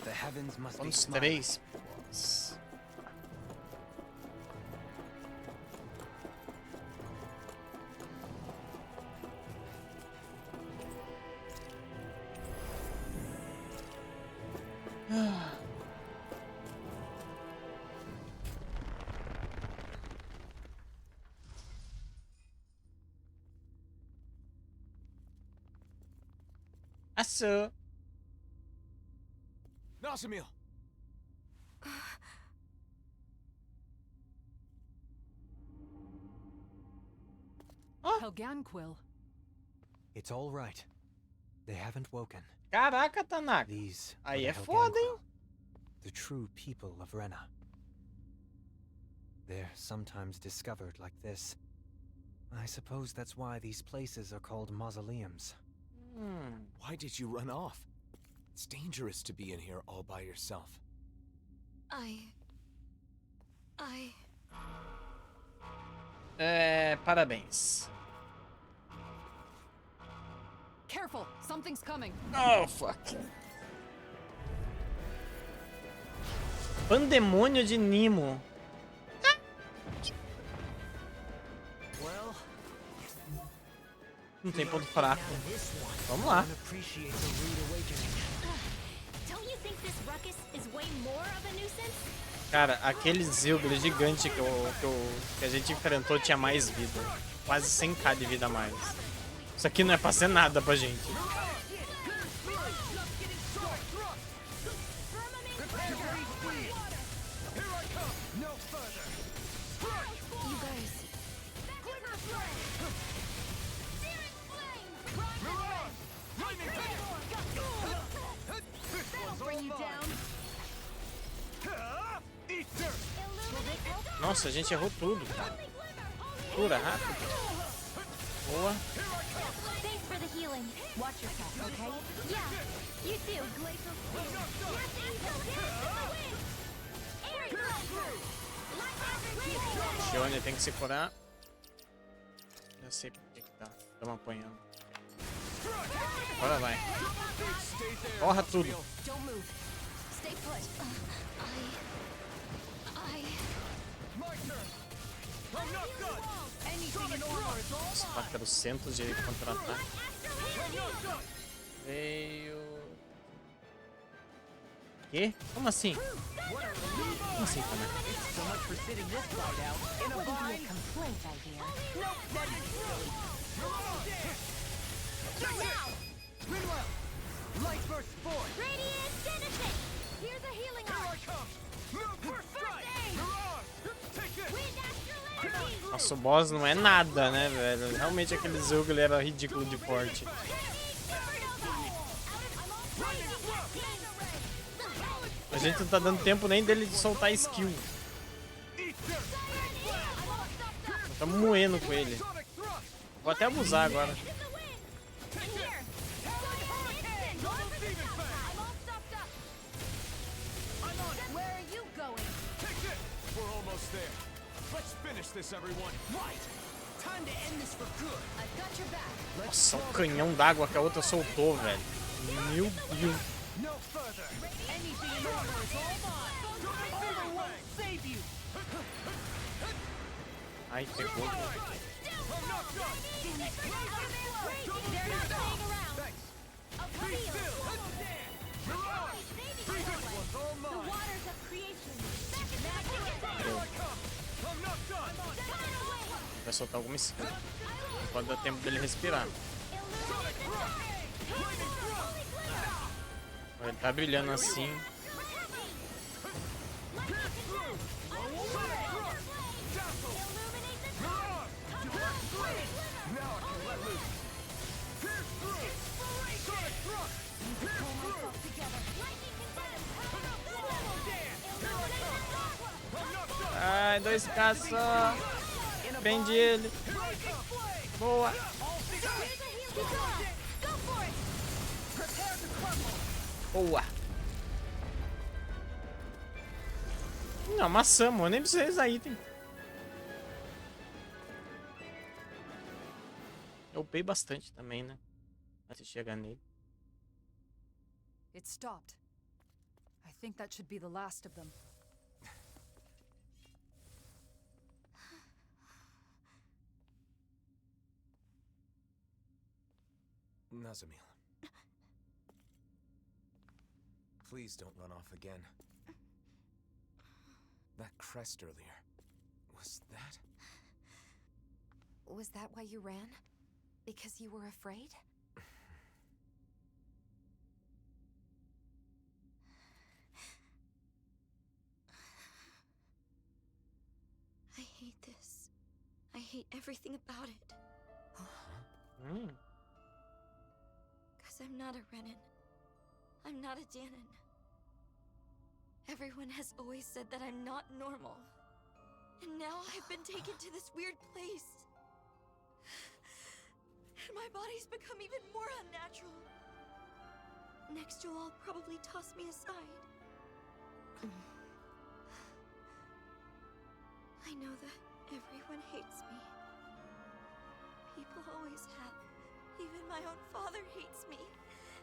The heavens must be Vamos smiling. 3. Aço. Nazamiel. Helganquil. It's all right. They haven't woken. Caraca, Tanaka. These are Aí the é foda, hein? Helganquil, the true people of Rena. They're sometimes discovered like this. I suppose that's why these places are called mausoleums. Why did you run off? It's dangerous to be in here all by yourself. Parabéns. Careful, something's coming. Oh, fuck. Pandemônio de Nimo. Não tem ponto fraco. Vamos lá. Cara, aquele Zilgler gigante que a gente enfrentou tinha mais vida. Quase 100k de vida a mais. Isso aqui não é pra ser nada pra gente. Nossa, a gente errou tudo, cara. Cura rápido. Boa. Shione tem que se curar. Já sei por que tá. Estamos apanhando. Agora vai. Corra tudo. Nossa, pássaro centos de contra-ataque. Veio. Quê? Como assim? Como assim, como é? Nossa, o boss não é nada, né, velho? Realmente aquele Zilgler era ridículo de forte. A gente não tá dando tempo nem dele de soltar skill. Tá moendo com ele. Vou até abusar agora. Nossa, o canhão d'água que a outra soltou, velho. Meu Deus. Ai, pegou. Vai soltar alguma skill. Não pode dar tempo dele respirar. Ele tá brilhando assim. Ai, 2k só. Prende ele. Boa. Boa. Não, amassamos. Eu nem precisei usar item. Eu upei bastante também, né? Antes de chegar nele. It stopped. I think that should be the last of them. Nazamil. Please don't run off again. That crest earlier. Was that? Was that why you ran? Because you were afraid? I hate this. I hate everything about it. Because I'm not a Renan. I'm not a Danon. Everyone has always said that I'm not normal. And now I've been taken to this weird place. And my body's become even more unnatural. Next you'll all probably toss me aside. I know that everyone hates me. People always have. Even my own father hates me.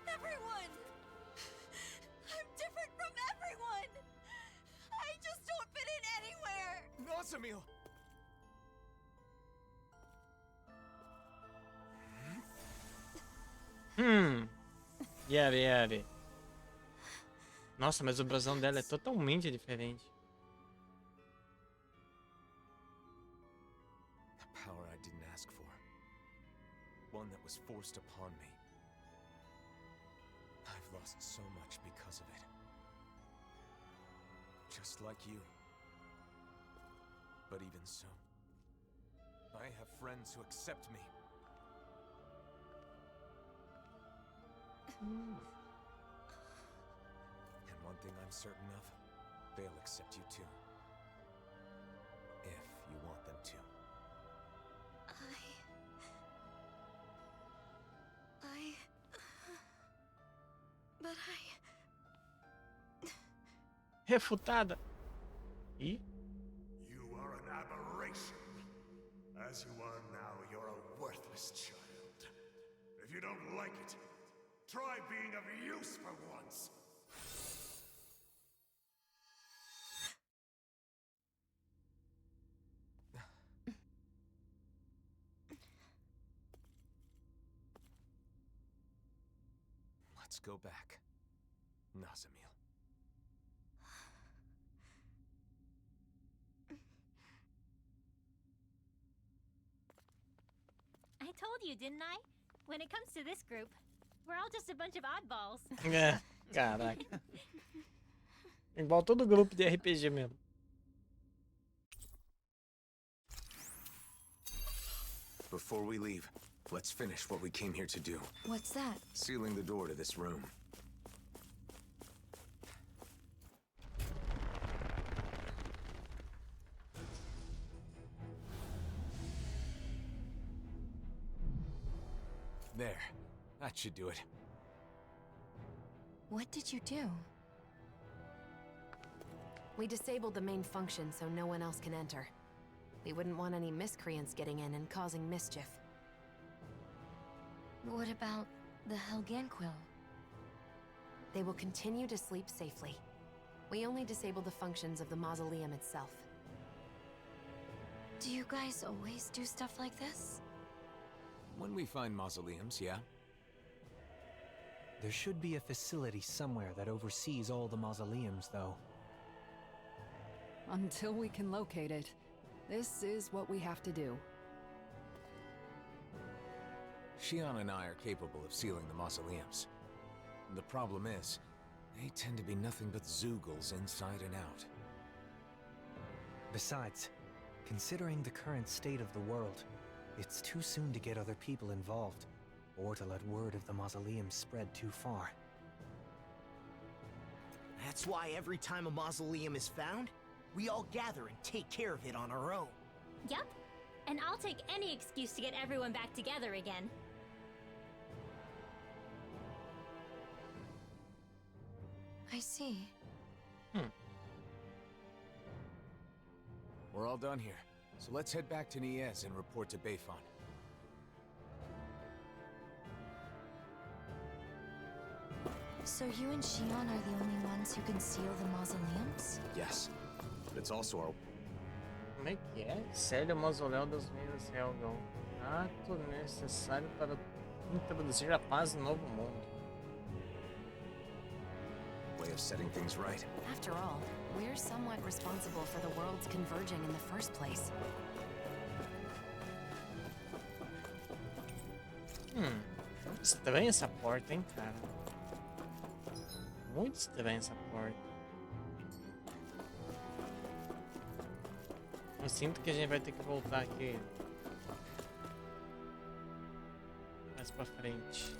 Everyone! I'm different from everyone! I Nazamil! Yari. Nossa, mas o brasão dela é totalmente diferente. A power I didn't ask for. One that was forced upon me. I've lost so much because of it. Just like you. But even so, I have friends who accept me. And one thing I'm certain of, they'll accept you too. If you want them to. But Refutada. Ih? You are an aberration. As you are now, you're a worthless child. If you don't like it, try being of use for once. Let's go back. Nazamil. I told you, didn't I? When it comes to this group, we're all just a bunch of oddballs. É, caraca. Igual todo grupo de RPG mesmo. Before we leave, let's finish what we came here to do. what's that? Sealing the door to this room. There. That should do it. What did you do? We disabled the main function so no one else can enter. We wouldn't want any miscreants getting in and causing mischief. What about the Helganquil? They will continue to sleep safely. We only disable the functions of the mausoleum itself. Do you guys always do stuff like this? When we find mausoleums, yeah? There should be a facility somewhere that oversees all the mausoleums, though. Until we can locate it, this is what we have to do. Shion and I are capable of sealing the mausoleums. The problem is, they tend to be nothing but Zeugles inside and out. Besides, considering the current state of the world, it's too soon to get other people involved, or to let word of the mausoleum spread too far. That's why every time a mausoleum is found, we all gather and take care of it on our own. Yup. And I'll take any excuse to get everyone back together again. I see. We're all done here, so let's head back to Niez and report to Beifon. So you and Shion are the only ones who can seal the mausoleums? Yes, but it's also our... Como é que é? Sério, o mausoléu das meias Helgon. Ato necessário para introduzir a paz no novo mundo. way of setting things right. After all, we're somewhat responsible for the worlds converging in the first place. Estranha essa porta, hein, cara? Muito estranha essa porta. Eu sinto que a gente vai ter que voltar aqui mais pra frente.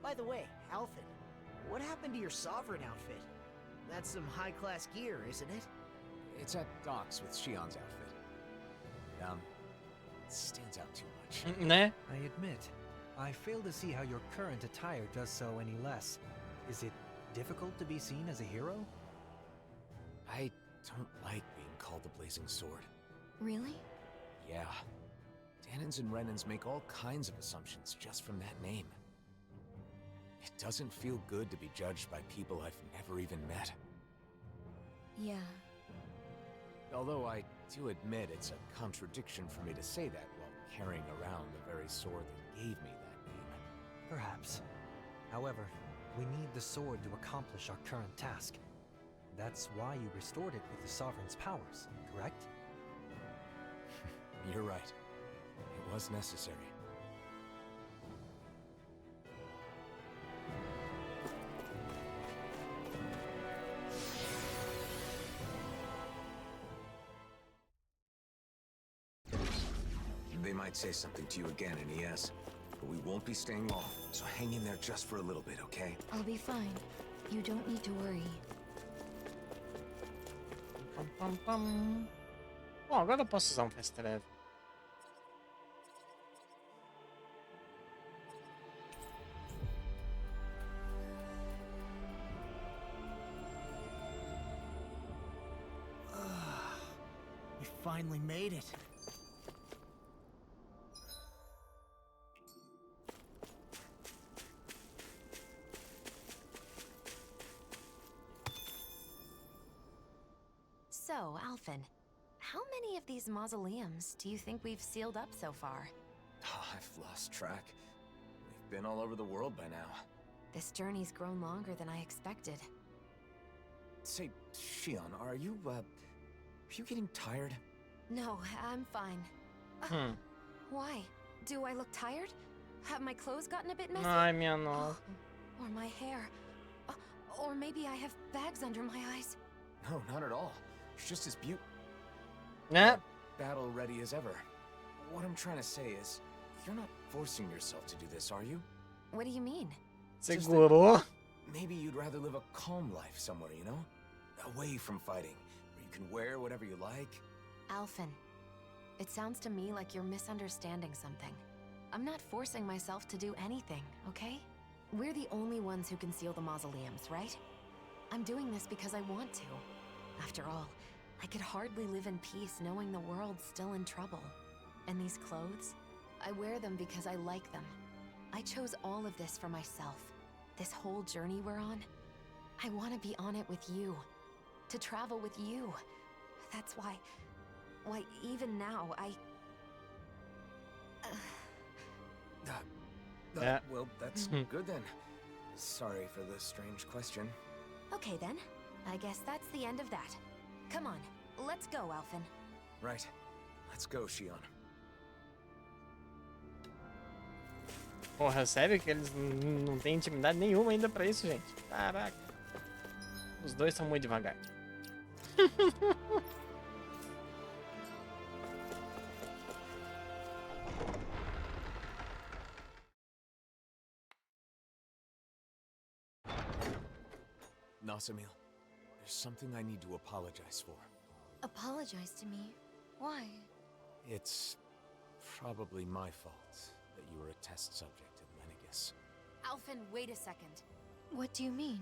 By the way, Alphen, what happened to your Sovereign outfit? That's some high-class gear, isn't it? It's at docks with Shion's outfit. It stands out too much. Né? I admit, I fail to see how your current attire does so any less. Is it difficult to be seen as a hero? I don't like being called the Blazing Sword. Really? Yeah. Danins and Renans make all kinds of assumptions just from that name. It doesn't feel good to be judged by people I've never even met. Yeah. Although I do admit it's a contradiction for me to say that while carrying around the very sword that gave me that name. Perhaps. However, we need the sword to accomplish our current task. That's why you restored it with the Sovereign's powers, correct? You're right. It was necessary. They might say something to you again in ES, but we won't be staying long, so hang in there just for a little bit, okay? I'll be fine. You don't need to worry. Bom, agora eu posso usar um fast travel. We finally made it. So, Alphen, how many of these mausoleums do you think we've sealed up so far? I've lost track. We've been all over the world by now. This journey's grown longer than I expected. Say, Shion, are you getting tired? No, I'm fine. Why? Do I look tired? Have my clothes gotten a bit messy? Ai, minha nossa. Or my hair? Or maybe I have bags under my eyes? No, not at all. It's just as Né? battle ready as ever. What I'm trying to say is, you're not forcing yourself to do this, are you? What do you mean? Segurou. Maybe you'd rather live a calm life somewhere, you know? Away from fighting, where you can wear whatever you like. Alphen, it sounds to me like you're misunderstanding something. I'm not forcing myself to do anything, okay? We're the only ones who can seal the mausoleums, right? I'm doing this because I want to. After all, I could hardly live in peace knowing the world's still in trouble. And these clothes? I wear them because I like them. I chose all of this for myself. This whole journey we're on. I want to be on it with you. To travel with you. That's why... Why, even now, Well, that's good then. Sorry for the strange question. Okay then. I guess that's the end of that. Come on, let's go, Alphen. Right. Let's go, Shion. Porra, sério que eles não têm intimidade nenhuma ainda pra isso, gente? Caraca. Os dois são muito devagar. Nasamil, there's something I need to apologize for. Apologize to me? Why? It's probably my fault that you were a test subject at Lenegis. Alphen, wait a second. What do you mean?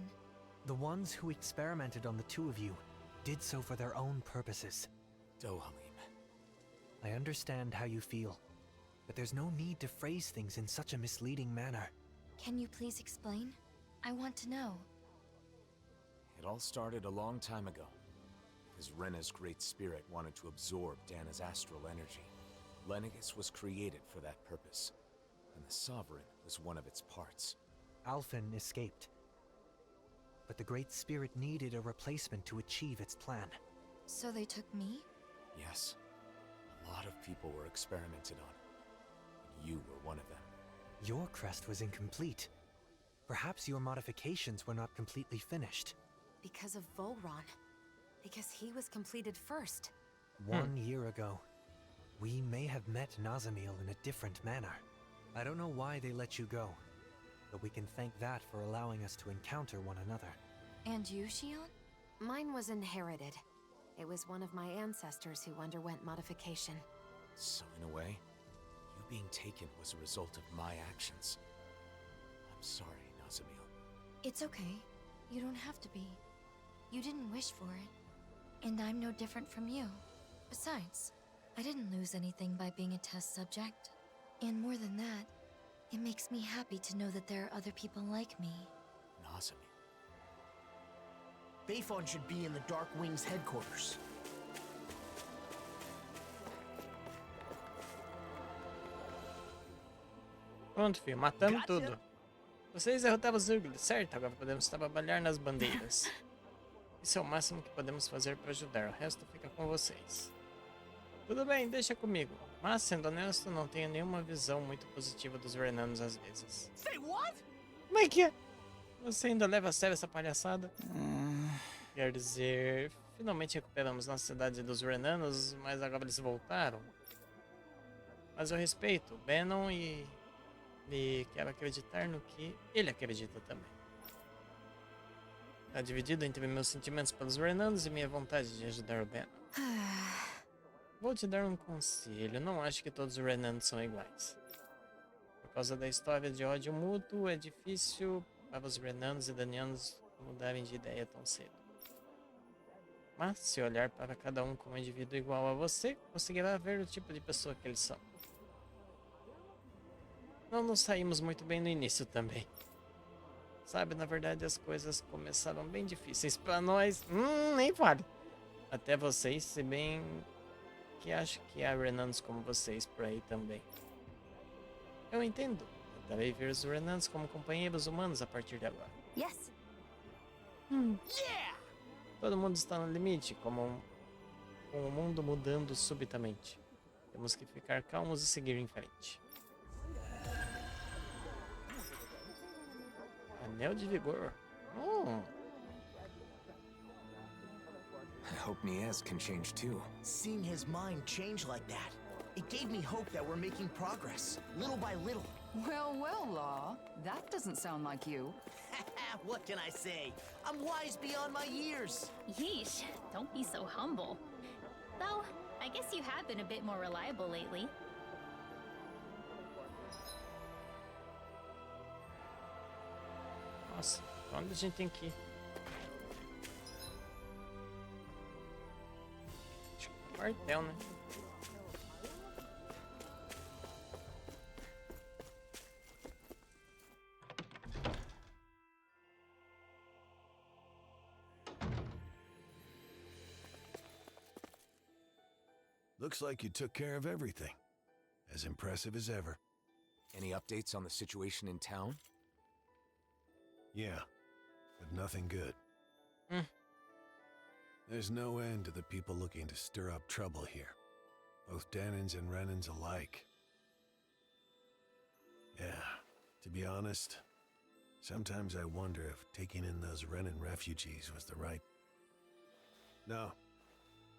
The ones who experimented on the two of you did so for their own purposes. Dohalim. I understand how you feel, but there's no need to phrase things in such a misleading manner. Can you please explain? I want to know. It all started a long time ago, because Rena's great spirit wanted to absorb Dana's astral energy. Lenegis was created for that purpose, and the Sovereign was one of its parts. Alphen escaped, but the great spirit needed a replacement to achieve its plan. So they took me? Yes, a lot of people were experimented on, and you were one of them. Your crest was incomplete. Perhaps your modifications were not completely finished. Because of Volron. Because he was completed first. 1 year ago, we may have met Nazamil in a different manner. I don't know why they let you go, but we can thank that for allowing us to encounter one another. And you, Shion? Mine was inherited. It was one of my ancestors who underwent modification. So in a way, you being taken was a result of my actions. I'm sorry, Nazamil. It's okay. You don't have to be. You didn't wish for it. And I'm no different from you. Besides, I didn't lose anything by being a test subject. And more than that, it makes me happy to know that there are other people like me. Nazami. Bayfon should be in the Dark Wings headquarters. Pronto, filho, matamos tudo. Vocês derrotaram os Zurgles, certo? Agora podemos trabalhar nas bandeiras. Isso é o máximo que podemos fazer para ajudar, o resto fica com vocês. Tudo bem, deixa comigo. Mas, sendo honesto, não tenho nenhuma visão muito positiva dos Renanos às vezes. Say what? Como é que é? Você ainda leva a sério essa palhaçada? Quer dizer, finalmente recuperamos nossa cidade dos Renanos, mas agora eles voltaram. Mas eu respeito o Bannon e quero acreditar no que ele acredita também. Está dividido entre meus sentimentos pelos Renanos e minha vontade de ajudar o Bannon. Vou te dar um conselho, não acho que todos os Renanos são iguais. Por causa da história de ódio mútuo, é difícil para os Renanos e Danianos mudarem de ideia tão cedo. Mas, se olhar para cada um como um indivíduo igual a você, conseguirá ver o tipo de pessoa que eles são. Não nos saímos muito bem no início também. Sabe, na verdade as coisas começaram bem difíceis para nós. Nem fale. Até vocês, se bem que acho que há Renanos como vocês por aí também. Eu entendo. Tentarei ver os Renanos como companheiros humanos a partir de agora. Yes. Yeah! Todo mundo está no limite, com o mundo mudando subitamente. Temos que ficar calmos e seguir em frente. Anel de vigor. I hope Niaz can change too. Seeing his mind change like that, it gave me hope that we're making progress, little by little. Well, well, Law. That doesn't sound like you. What can I say? I'm wise beyond my years. Yeesh, don't be so humble. Though, I guess you have been a bit more reliable lately. Nossa, pra onde a gente tem que ir? Acho que é o quartel, né? Looks like you took care of everything. As impressive as ever. Any updates on the situation in town? Yeah, but nothing good. There's no end to the people looking to stir up trouble here. Both Danins and Renans alike. Yeah, to be honest, sometimes I wonder if taking in those Renan refugees was the right... No,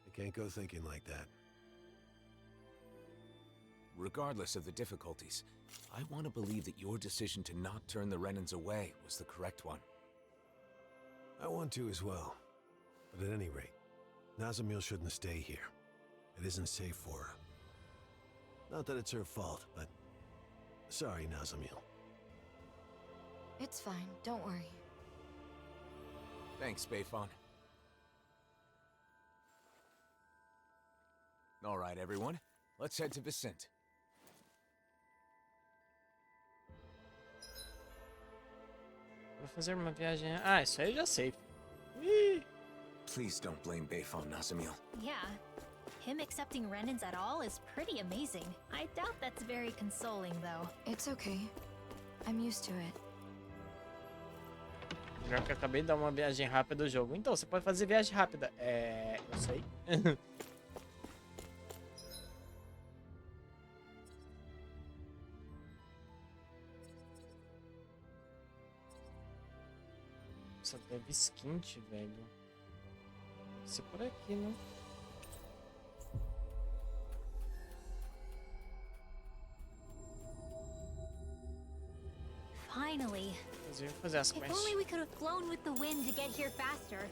I can't go thinking like that. Regardless of the difficulties, I want to believe that your decision to not turn the Renans away was the correct one. I want to as well. But at any rate, Nazamil shouldn't stay here. It isn't safe for her. Not that it's her fault, but... Sorry, Nazamil. It's fine, don't worry. Thanks, Bayfon. All right, everyone. Let's head to Vicente. Vou fazer uma viagem... Ah, isso aí eu já sei. Ih. Please don't blame Bayfon, Nazamil. Yeah. Him accepting Renans at all is pretty amazing. I doubt that's very consoling, though. It's okay. I'm used to it. Já que eu acabei de dar uma viagem rápida do jogo. Então, você pode fazer viagem rápida. Eu sei. Nossa, deve skint, velho. Deve ser por aqui, né? Finally. Inclusive, fazer as If quests. only we could have flown with the wind to get here faster.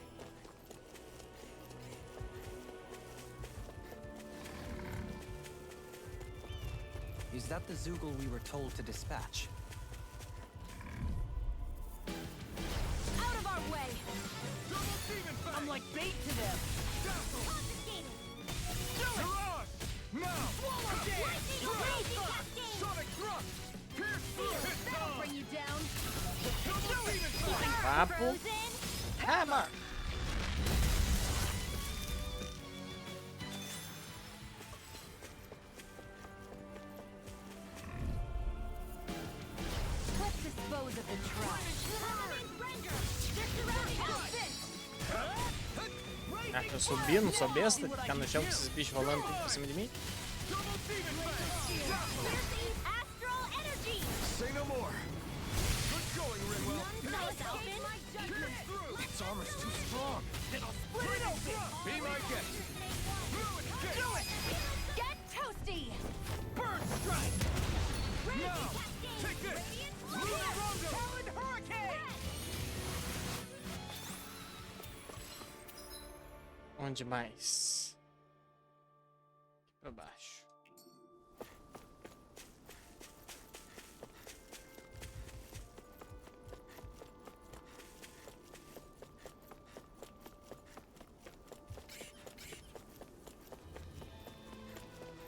Is that the Zoogle we were told to dispatch? Out of our way! I'm like bait to them. Confiscated. Mirage! Now! Swallow dance! Lightning cascade! Sonic thrust! Pierce through! That'll bring you down. Papo. Hammer. Let's dispose of the trash. Ah, eu subi, não sou besta? Ficar no chão com esses bichos rolando tudo por cima de mim? Astral energy! Say no more. Good going, Rinwell. Nice, Alvin! Its armor's too strong. Then I'll split it open. Be my guest. Do it! Get toasty! Bird strike! Now! Take this! Talon hurricane! Onde mais? Aqui pra baixo.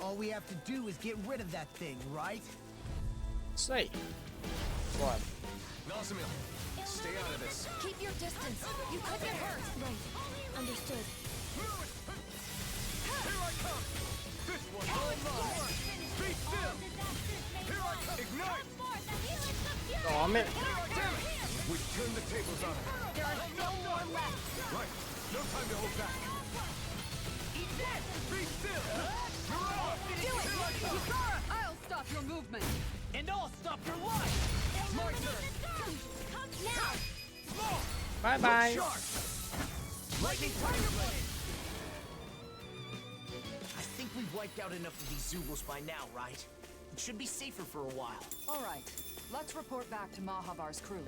All we have to do is get rid of that thing, right? Isso aí. Bora. Nazamil, stay out of this. Keep your distance. You could get hurt. Right. Understood. Here I come! This one's all mine! Be still! Here I come! Ignite! Tome. Damn it! We've turned the tables on him. There are no more left! Right. No time to hold back. Eat this! Be still! Mirage! Do it! Here I come! Yukara, I'll stop your movement. And I'll stop your life! My turn! Come now! Small! Bye bye. Sharp! Lightning tiger blade! I think we've wiped out enough of these Zoogles by now, right? It should be safer for a while. All right, let's report back to Mahavar's crew.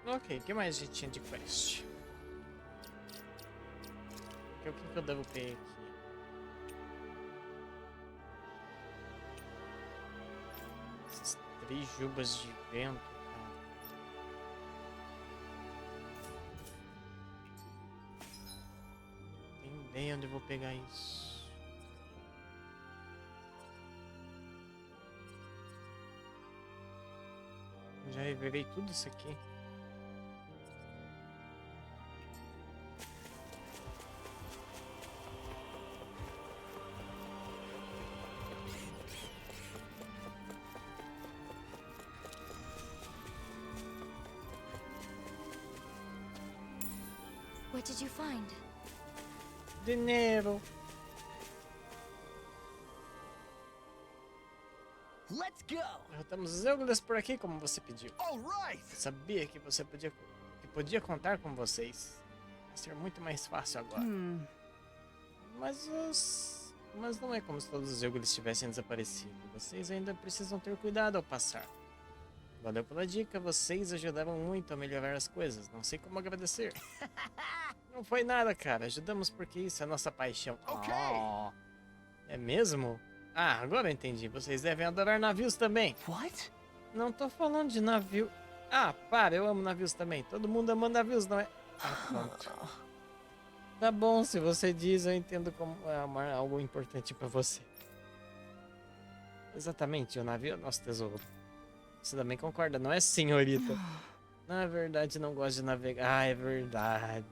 Ok, o que mais a gente tinha de quest? O que eu devo pegar aqui? Essas 3 jubas de vento, cara. Não tenho ideia onde eu vou pegar isso. Já revelei tudo isso aqui. What did you find? Dinheiro. Let's go! Derrotamos os Eugles por aqui, como você pediu. All right! Eu sabia que você podia contar com vocês. Vai ser muito mais fácil agora. Mas não é como se todos os Eugles tivessem desaparecido. Vocês ainda precisam ter cuidado ao passar. Valeu pela dica, vocês ajudaram muito a melhorar as coisas. Não sei como agradecer. Não foi nada, cara. Ajudamos porque isso é nossa paixão. Ok. Oh, é mesmo? Ah, agora eu entendi. Vocês devem adorar navios também. What? Não tô falando de navio. Ah, para, eu amo navios também. Todo mundo ama navios, não é? Ah, pronto. Tá bom, se você diz, eu entendo como é algo importante pra você. Exatamente, o navio é nosso tesouro. Você também concorda, não é, senhorita? Na verdade, não gosto de navegar. Ah, é verdade.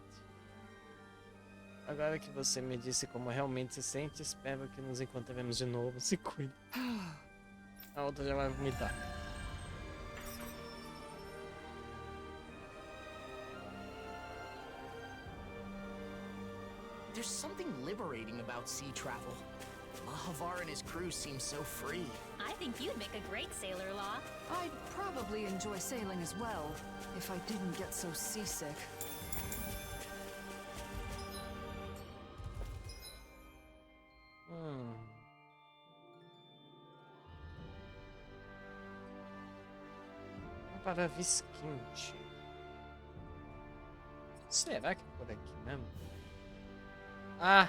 Agora que você me disse como realmente se sente, espero que nos encontremos de novo. Se cuide. A outra já vai vomitar. There's something liberating about sea travel. Mahavar and his crew seem so free. I think you'd make a great sailor, Law. I'd probably enjoy sailing as well, if I didn't get so seasick. Para Visquinte. Será que é por aqui mesmo? Ah!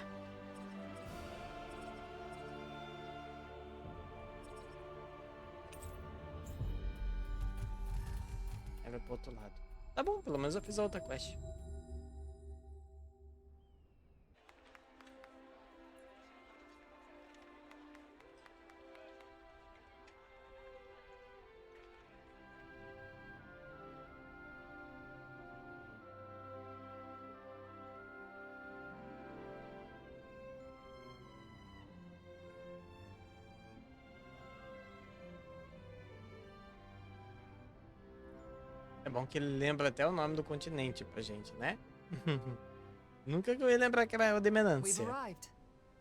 Era pro outro lado. Tá bom, pelo menos eu fiz a outra quest. É bom que ele lembra até o nome do continente pra gente, né? Nunca que eu ia lembrar que era o We've Demenância. arrived.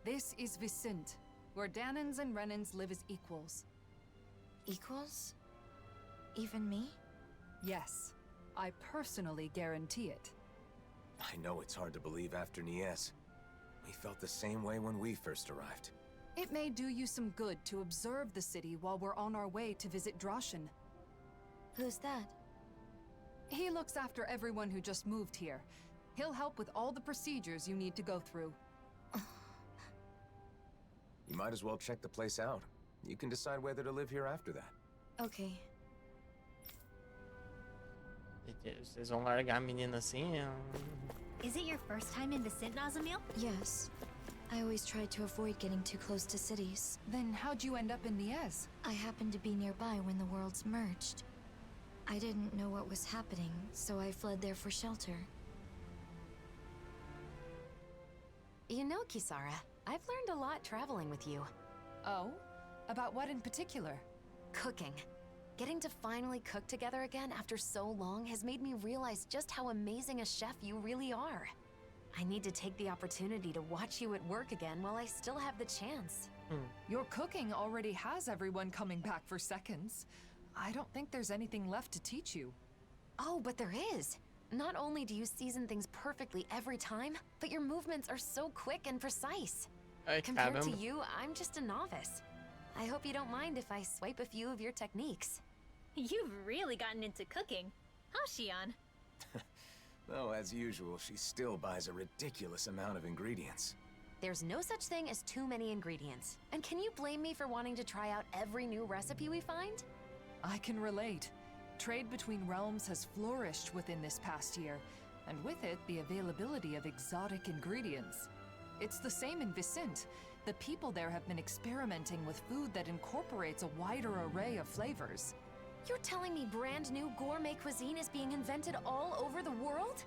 This is Vicint, where Danans and Renans live as equals. Equals? Even me? Yes, I personally guarantee it. I know it's hard to believe after Nies. We felt the same way when we first arrived. It may do you some good to observe the city while we're on our way to visit Droshin. Who's that? He looks after everyone who just moved here. He'll help with all the procedures you need to go through. You might as well check the place out. You can decide whether to live here after that. Okay. Vocês vão largar a menina assim? Is it your first time in Vicint, Nazamil? Yes. I always tried to avoid getting too close to cities. Then how'd you end up in Nies? I happened to be nearby when the worlds merged. I didn't know what was happening, so I fled there for shelter. You know, Kisara, I've learned a lot traveling with you. Oh? About what in particular? Cooking. Getting to finally cook together again after so long has made me realize just how amazing a chef you really are. I need to take the opportunity to watch you at work again while I still have the chance. Your cooking already has everyone coming back for seconds. I don't think there's anything left to teach you. Oh, but there is. Not only do you season things perfectly every time, but your movements are so quick and precise. Ai, Compared to caramba. you, I'm just a novice. I hope you don't mind if I swipe a few of your techniques. You've really gotten into cooking, huh, Shion? Though, as usual, she still buys a ridiculous amount of ingredients. There's no such thing as too many ingredients. And can you blame me for wanting to try out every new recipe we find? I can relate. Trade between realms has flourished within this past year, and with it, the availability of exotic ingredients. It's the same in Vicint. The people there have been experimenting with food that incorporates a wider array of flavors. You're telling me brand new gourmet cuisine is being invented all over the world?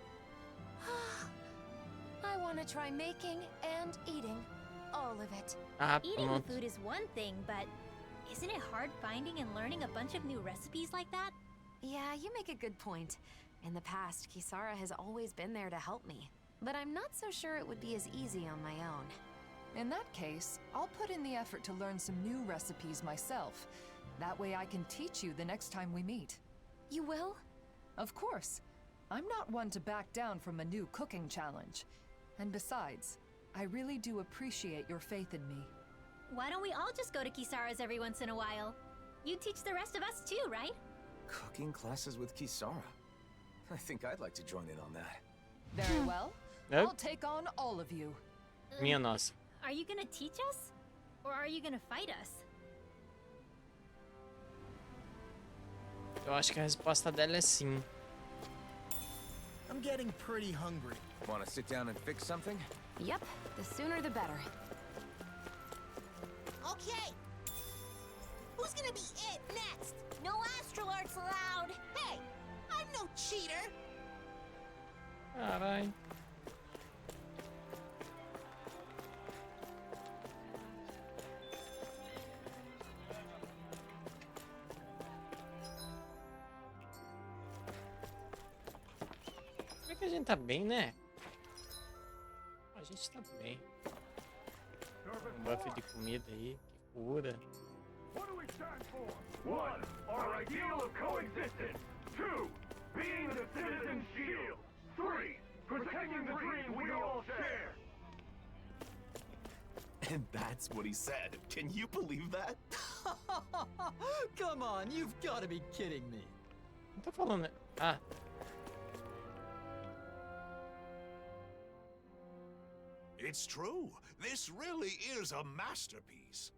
I want to try making and eating all of it. Eating pronto. the food is one thing, but isn't it hard finding and learning a bunch of new recipes like that? Yeah, you make a good point. In the past, Kisara has always been there to help me. But I'm not so sure it would be as easy on my own. In that case, I'll put in the effort to learn some new recipes myself. That way I can teach you the next time we meet. You will? Of course. I'm not one to back down from a new cooking challenge. And besides, I really do appreciate your faith in me. Why don't we all just go to Kisara's every once in a while? You teach the rest of us too, right? Cooking classes with Kisara? I think I'd like to join in on that. Very well. Nope. I'll take on all of you. Minha nossa. Are you gonna teach us? Or are you gonna fight us? Eu acho que a resposta dela é sim. I'm getting pretty hungry. Want to sit down and fix something? Yep, the sooner the better. Okay. Who's gonna be it next? No astral arts allowed. Hey, I'm no cheater. Carai. Será que a gente tá bem, né? A gente tá bem. Um buff de comida aí, que cura. What do we stand for? 1. Our ideal of coexistence. 2. Being the citizen shield. 3. Protecting the dream we all share. And that's what he said. Can you believe that? Come on, you've got to be kidding me. Não tô falando. Ah, It's true. This really is a masterpiece.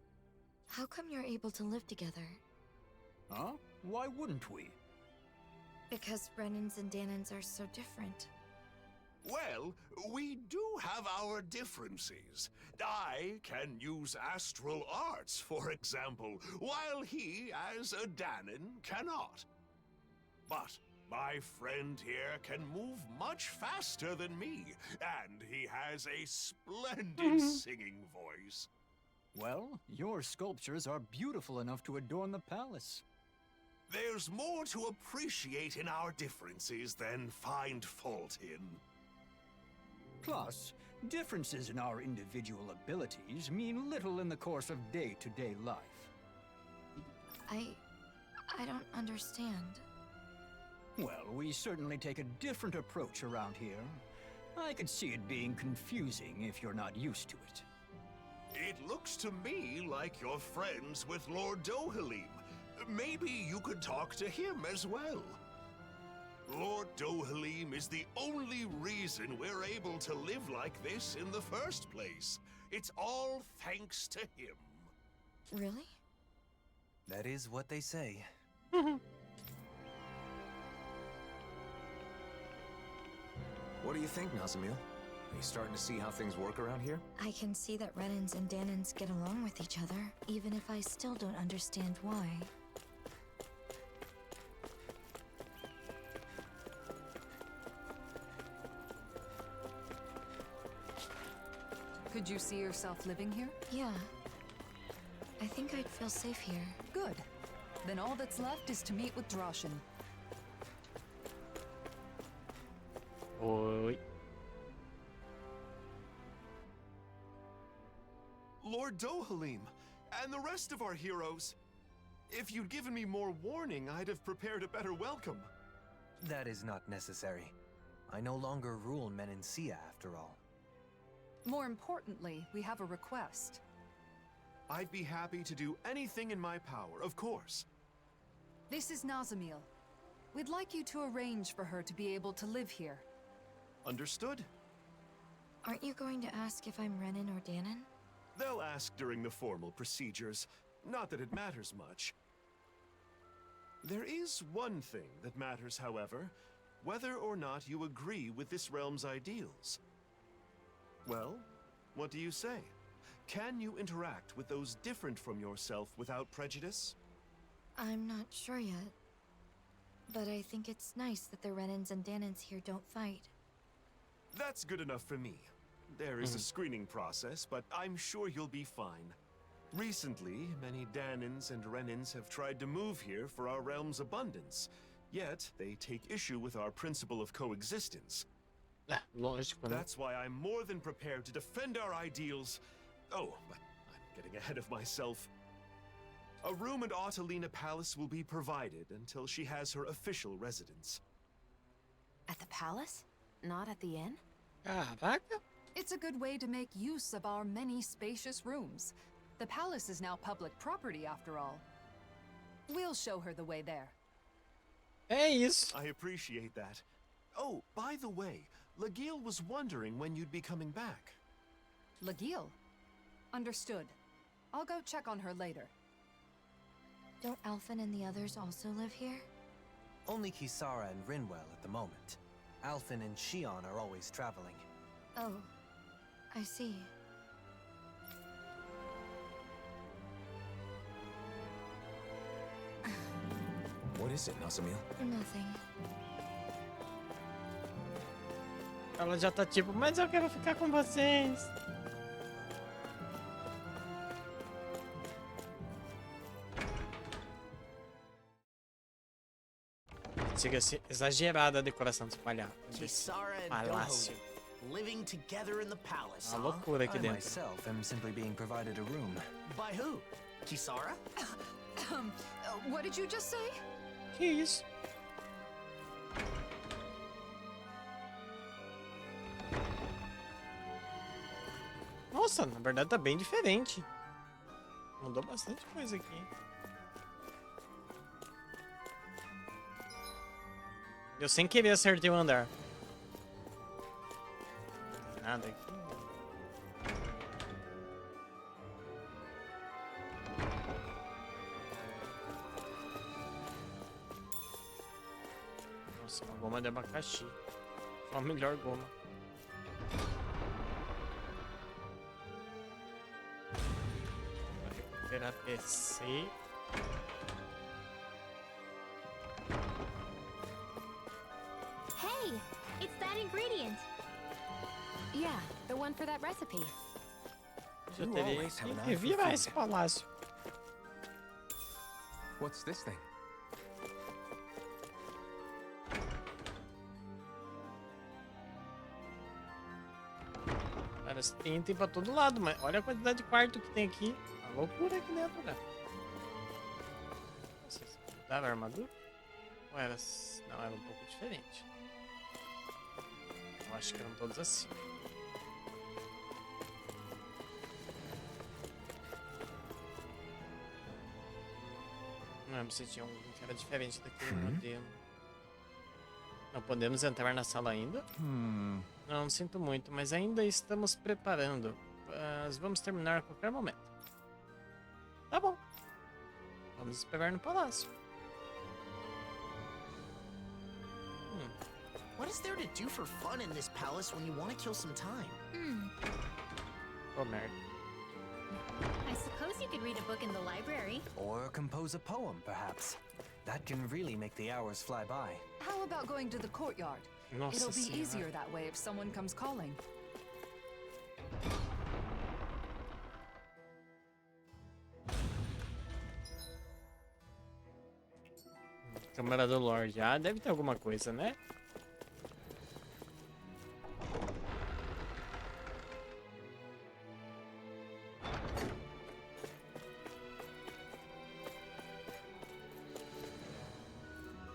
How come you're able to live together? Huh? Why wouldn't we? Because Renans and Danans are so different. Well, we do have our differences. I can use astral arts, for example, while he, as a Danon, cannot. But my friend here can move much faster than me, and he has a splendid singing voice. Well, your sculptures are beautiful enough to adorn the palace. There's more to appreciate in our differences than find fault in. Plus, differences in our individual abilities mean little in the course of day-to-day life. I don't understand. Well, we certainly take a different approach around here. I could see it being confusing if you're not used to it. It looks to me like you're friends with Lord Dohalim. Maybe you could talk to him as well. Lord Dohalim is the only reason we're able to live like this in the first place. It's all thanks to him. Really? That is what they say. What do you think, Nazamil? Are you starting to see how things work around here? I can see that Renans and Danans get along with each other, even if I still don't understand why. Could you see yourself living here? Yeah. I think I'd feel safe here. Good. Then all that's left is to meet with Droshin. Oi. Lord Dohalim, and the rest of our heroes. If you'd given me more warning, I'd have prepared a better welcome. That is not necessary. I no longer rule Menencia after all. More importantly, we have a request. I'd be happy to do anything in my power, of course. This is Nazamil. We'd like you to arrange for her to be able to live here. Understood? Aren't you going to ask if I'm Renan or Danon? They'll ask during the formal procedures. Not that it matters much. There is one thing that matters, however. Whether or not you agree with this realm's ideals. Well, what do you say? Can you interact with those different from yourself without prejudice? I'm not sure yet. But I think it's nice that the Renans and Danans here don't fight. That's good enough for me. There is a screening process, but I'm sure you'll be fine. Recently, many Danans and Renans have tried to move here for our realm's abundance. Yet, they take issue with our principle of coexistence. Lógico, né? That's why I'm more than prepared to defend our ideals. Oh, but I'm getting ahead of myself. A room at Autalina Palace will be provided until she has her official residence. At the palace? Not at the inn? Caraca. It's a good way to make use of our many spacious rooms. The palace is now public property, after all. We'll show her the way there. É isso. I appreciate that. Oh, by the way, Lagiel was wondering when you'd be coming back. Lagiel? Understood. I'll go check on her later. Don't Alphen and the others also live here? Only Kisara and Rinwell at the moment. Alphen and Shion are always traveling. Oh, I see. What is it, Nazamil? Nothing. Ela já tá tipo, mas eu quero ficar com vocês. Diga-se, exagerada a decoração desse Kisara and palácio. Dohalim, living together in the palace, Uma loucura aqui I dentro. myself am simply being provided a room. By who? Kisara? What did you just say? Que isso? Nossa, na verdade tá bem diferente. Mudou bastante coisa aqui. Eu sem querer acertei o andar. Não tem nada aqui. Nossa, uma goma de abacaxi. Só a melhor goma. Vou recuperar PC. Hey, it's that ingredient. Yeah, the one for that recipe. Já teria que virar esse palácio. What's this thing? Parece que tem item pra todo lado, mas olha a quantidade de quarto que tem aqui. Uma loucura aqui dentro, cara. Nossa, mudaram a armadura? Ou era... Não, era um pouco diferente. Eu acho que eram todos assim. Não lembro se tinha um que era diferente daquele modelo. Não podemos entrar na sala ainda? Não, sinto muito, mas ainda estamos preparando. Mas vamos terminar a qualquer momento. Tá bom. Vamos esperar no palácio. What is there to do for fun in this palace when you want to kill some time? Oh, merda. I suppose you could read a book in the library. Or compose a poem, perhaps. That can really make the hours fly by. How about going to the courtyard? Nossa It'll be Senhora. easier that way if someone comes calling. Câmara do Lorde. Ah, deve ter alguma coisa, né?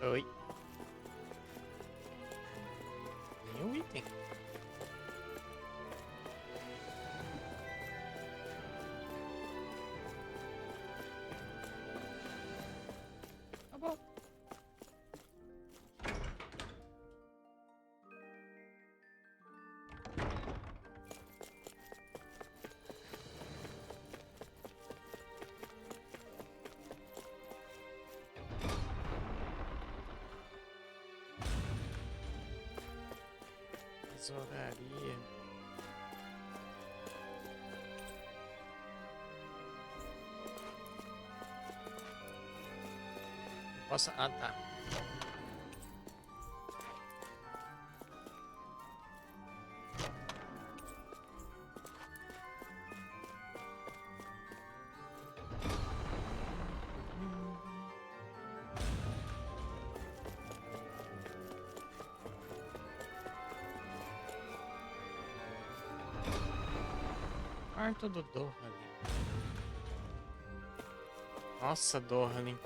Oi. Tem um item. Tá bom. Tesouraria. Posso... Ah, tá. Quarto do Dohalim. Nossa, Dohalim.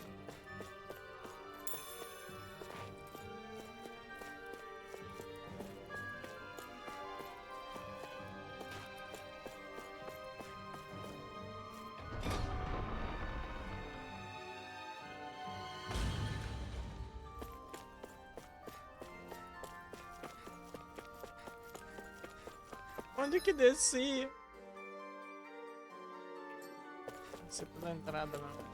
Onde que desci? Desci pela entrada, não.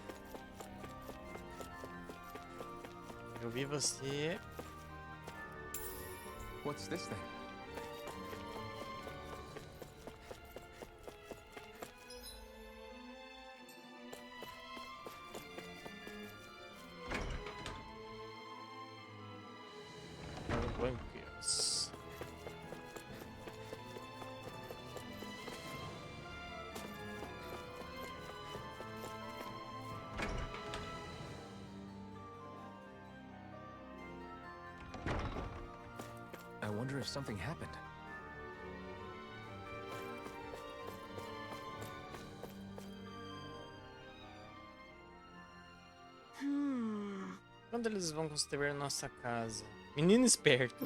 Eu vi você. What's this thing? Banqueiros. I wonder if something happened. Quando eles vão construir nossa casa? Menino esperto.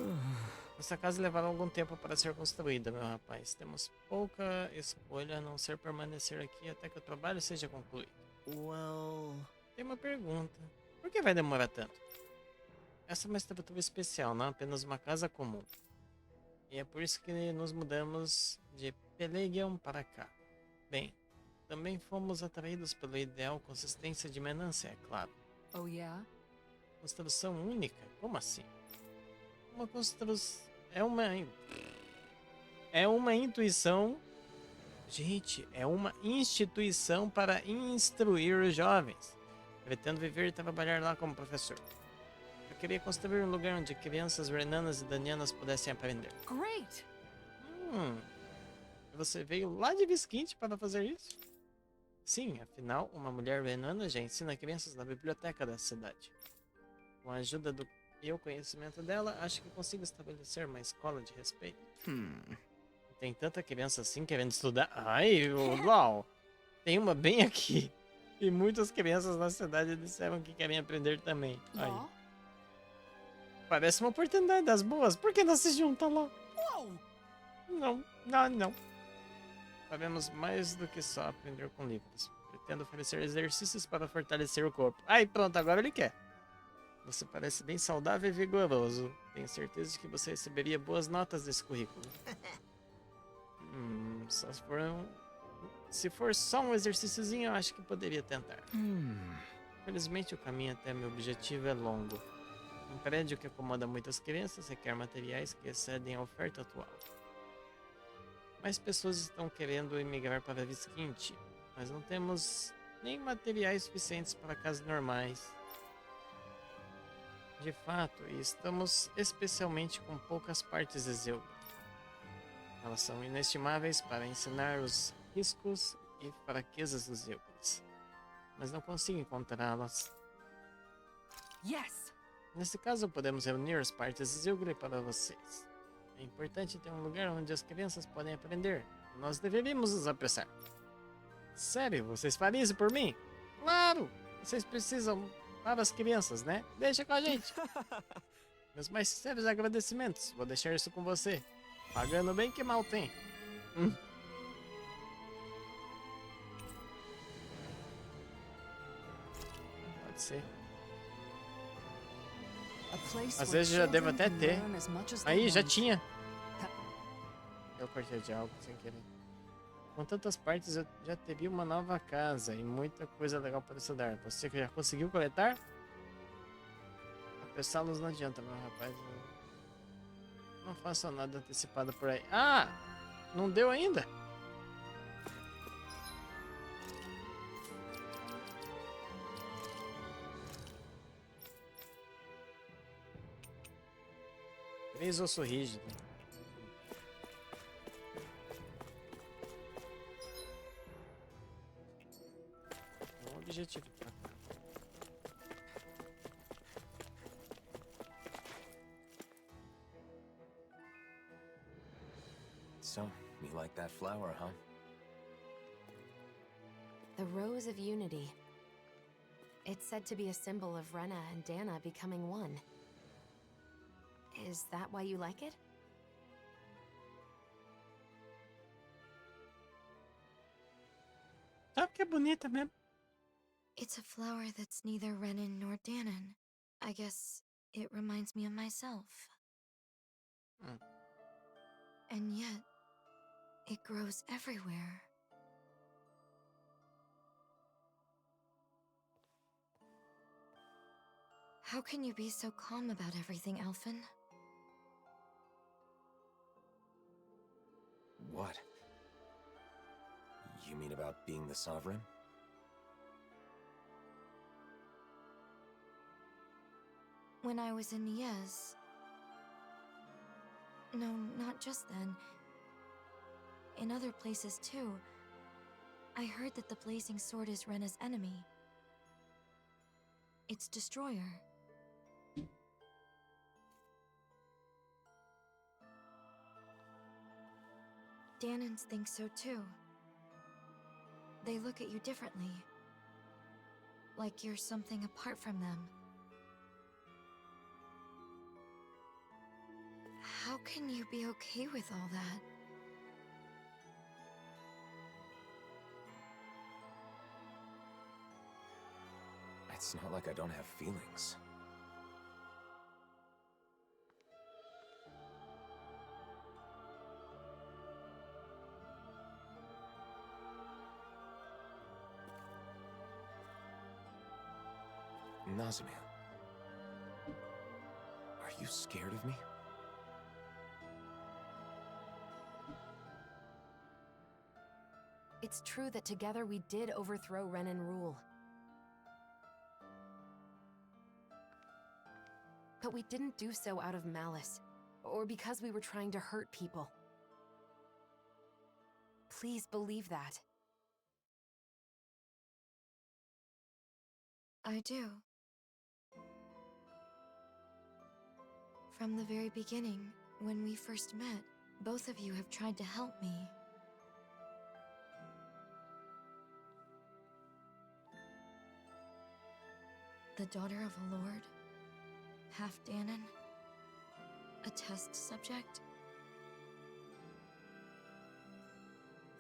Nossa casa levará algum tempo para ser construída, meu rapaz. Temos pouca escolha a não ser permanecer aqui até que o trabalho seja concluído. Well... Tem uma pergunta. Por que vai demorar tanto? Essa é uma estrutura especial, não apenas uma casa comum. E é por isso que nos mudamos de Pelegion para cá. Bem, também fomos atraídos pelo ideal consistência de Menância, é claro. Oh, yeah? Construção única? Como assim? uma construção. É uma intuição. Gente, é uma instituição para instruir os jovens. Pretendo viver e trabalhar lá como professor. Eu queria construir um lugar onde crianças renanas e danianas pudessem aprender. Great! Você veio lá de Visquinte para fazer isso? Sim, afinal, uma mulher renana já ensina crianças na biblioteca da cidade. Com a ajuda do conhecimento dela, acho que consigo estabelecer uma escola de respeito. Tem tanta criança assim querendo estudar. Ai, uau! Tem uma bem aqui. E muitas crianças na cidade disseram que querem aprender também. Aí. Parece uma oportunidade das boas. Por que não se junta lá? Não. Sabemos mais do que só aprender com livros. Pretendo oferecer exercícios para fortalecer o corpo. Aí, pronto, agora ele quer. Você parece bem saudável e vigoroso. Tenho certeza de que você receberia boas notas desse currículo. Só se for só um exercíciozinho, eu acho que poderia tentar. Felizmente, o caminho até meu objetivo é longo. Um prédio que acomoda muitas crianças requer materiais que excedem a oferta atual. Mais pessoas estão querendo emigrar para Visquinte, mas não temos nem materiais suficientes para casas normais. De fato, e estamos especialmente com poucas partes de Zelda. Elas são inestimáveis para ensinar os riscos e fraquezas dos Zeldas, mas não consigo encontrá-las. Yes! Nesse caso, podemos reunir as partes de Zelda para vocês. É importante ter um lugar onde as crianças podem aprender. Nós deveríamos nos apressar. Sério, vocês fariam isso por mim? Claro! Vocês precisam para as crianças, né? Deixa com a gente. Meus mais sinceros agradecimentos. Vou deixar isso com você. Pagando bem que mal tem. Pode ser. Às vezes já devo até ter. Aí, já tinha. Eu cortei de algo sem querer. Com tantas partes, eu já teria uma nova casa e muita coisa legal para estudar. Você já conseguiu coletar? Apressá-los não adianta, meu rapaz. Eu não faço nada antecipado por aí. Ah! Não deu ainda? Três osso rígido. Um objetivo pra cá. So, you like that flower, huh? The Rose of Unity. It's said to be a symbol of Rena and Dana becoming one. Is that why you like it? Sabe que é bonita mesmo? It's a flower that's neither Renan nor Danon. I guess it reminds me of myself. And yet, it grows everywhere. How can you be so calm about everything, Elfin? What? You mean about being the Sovereign? When I was in Niez... No, not just then. In other places too. I heard that the Blazing Sword is Rena's enemy. Its destroyer. Danons think so too. They look at you differently. Like you're something apart from them. How can you be okay with all that? It's not like I don't have feelings. Nazamil, are you scared of me? It's true that together we did overthrow Renan rule. But we didn't do so out of malice, or because we were trying to hurt people. Please believe that. I do. From the very beginning, when we first met, both of you have tried to help me. The daughter of a lord, half Danon, a test subject.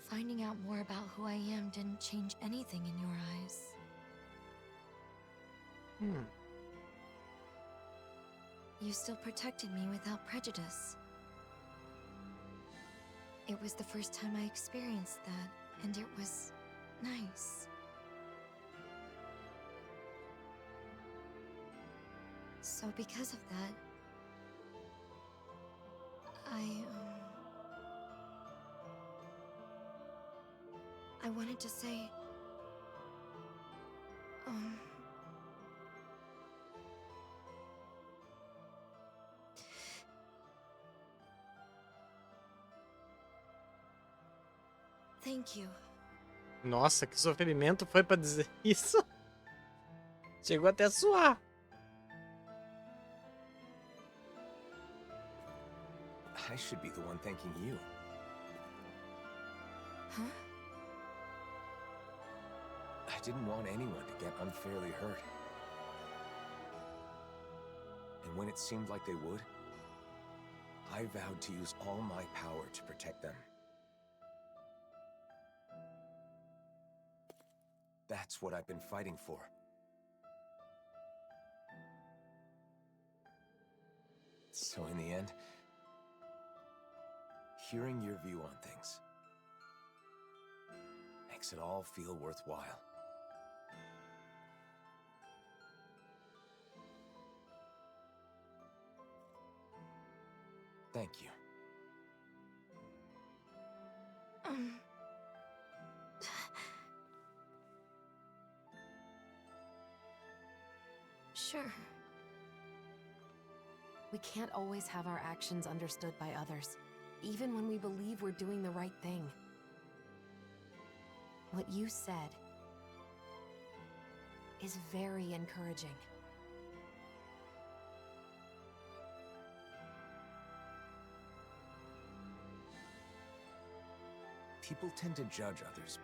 Finding out more about who I am didn't change anything in your eyes. You still protected me without prejudice. It was the first time I experienced that, and it was nice. So because of that, I wanted to say, thank you. Nossa, que sofrimento foi pra dizer isso. Chegou até a suar. I should be the one thanking you. Huh? I didn't want anyone to get unfairly hurt. And when it seemed like they would, I vowed to use all my power to protect them. That's what I've been fighting for. So in the end, hearing your view on things makes it all feel worthwhile. Thank you. Sure. We can't always have our actions understood by others, even when we believe we're doing the right thing. What you said is very encouraging. People tend to judge others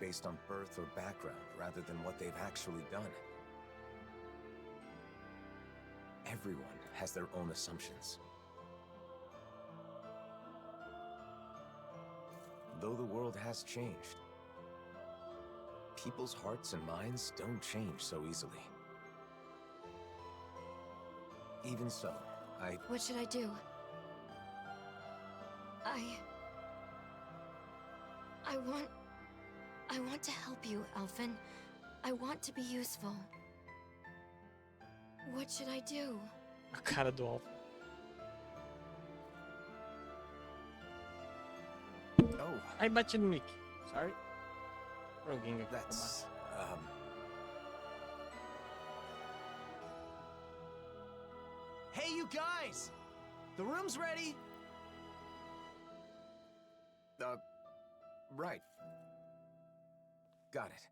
based on birth or background rather than what they've actually done. Everyone has their own assumptions. Though the world has changed, people's hearts and minds don't change so easily. Even so, What should I do? I want to help you, Alphen. I want to be useful. What should I do? A cara do Alphen. Oh. Ai, bati no Nick. Sorry. Alguém aqui. That's, Hey, you guys! The room's ready! Right. Got it.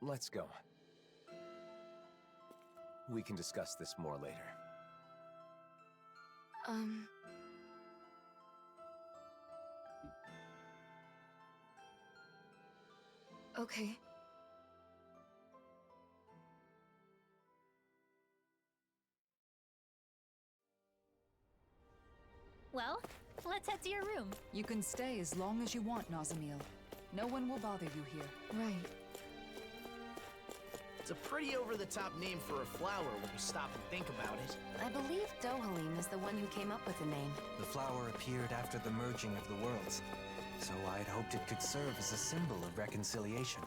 Let's go. We can discuss this more later. Okay. Well, let's head to your room. You can stay as long as you want, Nazamil. No one will bother you here. Right. It's a pretty over-the-top name for a flower when you stop and think about it. I believe Dohalim is the one who came up with the name. The flower appeared after the merging of the worlds, so I'd hoped it could serve as a symbol of reconciliation.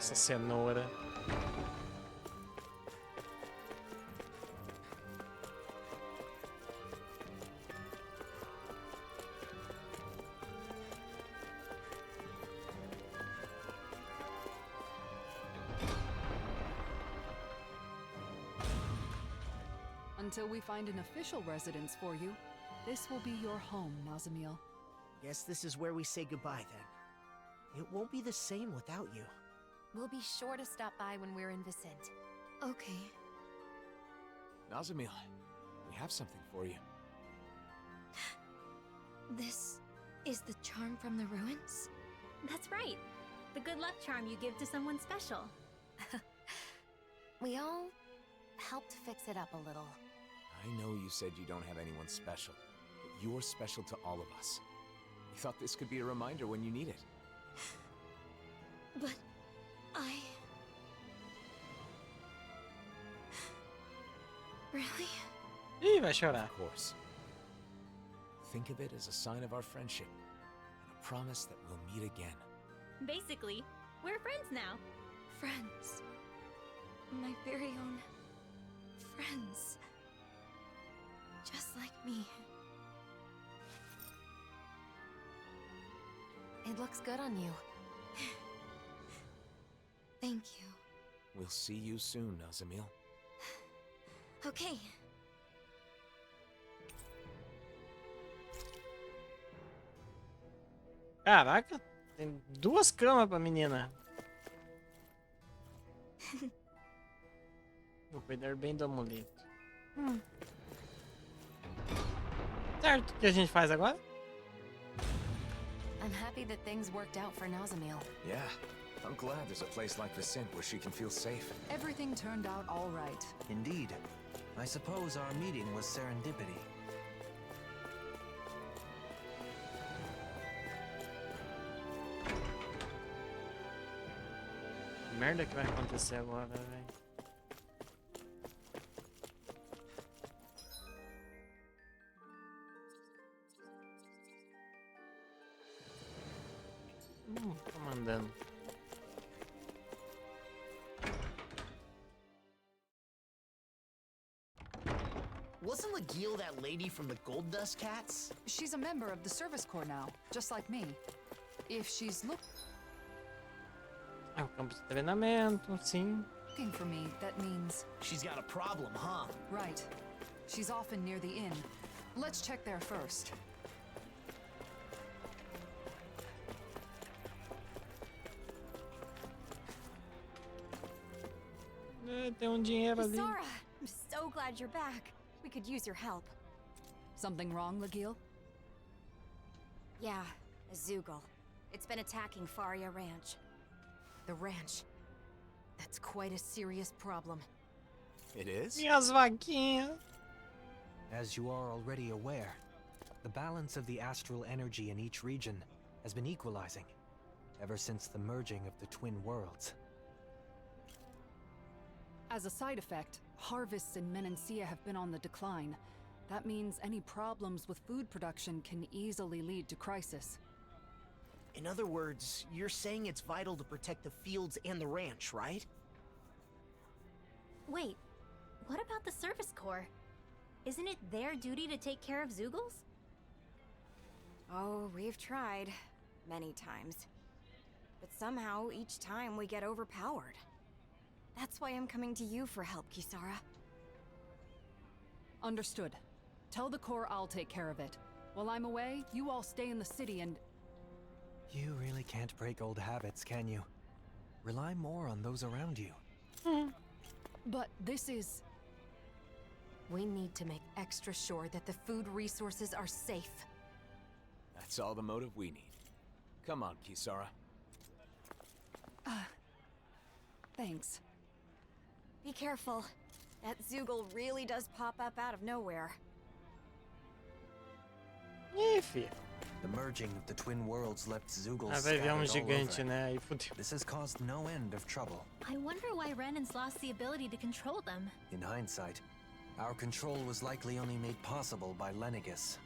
Essa cenoura. Until we find an official residence for you, this will be your home, Nazamil. Guess this is where we say goodbye then. It won't be the same without you. We'll be sure to stop by when we're in Vicent. Okay. Nazamil, we have something for you. This is the charm from the ruins? That's right. The good luck charm you give to someone special. We all helped fix it up a little. I know you said you don't have anyone special, but you're special to all of us. We thought this could be a reminder when you need it. But Really? Ih, vai chorar. Of course. Think of it as a sign of our friendship, and a promise that we'll meet again. Basically, we're friends now. Friends. My very own friends. Just like me. It looks good on you. Thank you. We'll see you soon, Nazamil. Okay. Caraca, tem 2 camas pra menina. Vou cuidar bem do amuleto. Certo, o que a gente faz agora? I'm happy that things worked out for Nazamil. Yeah, I'm glad there's a place like Vicent where she can feel safe. Everything turned out all right. Indeed. I suppose our meeting was serendipity. Merda que vai acontecer agora, velho. Tô mandando. Wasn't Legil that lady from the Gold Dust Cats? She's a member of the Service Corps now, just like me. If she's É um campo de treinamento, sim. looking for me, that means... She's got a problem, huh? Right. She's often near the inn. Let's check there first. É, tem dinheiro ali. Sora, I'm so glad you're back. We could use your help. Something wrong, Legil? Yeah, a Zoogle. It's been attacking Faria Ranch. The ranch. That's quite a serious problem. It is? Minhas vaquinhas. As you are already aware, the balance of the astral energy in each region has been equalizing ever since the merging of the twin worlds. As a side effect, harvests in Menancia have been on the decline. That means any problems with food production can easily lead to crisis. In other words, you're saying it's vital to protect the fields and the ranch, right? Wait, what about the Service Corps? Isn't it their duty to take care of Zoogles? Oh, we've tried. Many times. But somehow, each time we get overpowered. That's why I'm coming to you for help, Kisara. Understood. Tell the Corps I'll take care of it. While I'm away, you all stay in the city and... You really can't break old habits, can you? Rely more on those around you. But this is... We need to make extra sure that the food resources are safe. That's all the motive we need. Come on, Kisara. Thanks. Be careful. That Zoogle really does pop up out of nowhere. Ih, filho. The merging of the twin worlds left Zoogles Ah, vai ver um scattered all gigante, over. né? Aí fudeu. This has caused no end of trouble. I wonder why Renan's lost the ability to control them. In hindsight, our control was likely only made possible by Lenegus.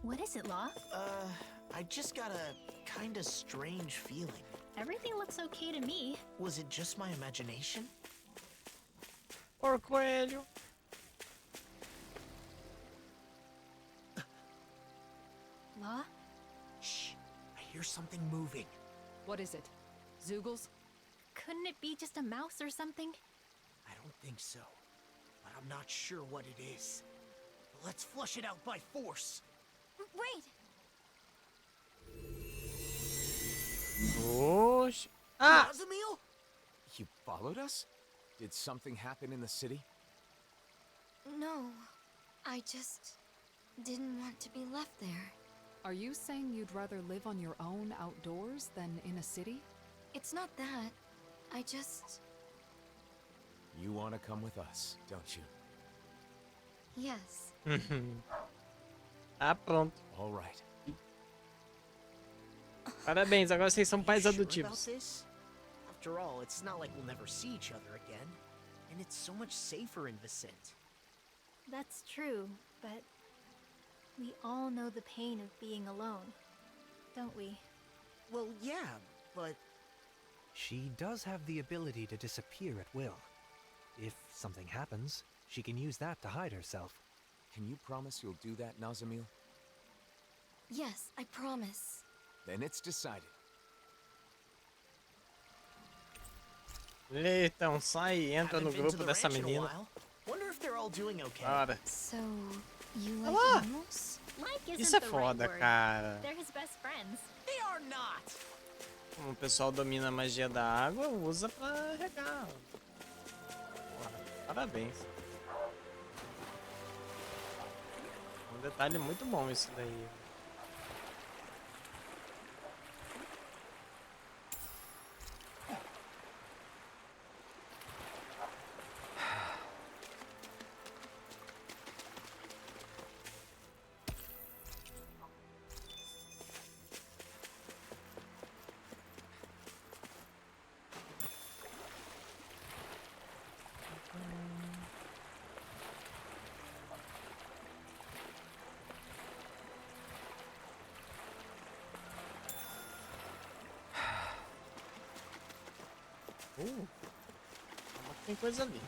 What is it, Law? I just got a kinda strange feeling. Everything looks okay to me. Was it just my imagination? Por coelho. Law? Shh, I hear something moving. What is it? Zoogles? Couldn't it be just a mouse or something? I don't think so, but I'm not sure what it is. Let's flush it out by force. Wait! Oxe. Ah! Nazamil? You followed us? Did something happen in the city? No, I just didn't want to be left there. Are you saying you'd rather live on your own outdoors than in a city? It's not that. I just... You want to come with us, don't you? Yes. Ah, pronto. All right. Parabéns, agora vocês são pais Sure about adotivos. this? After all, it's not like we'll never see each other again. And it's so much safer in Vicente. That's true, but we all know the pain of being alone, don't we? Well, yeah, but... She does have the ability to disappear at will. If something happens, she can use that to hide herself. Can you promise you'll do that, Nazamil? Yes, I promise. Then it's decided. Então sai e entra no Haven't been to grupo the dessa ranch in a menina. while. Wonder if they're all doing okay. Bora. So, you like Ah! animals? Like isn't Isso é the foda, right word. cara. They're his best friends. They are not! Como o pessoal domina a magia da água, usa pra regar. Porra, parabéns. Um detalhe muito bom isso daí. Tem coisa ali.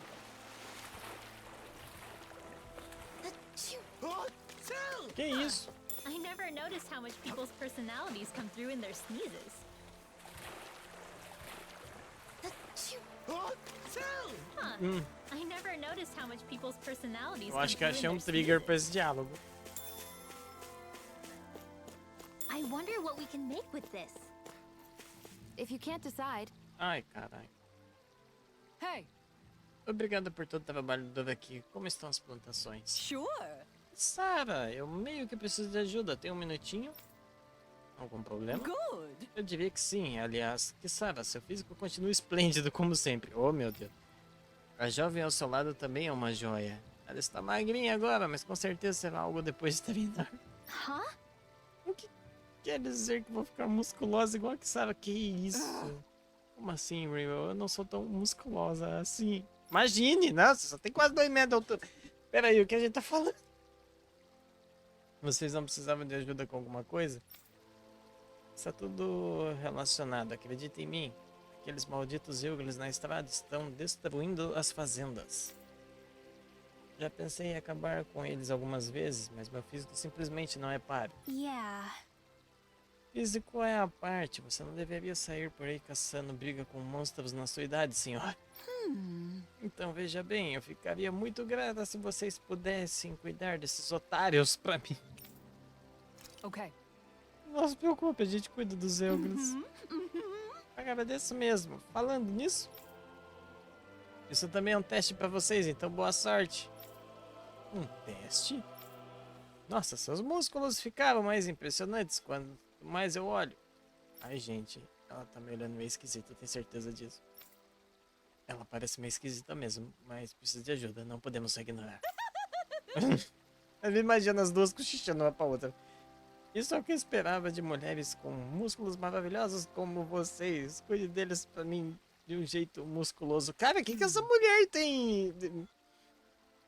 Que isso? I never noticed how much people's personalities come through in their sneezes. Huh. I never noticed how much people's personalities Eu come acho que through in achei um their trigger sneezes. pra esse diálogo. I wonder what we can make with this. If you can't decide, Ai, caralho. Hey! Obrigado por todo o trabalho duro aqui. Como estão as plantações? sure. Sara, eu meio que preciso de ajuda. Tem um minutinho? Algum problema? Good. Eu diria que sim. Aliás, que Sara, seu físico continua esplêndido como sempre. Oh, meu Deus. A jovem ao seu lado também é uma joia. Ela está magrinha agora, mas com certeza será algo depois de treinar. Huh? O que quer dizer que vou ficar musculosa igual que Sara? Que isso? Como assim, Rio? Eu não sou tão musculosa assim. Imagine, nossa, só tem quase 2 metros de altura. Pera aí, o que a gente tá falando? Vocês não precisavam de ajuda com alguma coisa? Está tudo relacionado, acredita em mim. Aqueles malditos Eugles na estrada estão destruindo as fazendas. Já pensei em acabar com eles algumas vezes, mas meu físico simplesmente não é páreo. Yeah. Físico é a parte, você não deveria sair por aí caçando briga com monstros na sua idade, senhora. Então veja bem, eu ficaria muito grata se vocês pudessem cuidar desses otários pra mim. Okay. Não se preocupe, a gente cuida dos Eugles. Agradeço mesmo. Falando nisso, isso também é um teste pra vocês, então boa sorte. Um teste? Nossa, seus músculos ficaram mais impressionantes quanto mais eu olho. Ai, gente, ela tá me olhando meio esquisita, eu tenho certeza disso. Ela parece meio esquisita mesmo, mas precisa de ajuda, não podemos ignorar. Eu imagino as duas cochichando uma pra outra. Isso é o que eu esperava de mulheres com músculos maravilhosos como vocês. Cuide deles pra mim de um jeito musculoso. Cara, o que essa mulher tem?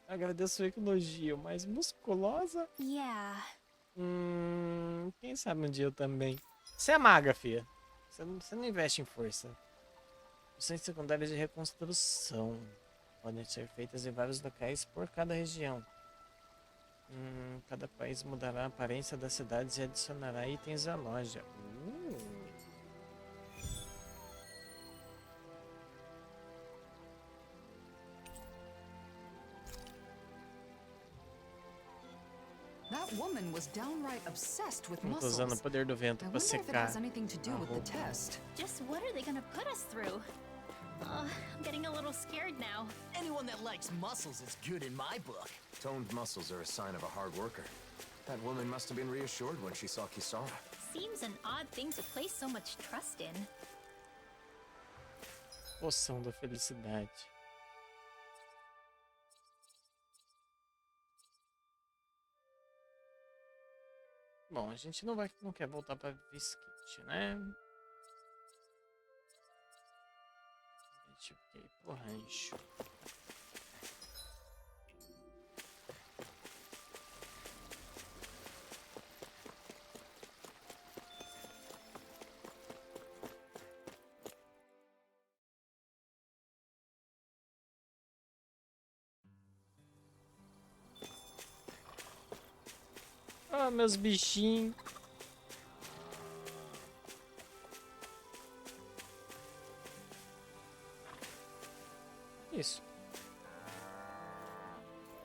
Agradeço o elogio, mas musculosa? Yeah. Quem sabe um dia eu também. Você é maga, fia. Você não investe em força. Missões secundárias de reconstrução. Podem ser feitas em vários locais por cada região. Cada país mudará a aparência das cidades e adicionará itens à loja. That woman was downright obsessed with Tô usando o muscles. poder do vento I pra wonder if it secar has anything to do a with the roupa. test. Just what are they gonna put us through? I'm getting a little scared now. Anyone that likes muscles is good in my book. Toned muscles are a sign of a hard worker. That woman must have been reassured when she saw Kisara. Seems an odd thing to place so much trust in. Poção da felicidade. Bom, a gente não quer voltar pra Visquite, né? A gente quer ir pro rancho. Ah, meus bichinhos. Isso.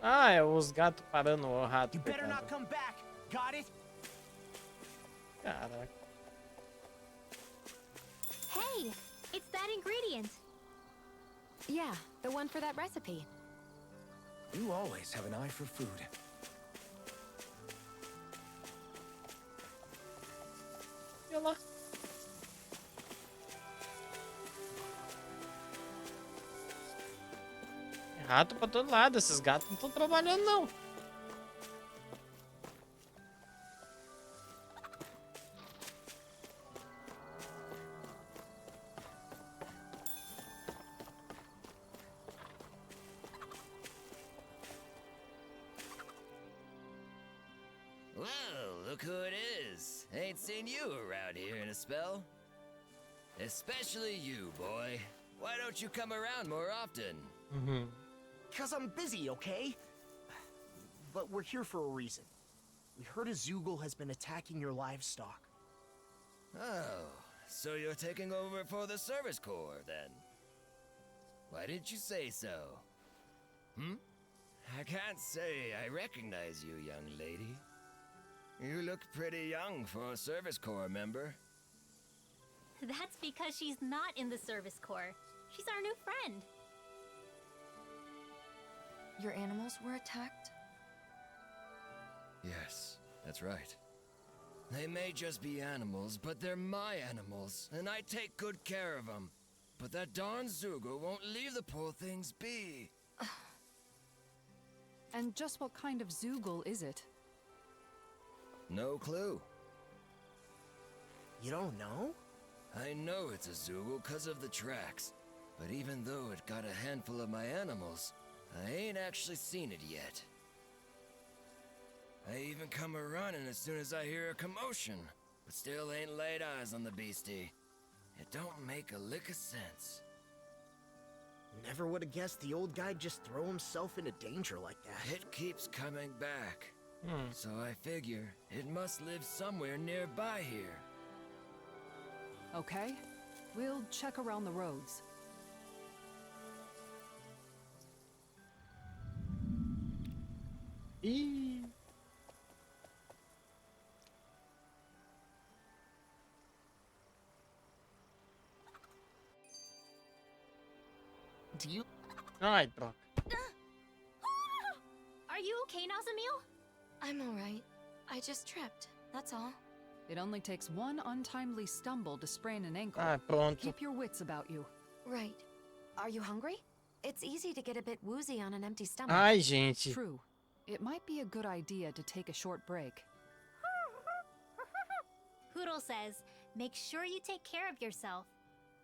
Ah, é os gatos parando o rato. You better not coitado. come back. Got it? Caraca. Hey, it's that ingredient. Yeah, the one for that recipe. You always have an eye for food. Olha lá. Rato pra todo lado. Esses gatos não estão trabalhando, não. Well, look who it is. Ain't seen you around here in a spell. Especially you, boy. Why don't you come around more often? Cause I'm busy, okay? But we're here for a reason. We heard a Zoogle has been attacking your livestock. Oh, so you're taking over for the Service Corps, then? Why didn't you say so? I can't say I recognize you, young lady. You look pretty young for a Service Corps member. That's because she's not in the Service Corps. She's our new friend. Your animals were attacked? Yes, that's right. They may just be animals, but they're my animals, and I take good care of them. But that darn Zoogle won't leave the poor things be. And just what kind of Zoogle is it? No clue. You don't know? I know it's a Zoogle because of the tracks, but even though it got a handful of my animals, I ain't actually seen it yet. I even come a-running as soon as I hear a commotion, but still ain't laid eyes on the beastie. It don't make a lick of sense. Never would have guessed the old guy'd just throw himself into danger like that. It keeps coming back. So I figure it must live somewhere nearby here. Okay, we'll check around the roads. Do you... Ai, droga. Are you okay, Nazamil? I'm alright. I just tripped, that's all. It only takes one untimely stumble to sprain an ankle. Ah, pronto. Keep your wits about you. Right. Are you hungry? It's easy to get a bit woozy on an empty stomach. Ai, gente. True. It might be a good idea to take a short break. Poodle says, make sure you take care of yourself.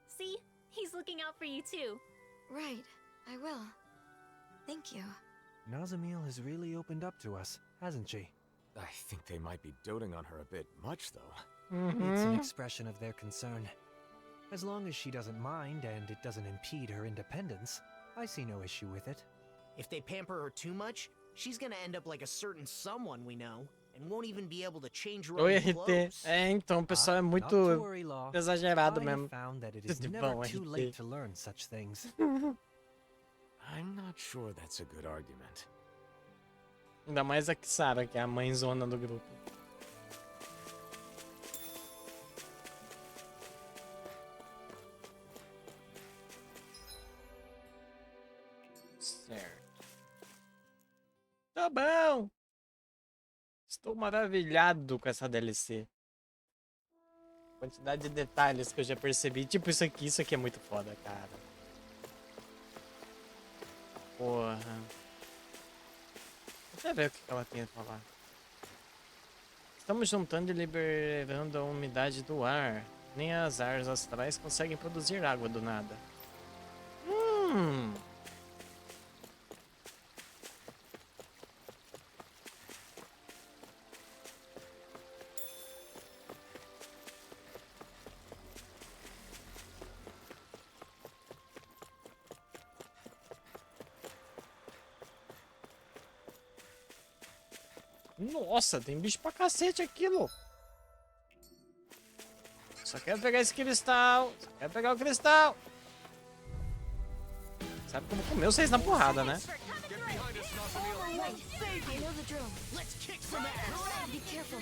See? He's looking out for you too. Right, I will. Thank you. Nazamil has really opened up to us, hasn't she? I think they might be doting on her a bit much, though. It's an expression of their concern. As long as she doesn't mind and it doesn't impede her independence, I see no issue with it. If they pamper her too much, she's gonna end up like a certain someone we know, and won't even be able to change her Oi, own RT. clothes. É, então o pessoal é Not muito to worry, Law. exagerado I mesmo. have found that it is Tudo never bom, too RT. late to learn such things. I'm not sure that's a good argument. Ainda mais a Kisara, que é a mãezona do grupo. Certo. Tá bom. Estou maravilhado com essa DLC. Quantidade de detalhes que eu já percebi. Tipo isso aqui é muito foda, cara. Porra. Deixa eu ver o que ela tem a falar. Estamos juntando e liberando a umidade do ar. Nem as áreas astrais conseguem produzir água do nada. Nossa, tem bicho pra cacete aquilo. Só quero pegar esse cristal. Só quero pegar o cristal. Sabe como comer vocês na porrada, né? I know the drill. Let's kick some ass. Be careful.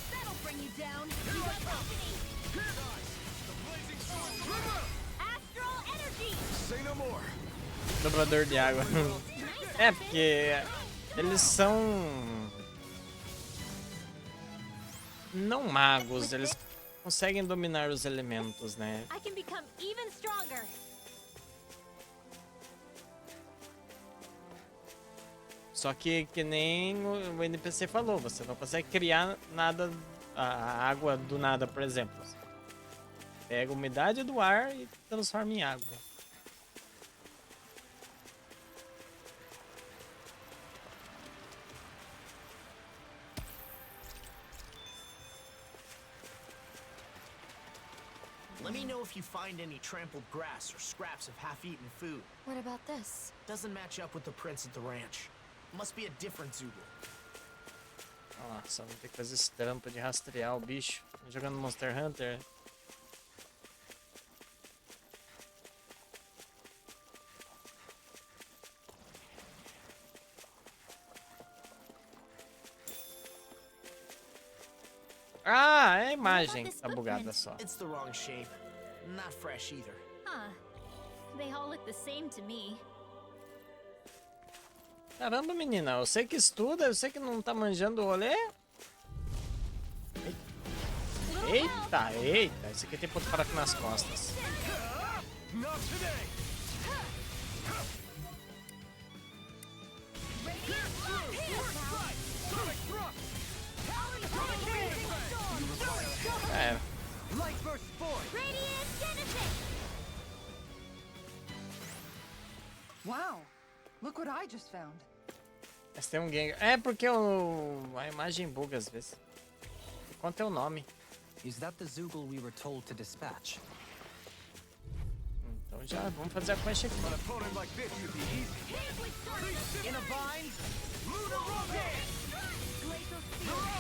That'll bring you down. You got company. Here, guys. The blazing sword. Astral energy. Say no more. Dobrador de água. É, porque eles são... não magos, eles conseguem dominar os elementos, né? I can become even stronger. Só que nem o NPC falou, você não consegue criar nada, a água do nada, por exemplo. Você pega a umidade do ar e transforma em água. Let me know if you find any trampled grass or scraps of half-eaten food. What about this? Doesn't match up with the prints at the ranch. Must be a different Zoogle. Nossa, vamos ter que fazer esse trampo de rastrear o bicho. Jogando Monster Hunter. Ah, é a imagem que tá bugada só. It's the wrong shape. Not fresh either. Huh. They all look the same to me. Caramba, menina, eu sei que estuda, eu sei que não tá manjando o rolê. Eita, eita, esse aqui tem ponto fraco nas costas. É. Wow, look what I just found. Mas tem um gang. É porque a imagem buga às vezes. Quanto é o nome? Is that the Zoogle we were told to dispatch? Então já vamos fazer a quest aqui.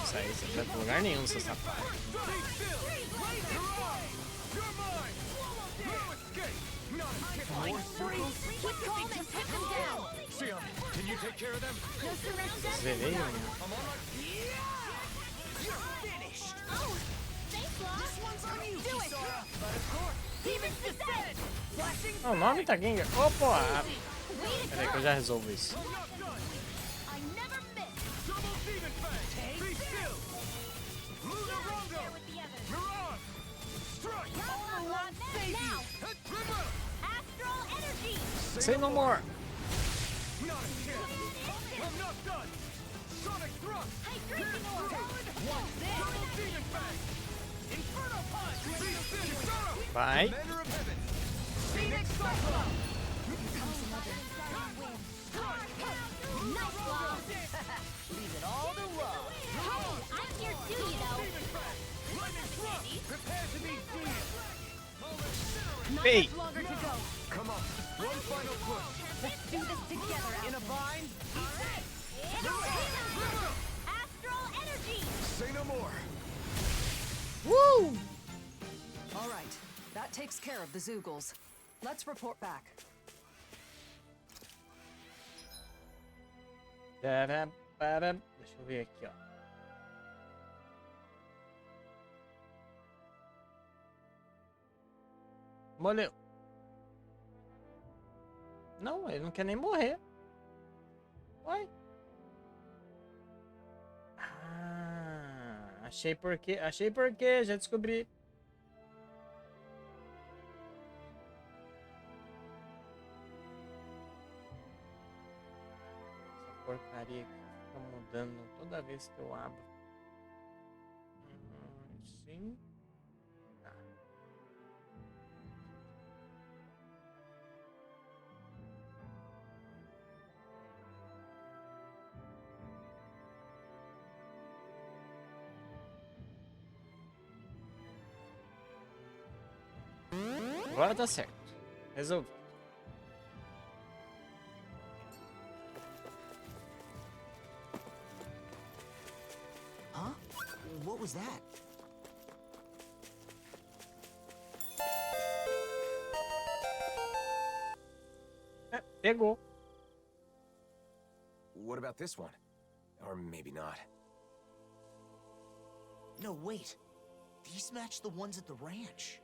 Isso aí, você não vai pra lugar nenhum, seu safado. Zerei, mano. O nome tá Gengar. Ô, porra! Peraí que eu já resolvo isso. Say no more! Vai! Hey. Longer to go. Come on, one final push. Let's do this together. In a bind. Astral energy. Say no more. Woo! All right, that takes care of the Zoogles. Let's report back. Deixa eu ver aqui, ó. Morreu. Não, ele não quer nem morrer. Uai. Ah, achei por quê, já descobri. Essa porcaria aqui fica mudando toda vez que eu abro. Sim. Tá. Agora tá certo. Resolvi. Huh? What was that? Pegou. What about this one? Or maybe not. No, wait. These match the ones at the ranch.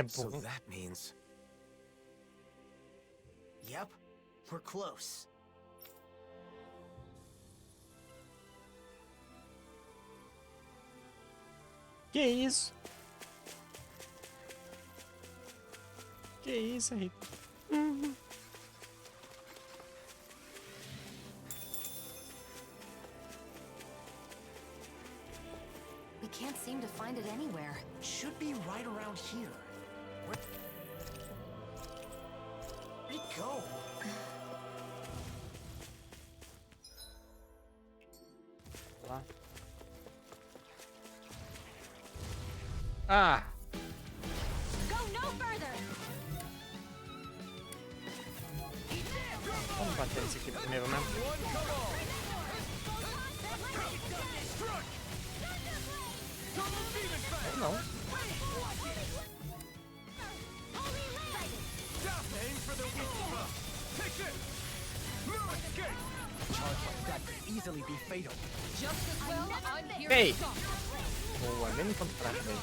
So that means... Yep, we're close. Que isso? Que isso, Henrique? We can't seem to find it anywhere. Should be right around here. Where'd it go? Lá. Ah! Go no further. Vamos bater nesse aqui primeiro, né? Ou não. Charge like that could easily be fatal. Just as well, I'm here Hey. to stop. Boa, vem no campo fraco, velho.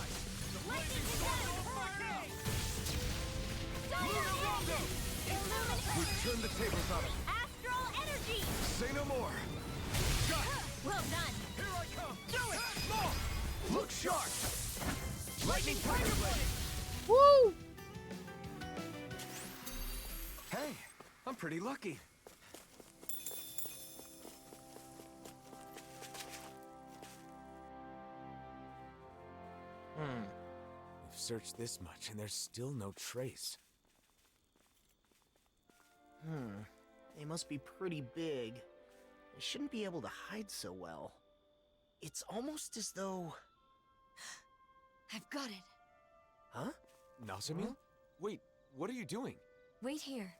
We've turned the tables on him. Astral energy. Say no more. Well done. Here I come. Do it. More. Look sharp. Lightning tiger blade. Woo! Hey, I'm pretty lucky. We've searched this much and there's still no trace. They must be pretty big. They shouldn't be able to hide so well. It's almost as though... I've got it. Huh? Nasamil? Wait, what are you doing? Wait here.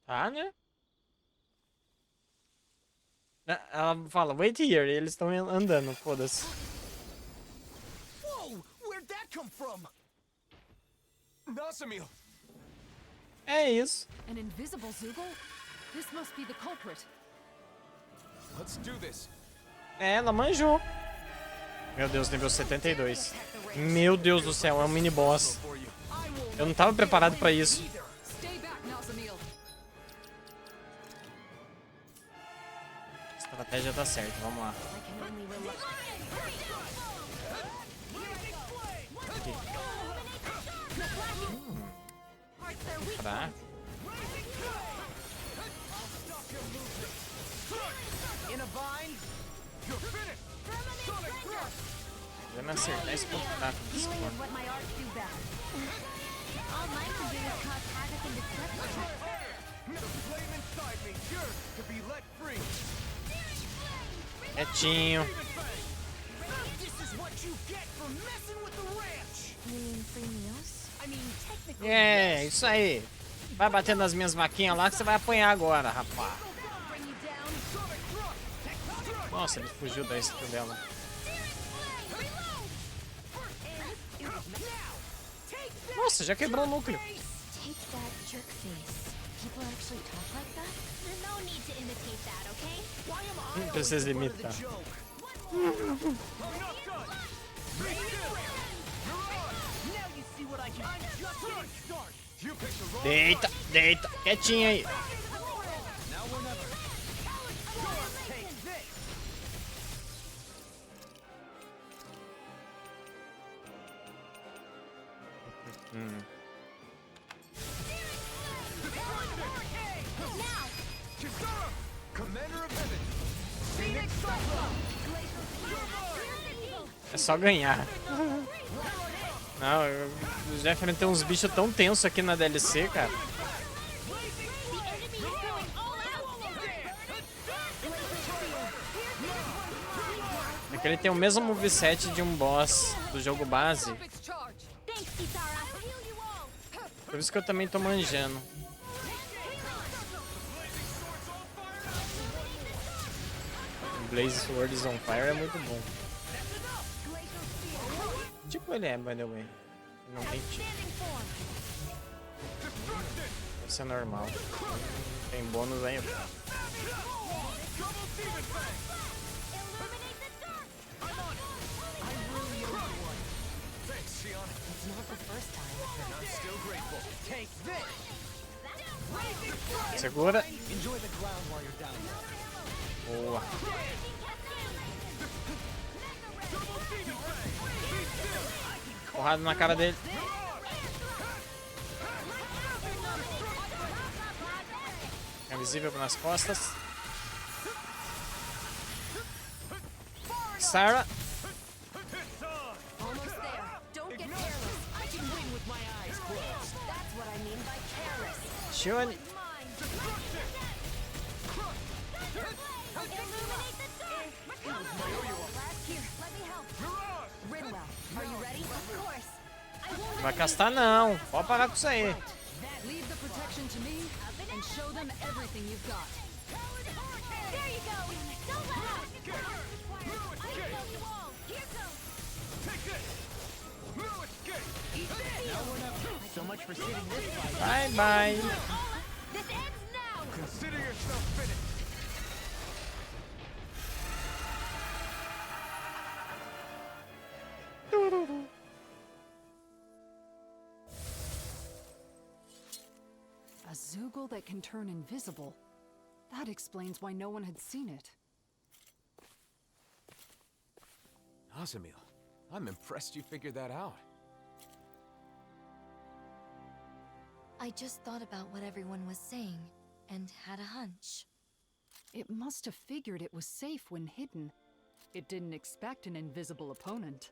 Tá, né? Ela fala, wait here, e eles estão andando, foda-se. Whoa! Where'd that come from? Nasamil! É isso. An invisible Zoogle? This must be the culprit. Let's do this. É, ela manjou. Meu Deus, nível 72. Meu Deus do céu, é um mini boss. Eu não tava preparado pra isso. Stay back, Nasamil. A estratégia tá certa, vamos lá. Fraco. In a bind? You're finished. Sonic thrust. Já me acertar esse ponto fraco desse Healing is ponto. what my arts do best. All mine can do is cause havoc and destruction. Quietinho. É, isso aí. Vai bater nas minhas vaquinhas lá que você vai apanhar agora, rapaz. Nossa, ele fugiu da estrela. Nossa, já quebrou o núcleo. Não precisa imitar. Deita, deita. Quietinho aí. É só ganhar. Não, eu já enfrentei uns bichos tão tensos aqui na DLC, cara. É que ele tem o mesmo moveset de um boss do jogo base. Por isso que eu também tô manjando. Blaze Swords on Fire é muito bom. Tipo ele é, by the way. Não tem tipo. Isso é normal. Tem bônus aí. Segura. Boa. Porrada na cara dele. É visível nas costas. Sarah. Shun. Vai castar não. Pode parar com isso aí. Leave the protection to me and show them everything you've got. There you go. Don't let out. I know you all. Here goes. Take this. No escape. So much for sitting this fight. Bye bye. This ends now. Consider yourself finished. A Zoogle that can turn invisible. That explains why no one had seen it. Azamil, I'm impressed you figured that out. I just thought about what everyone was saying, and had a hunch. It must have figured it was safe when hidden. It didn't expect an invisible opponent.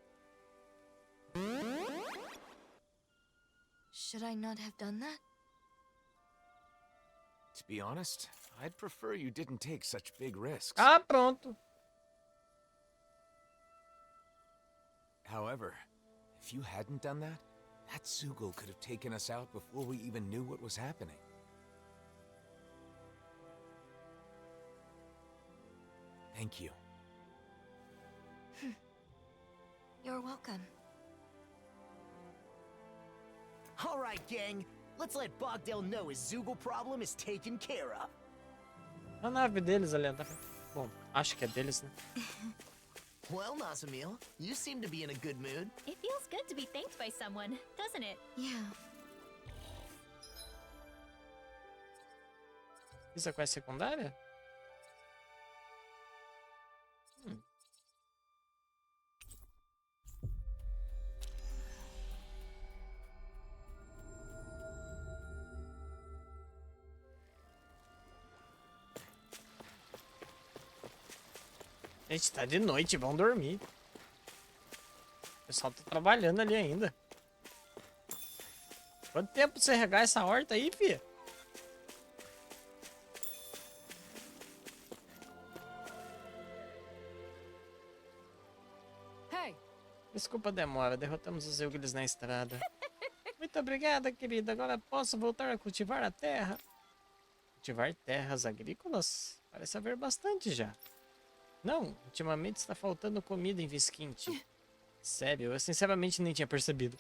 Should I not have done that? To be honest, I'd prefer you didn't take such big risks. Ah, pronto. However, if you hadn't done that, that Zoogle could have taken us out before we even knew what was happening. Thank you. You're welcome. All right, gang. Let's let Bogdale know his Zoogle problem is taken care of. A nave deles ali, tá? Bom, acho que é deles, né? Well, Nazamil, you seem to be in a good mood. It feels good to be thanked by someone, doesn't it? Yeah. Isso é quest secundária? Gente, tá de noite, vão dormir. O pessoal tá trabalhando ali ainda. Quanto tempo pra você regar essa horta aí, filha? Desculpa a demora, derrotamos os Eugles na estrada. Muito obrigada, querida. Agora posso voltar a cultivar a terra. Cultivar terras agrícolas? Parece haver bastante já. Não, ultimamente está faltando comida em Visquinte. Sério, eu sinceramente nem tinha percebido.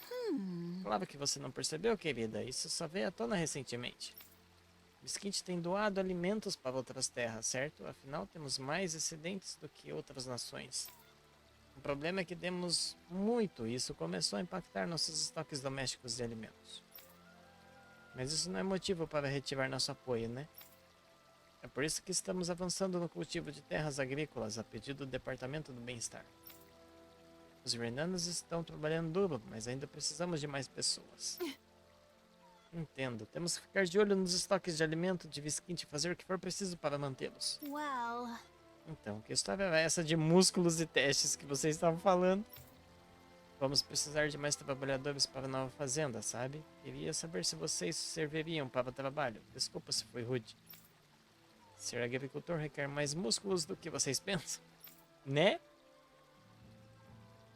Claro que você não percebeu, querida. Isso só veio à tona recentemente. Visquinte tem doado alimentos para outras terras, certo? Afinal, temos mais excedentes do que outras nações. O problema é que demos muito e isso começou a impactar nossos estoques domésticos de alimentos. Mas isso não é motivo para retirar nosso apoio, né? É por isso que estamos avançando no cultivo de terras agrícolas a pedido do Departamento do Bem-Estar. Os renanos estão trabalhando duro, mas ainda precisamos de mais pessoas. Entendo. Temos que ficar de olho nos estoques de alimento de Visquinte e fazer o que for preciso para mantê-los. Well... Então, que história é essa de músculos e testes que vocês estavam falando? Vamos precisar de mais trabalhadores para a nova fazenda, sabe? Queria saber se vocês serviriam para o trabalho. Desculpa se foi rude. Ser agricultor requer mais músculos do que vocês pensam. Né?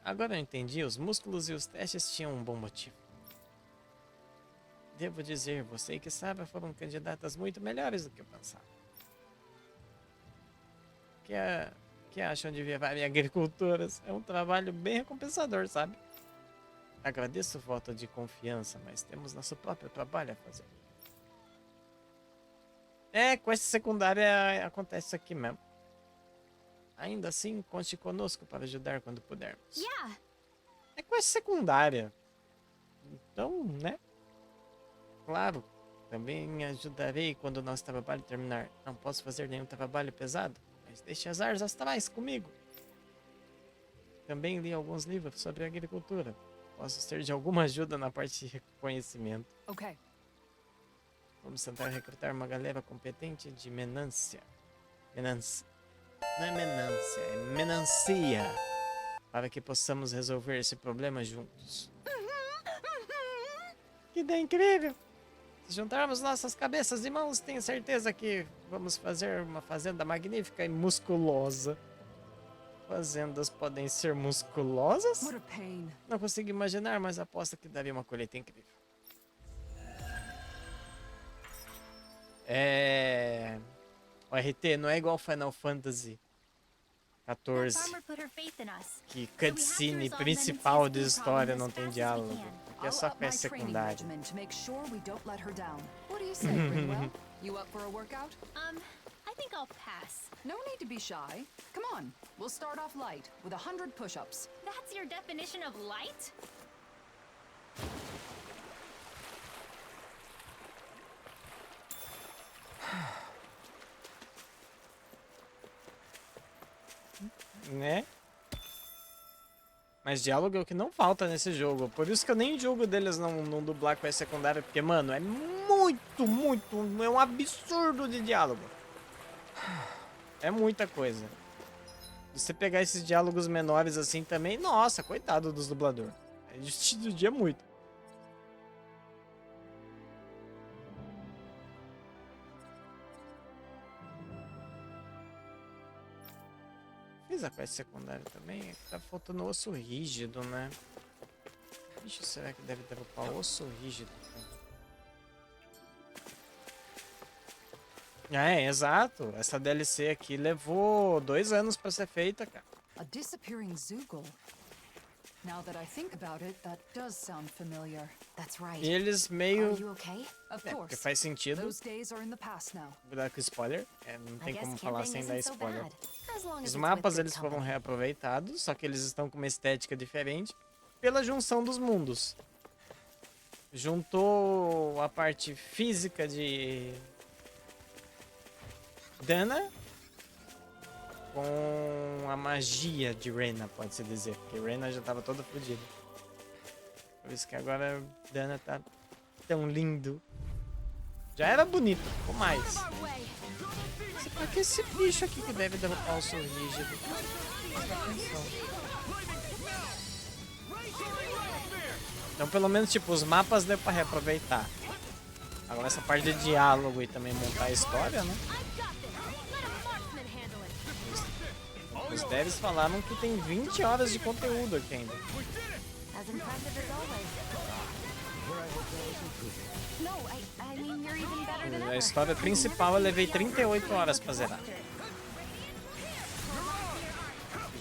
Agora eu entendi. Os músculos e os testes tinham um bom motivo. Devo dizer, você e Kisara foram candidatas muito melhores do que eu pensava. O que acham de virarem agricultoras? É um trabalho bem recompensador, sabe? Agradeço o voto de confiança, mas temos nosso próprio trabalho a fazer. Quest secundária acontece aqui mesmo. Ainda assim, conte conosco para ajudar quando pudermos. Yeah. É quest secundária. Então, né? Claro, também ajudarei quando o nosso trabalho terminar. Não posso fazer nenhum trabalho pesado, mas deixe as artes astrais comigo. Também li alguns livros sobre agricultura. Posso ser de alguma ajuda na parte de conhecimento. Ok. Vamos tentar recrutar uma galera competente de menância. Não é menância, é menancia. Para que possamos resolver esse problema juntos. Que ideia incrível! Se juntarmos nossas cabeças e mãos, tenho certeza que vamos fazer uma fazenda magnífica e musculosa. Fazendas podem ser musculosas? What a pain. Não consigo imaginar, mas aposto que daria uma colheita incrível. O RT não é igual Final Fantasy 14, que cutscene principal de história não tem diálogo, porque é só quest secundária. What do you say, Rinwell? You up for a workout? I think I'll pass. No need to be shy. Come on, we'll start off light with 100 push-ups. That's your definition of light? Né? Mas diálogo é o que não falta nesse jogo. Por isso que eu nem julgo deles não dublar com a secundária. Porque, mano, é muito, é um absurdo de diálogo. É muita coisa. Se você pegar esses diálogos menores assim também, nossa, coitado dos dubladores. A gente judia muito. Fiz a quest secundária também. Tá faltando osso rígido, né? Bicho, será que deve dropar osso rígido? Exato. Essa DLC aqui levou 2 anos pra ser feita, cara. A disappearing Zoogle. Now that I think about it, that does sound familiar. That's right. E eles meio... Are you okay? Of porque course. faz sentido. Those days are in the past now. Vou dar com spoiler. Não tem como falar sem dar spoiler. As long as Os it's mapas with eles good foram company. reaproveitados, só que eles estão com uma estética diferente pela junção dos mundos. Juntou a parte física de Dana com a magia de Rena, pode-se dizer, porque Rena já estava toda fodida. Por isso que agora Dana tá tão lindo. Já era bonito, ficou mais. Pra que esse bicho aqui que deve derrotar o seu rígido? Presta atenção. Então pelo menos tipo, os mapas deu pra reaproveitar. Agora essa parte de diálogo e também montar a história, né? Os devs falavam que tem 20 horas de conteúdo aqui ainda. As impressive as always. No, I mean you're even better than A ever. história principal eu levei 38 horas pra zerar.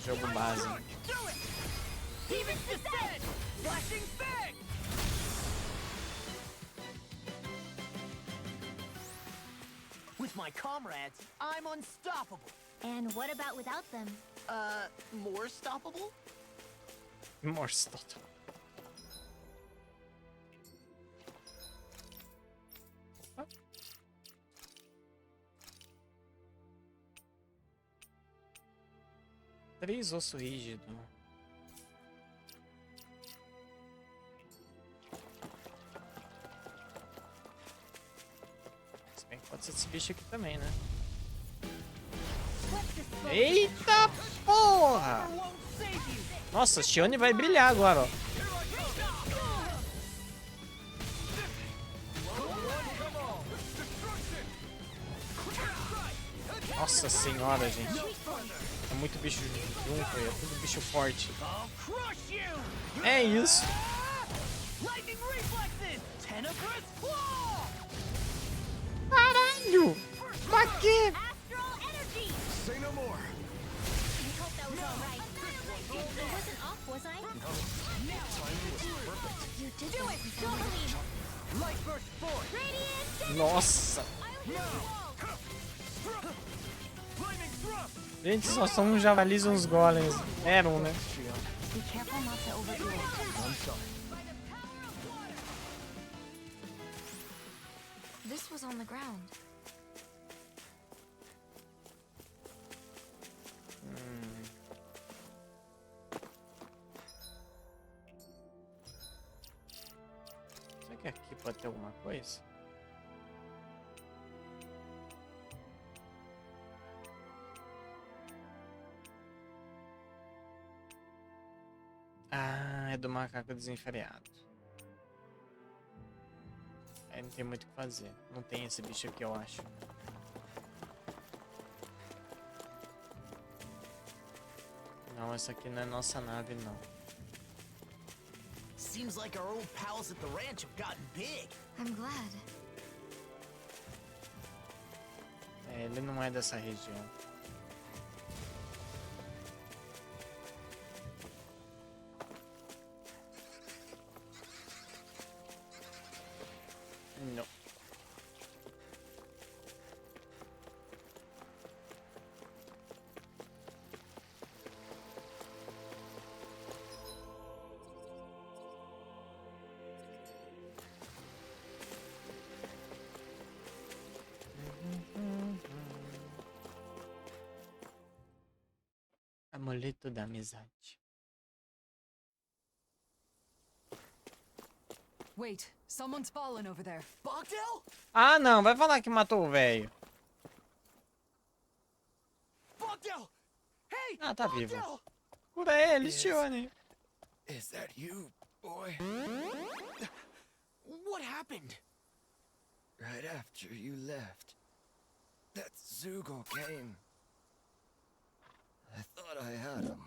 Jogo base. With my comrades, I'm unstoppable. And what about without them? More stoppable? More stuff. Três osso rígido. Se bem que pode ser esse bicho aqui também, né? Eita porra! Nossa, Shione vai brilhar agora, ó. Nossa senhora, gente. É muito bicho junto, é tudo bicho forte. É isso. Caralho! Pra quê? Say no more. I hope that was all right. I wasn't off, was I? You did do it, Jolie. Light burst forth. Radiant. Nossa! Gente, só são uns javalis e uns golems. Eram, né? Be careful not to overdo it. I'm sorry. This was on the ground. Será que aqui pode ter alguma coisa? Ah, é do macaco desenfreado. Aí não tem muito o que fazer. Não tem esse bicho aqui, eu acho. Não, essa aqui não é nossa nave, não. Seems like our old pals at the ranch have gotten big. I'm glad. É, ele não é dessa região. Não. Amuleto da amizade. Wait, someone's fallen over there. Bogdell? Ah, não, vai falar que matou o velho. Bogdell! Hey! Ah, tá vivo. Bogdell! Cura ele, Shione. Is that you, boy? What happened? Right after you left, that Zugo came. I thought I had him,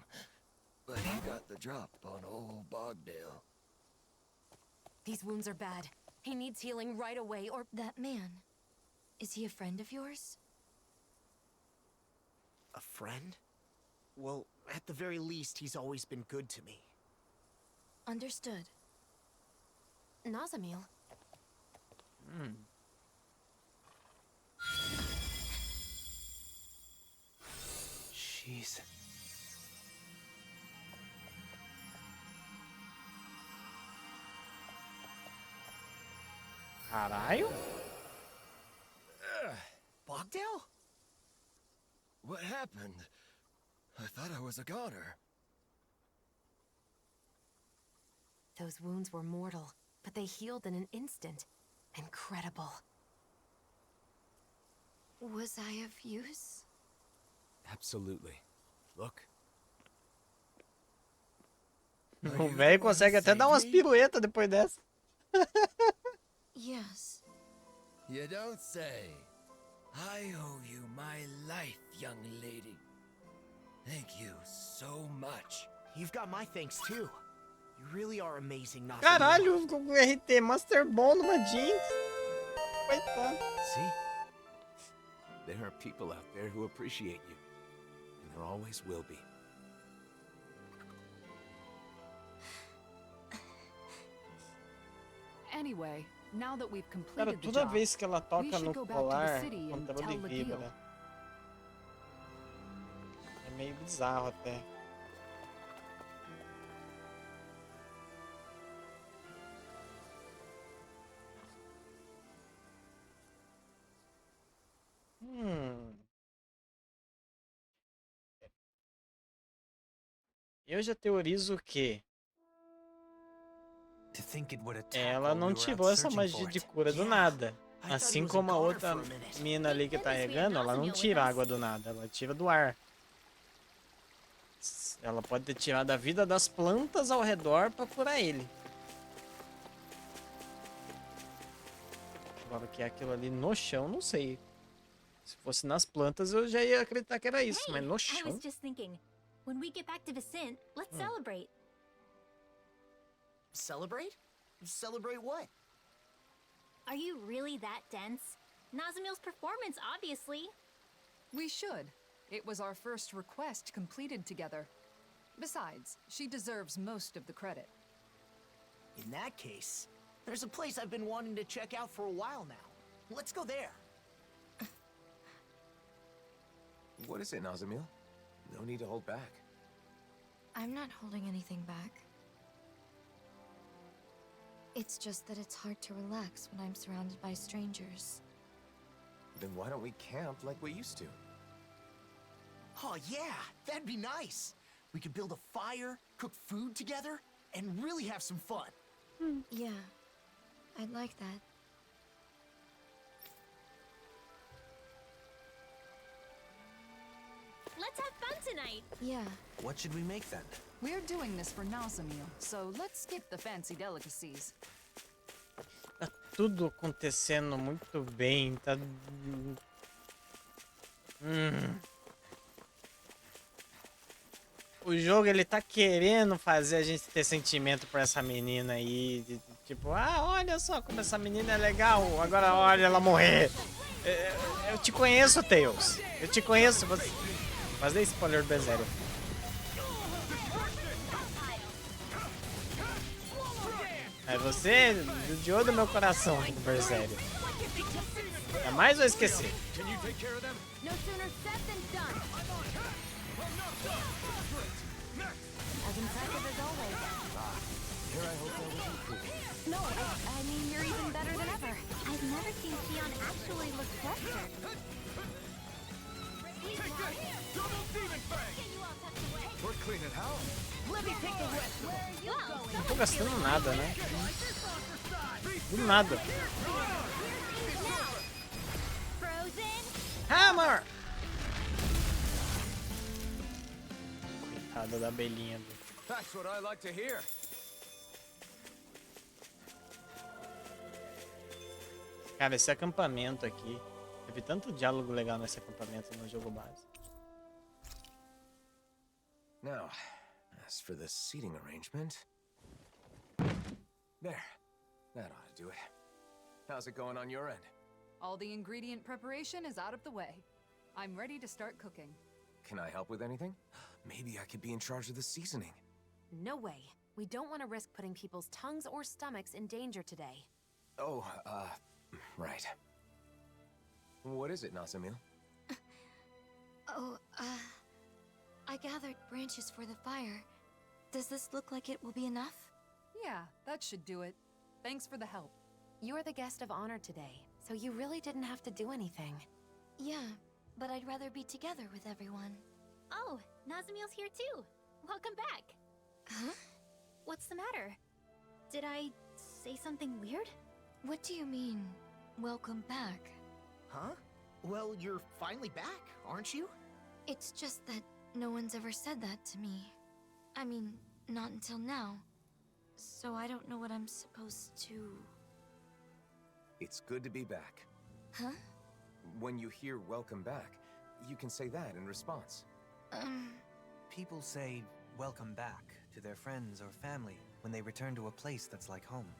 but he got the drop on old Bogdale. These wounds are bad. He needs healing right away, or... That man. Is he a friend of yours? A friend? Well, at the very least, he's always been good to me. Understood. Nazamil. Jeez. Caralho. Bogdell? What happened? I thought I was a goner. Those wounds were mortal, but they healed in an instant. Incredible. Was I of use? Absolutely. Look. O velho consegue até dar umas piruetas depois dessa. Yes. You don't say. I owe you my life, young lady. Thank you so much. You've got my thanks too. You really are amazing, Nazami. Caralho, o RT Master bom numa Jinx. Coitado. See? There are people out there who appreciate you. And there always will be. Anyway, now that we've Cara, completed the toda job, vez que ela we toca should no go back to the colar, city o and controle tell Legio. vibra. É meio bizarro até. Eu já teorizo que To think it would attack ela while we não were out tirou essa searching magia for de it. cura do nada. Assim como a outra mina ali que tá regando, ela não tira água do nada, ela tira do ar. Ela pode ter tirado a vida das plantas ao redor pra curar ele. Agora o que é aquilo ali no chão, não sei. Se fosse nas plantas, eu já ia acreditar que era isso, mas no I chão. was just thinking, when we get back to Vicent, let's celebrate. Celebrate? Celebrate what? Are you really that dense? Nazamil's performance, obviously. We should. It was our first request completed together. Besides, she deserves most of the credit. In that case, there's a place I've been wanting to check out for a while now. Let's go there. What is it, Nazamil? No need to hold back. I'm not holding anything back. It's just that it's hard to relax when I'm surrounded by strangers. Then why don't we camp like we used to? Oh yeah, that'd be nice. We could build a fire, cook food together, and really have some fun. Yeah, I'd like that. Let's have fun tonight. Yeah. What should we make then? We're doing this for Nazamil, so let's skip the fancy delicacies. Tá tudo acontecendo muito bem, tá... O jogo, ele tá querendo fazer a gente ter sentimento por essa menina aí. Tipo, ah, olha só como essa menina é legal, agora olha ela morrer. Eu te conheço, Tails. Eu te conheço. Você... Fazer spoiler do Berserio. É você judiou do meu coração, Berserio. Jamais vou esquecer. No sooner said than done. As impressive as always. Here I hope that was improved. No, I mean you're even better than ever. I've never seen Xion actually look flustered. We're cleaning house. Let me take the rest. Where are you going? Não tô gastando nada, né? Do nada. Frozen? Hammer! Coitada da abelhinha. That's what I like to hear. Cara, esse acampamento aqui. Teve tanto diálogo legal nesse acampamento no jogo base. Now, as for the seating arrangement... There. That ought to do it. How's it going on your end? All the ingredient preparation is out of the way. I'm ready to start cooking. Can I help with anything? Maybe I could be in charge of the seasoning. No way. We don't want to risk putting people's tongues or stomachs in danger today. Oh, right. What is it, Nazamil? Oh, I gathered branches for the fire. Does this look like it will be enough? Yeah, that should do it. Thanks for the help. You're the guest of honor today, so you really didn't have to do anything. Yeah, but I'd rather be together with everyone. Oh, Nazamil's here too. Welcome back. Huh? What's the matter? Did I say something weird? What do you mean, welcome back? Huh? Well, you're finally back, aren't you? It's just that no one's ever said that to me. I mean, not until now. So I don't know what I'm supposed to... It's good to be back. Huh? When you hear welcome back, you can say that in response. People say welcome back to their friends or family when they return to a place that's like home.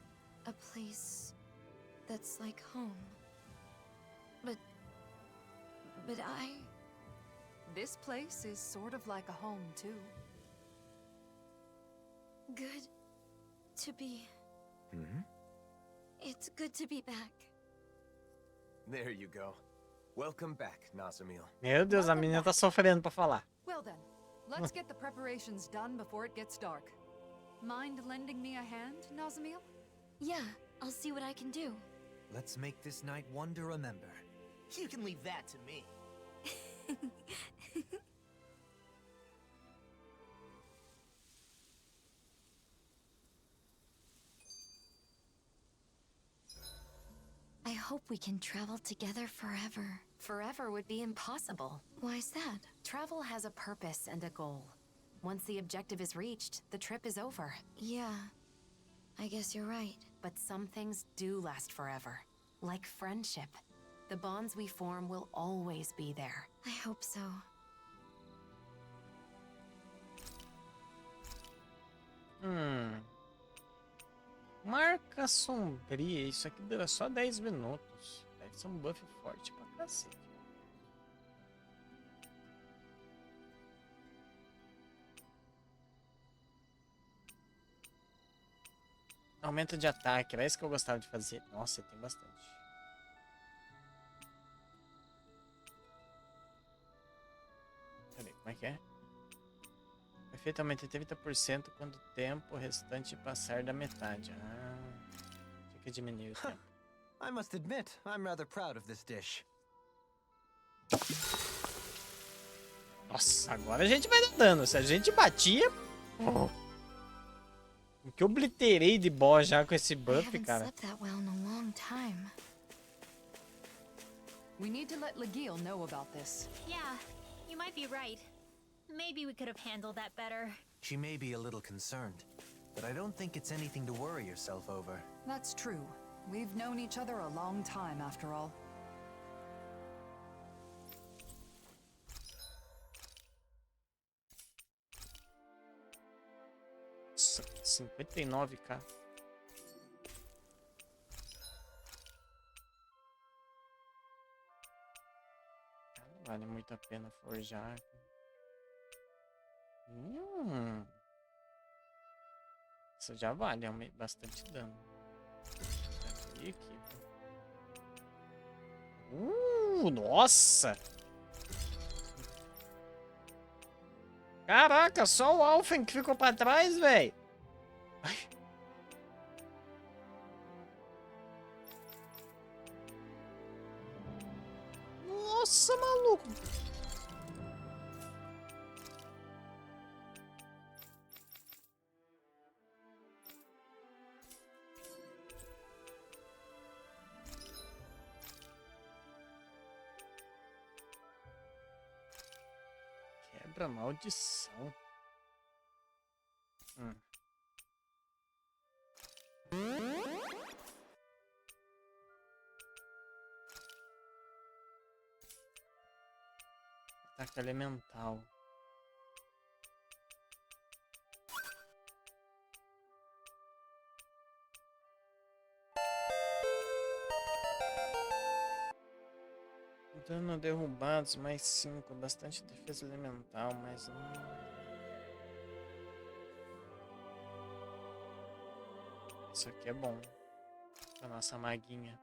A place that's like home. But This place is sort of like a home, too. Good to be... Mm-hmm. It's good to be back. There you go. Welcome back, Nazamil. Meu Deus, a menina tá sofrendo pra falar. Well then, let's get the preparations done before it gets dark. Mind lending me a hand, Nazamil? Yeah, I'll see what I can do. Let's make this night one to remember. You can leave that to me. I hope we can travel together forever. Forever would be impossible. Why's that? Travel has a purpose and a goal. Once the objective is reached, the trip is over. Yeah, I guess you're right. But some things do last forever. Like friendship. The bonds we form will always be there. I hope so. Marca sombria. Isso aqui dura só 10 minutos. Deve ser um buff forte pra cacete. Aumento de ataque. Era isso que eu gostava de fazer. Nossa, tem bastante. Cadê? Como é que é? O efeito aumenta em 30% quando o tempo restante passar da metade. Ah, tinha que diminuir o tempo. I must admit, I'm rather proud of this dish. Nossa, agora a gente vai dar dano. Se a gente batia... O que eu obliterei de boss já com esse buff, cara. We need to let Legil know about this. Yeah, you might be right. Maybe we could have handled that better. She may be a little concerned, but I don't think it's anything to worry yourself over. That's true. We've known each other a long time, after all. Nossa, 59k. Não vale muito a pena forjar. Isso já vale, é bastante dano. Aqui. Nossa! Caraca, só o Alphen que ficou pra trás, velho. Nossa, maluco. Quebra maldição. Ataque elemental. Dano derrubados, mais 5. Bastante defesa elemental, mas isso aqui é bom. A nossa maguinha.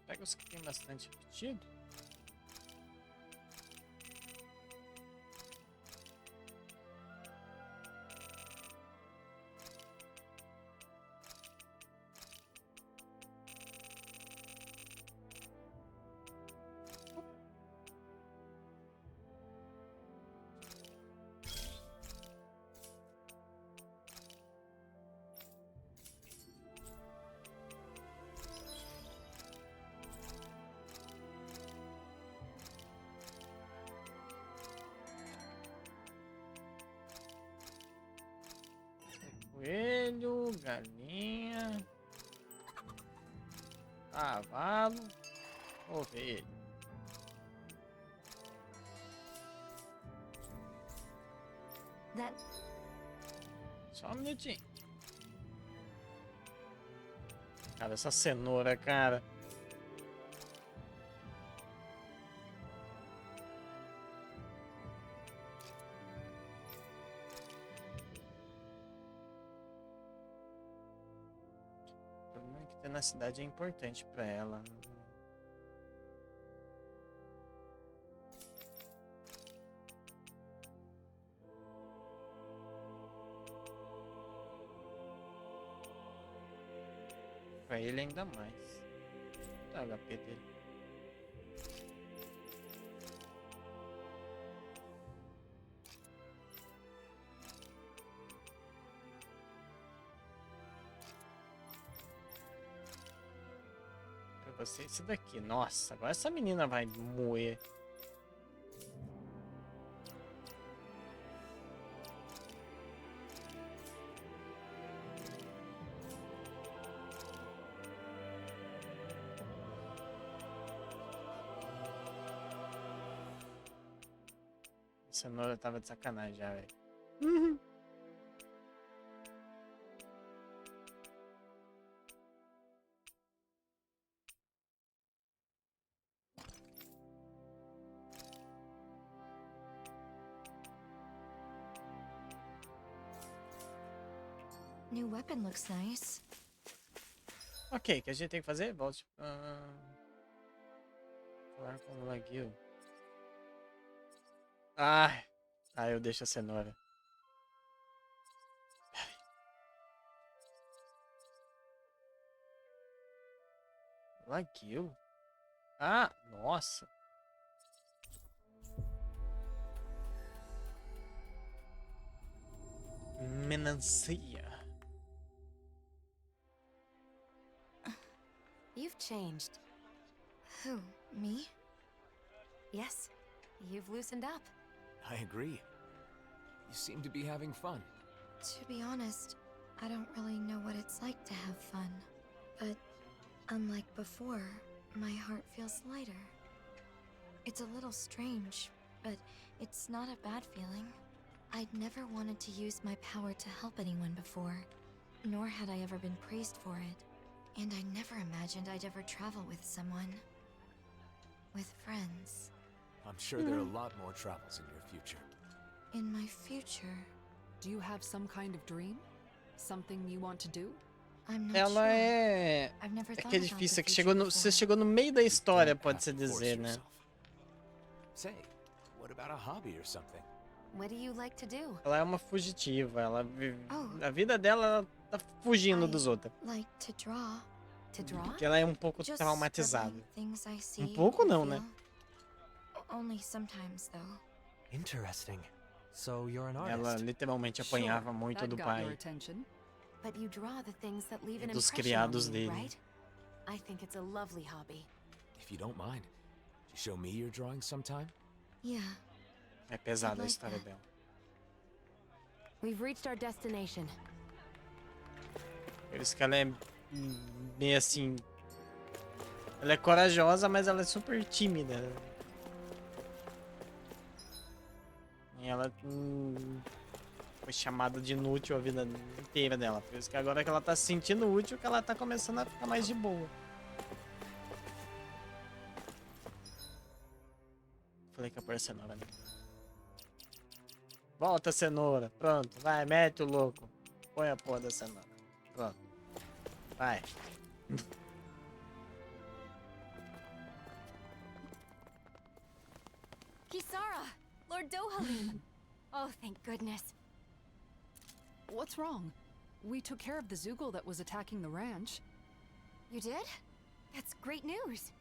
Pega os que tem bastante repetido. Cavalo. Ovelha. Só um minutinho. Cara, essa cenoura, cara. O problema é que ter na cidade é importante pra ela. Pra ele ainda mais. Tá o HP dele. Pra você esse daqui. Nossa, agora essa menina vai moer. A cenoura tava de sacanagem já, velho. New weapon looks nice. Ok, o que a gente tem que fazer? Volte. Falar com o Laguio. Ai. Ah, eu deixo a cenoura. Laguio? Ah, nossa. Melancia. You've changed. Who, me? Yes, you've loosened up. I agree. You seem to be having fun. To be honest, I don't really know what it's like to have fun. But unlike before, my heart feels lighter. It's a little strange, but it's not a bad feeling. I'd never wanted to use my power to help anyone before, nor had I ever been praised for it. And I never imagined I'd ever travel with someone. With friends. I'm sure there are a lot more travels in your future. In my future. Do you have some kind of dream? Something you want to do? I'm not Ela sure. é... I've never É thought que é about difícil, the é que future você before. chegou no meio da história, Don't pode-se have to force dizer, né? yourself. Say, what about a hobby or something? What do you like to do? Ela é uma fugitiva, ela vive... Oh. A vida dela, ela tá fugindo dos outros. Like to draw. To draw? Porque ela é um pouco Just traumatizada. scribbling things I see Um pouco and não, né? feel. Only sometimes, though. Interesting. So you're an artist? Ela literalmente apanhava muito That do got pai. your attention. But you draw the things that leave E an dos impression criados on me, dele. right? I think it's a lovely hobby. If you don't mind, could you show me your drawing sometime? Yeah. É pesada a like história that. dela. We've reached our destination. Por isso que ela é meio assim... Ela é corajosa, mas ela é super tímida. E ela foi chamada de inútil a vida inteira dela. Por isso que agora que ela tá se sentindo útil, que ela tá começando a ficar mais de boa. Falei que ia pôr a cenoura ali. Volta, cenoura. Pronto, vai, mete o louco. Põe a porra da cenoura. Pronto. Vai. Kisara! Lord Dohalim! Oh, thank goodness. What's wrong? We took care of the Zoogle that was attacking the ranch. You did? That's great news.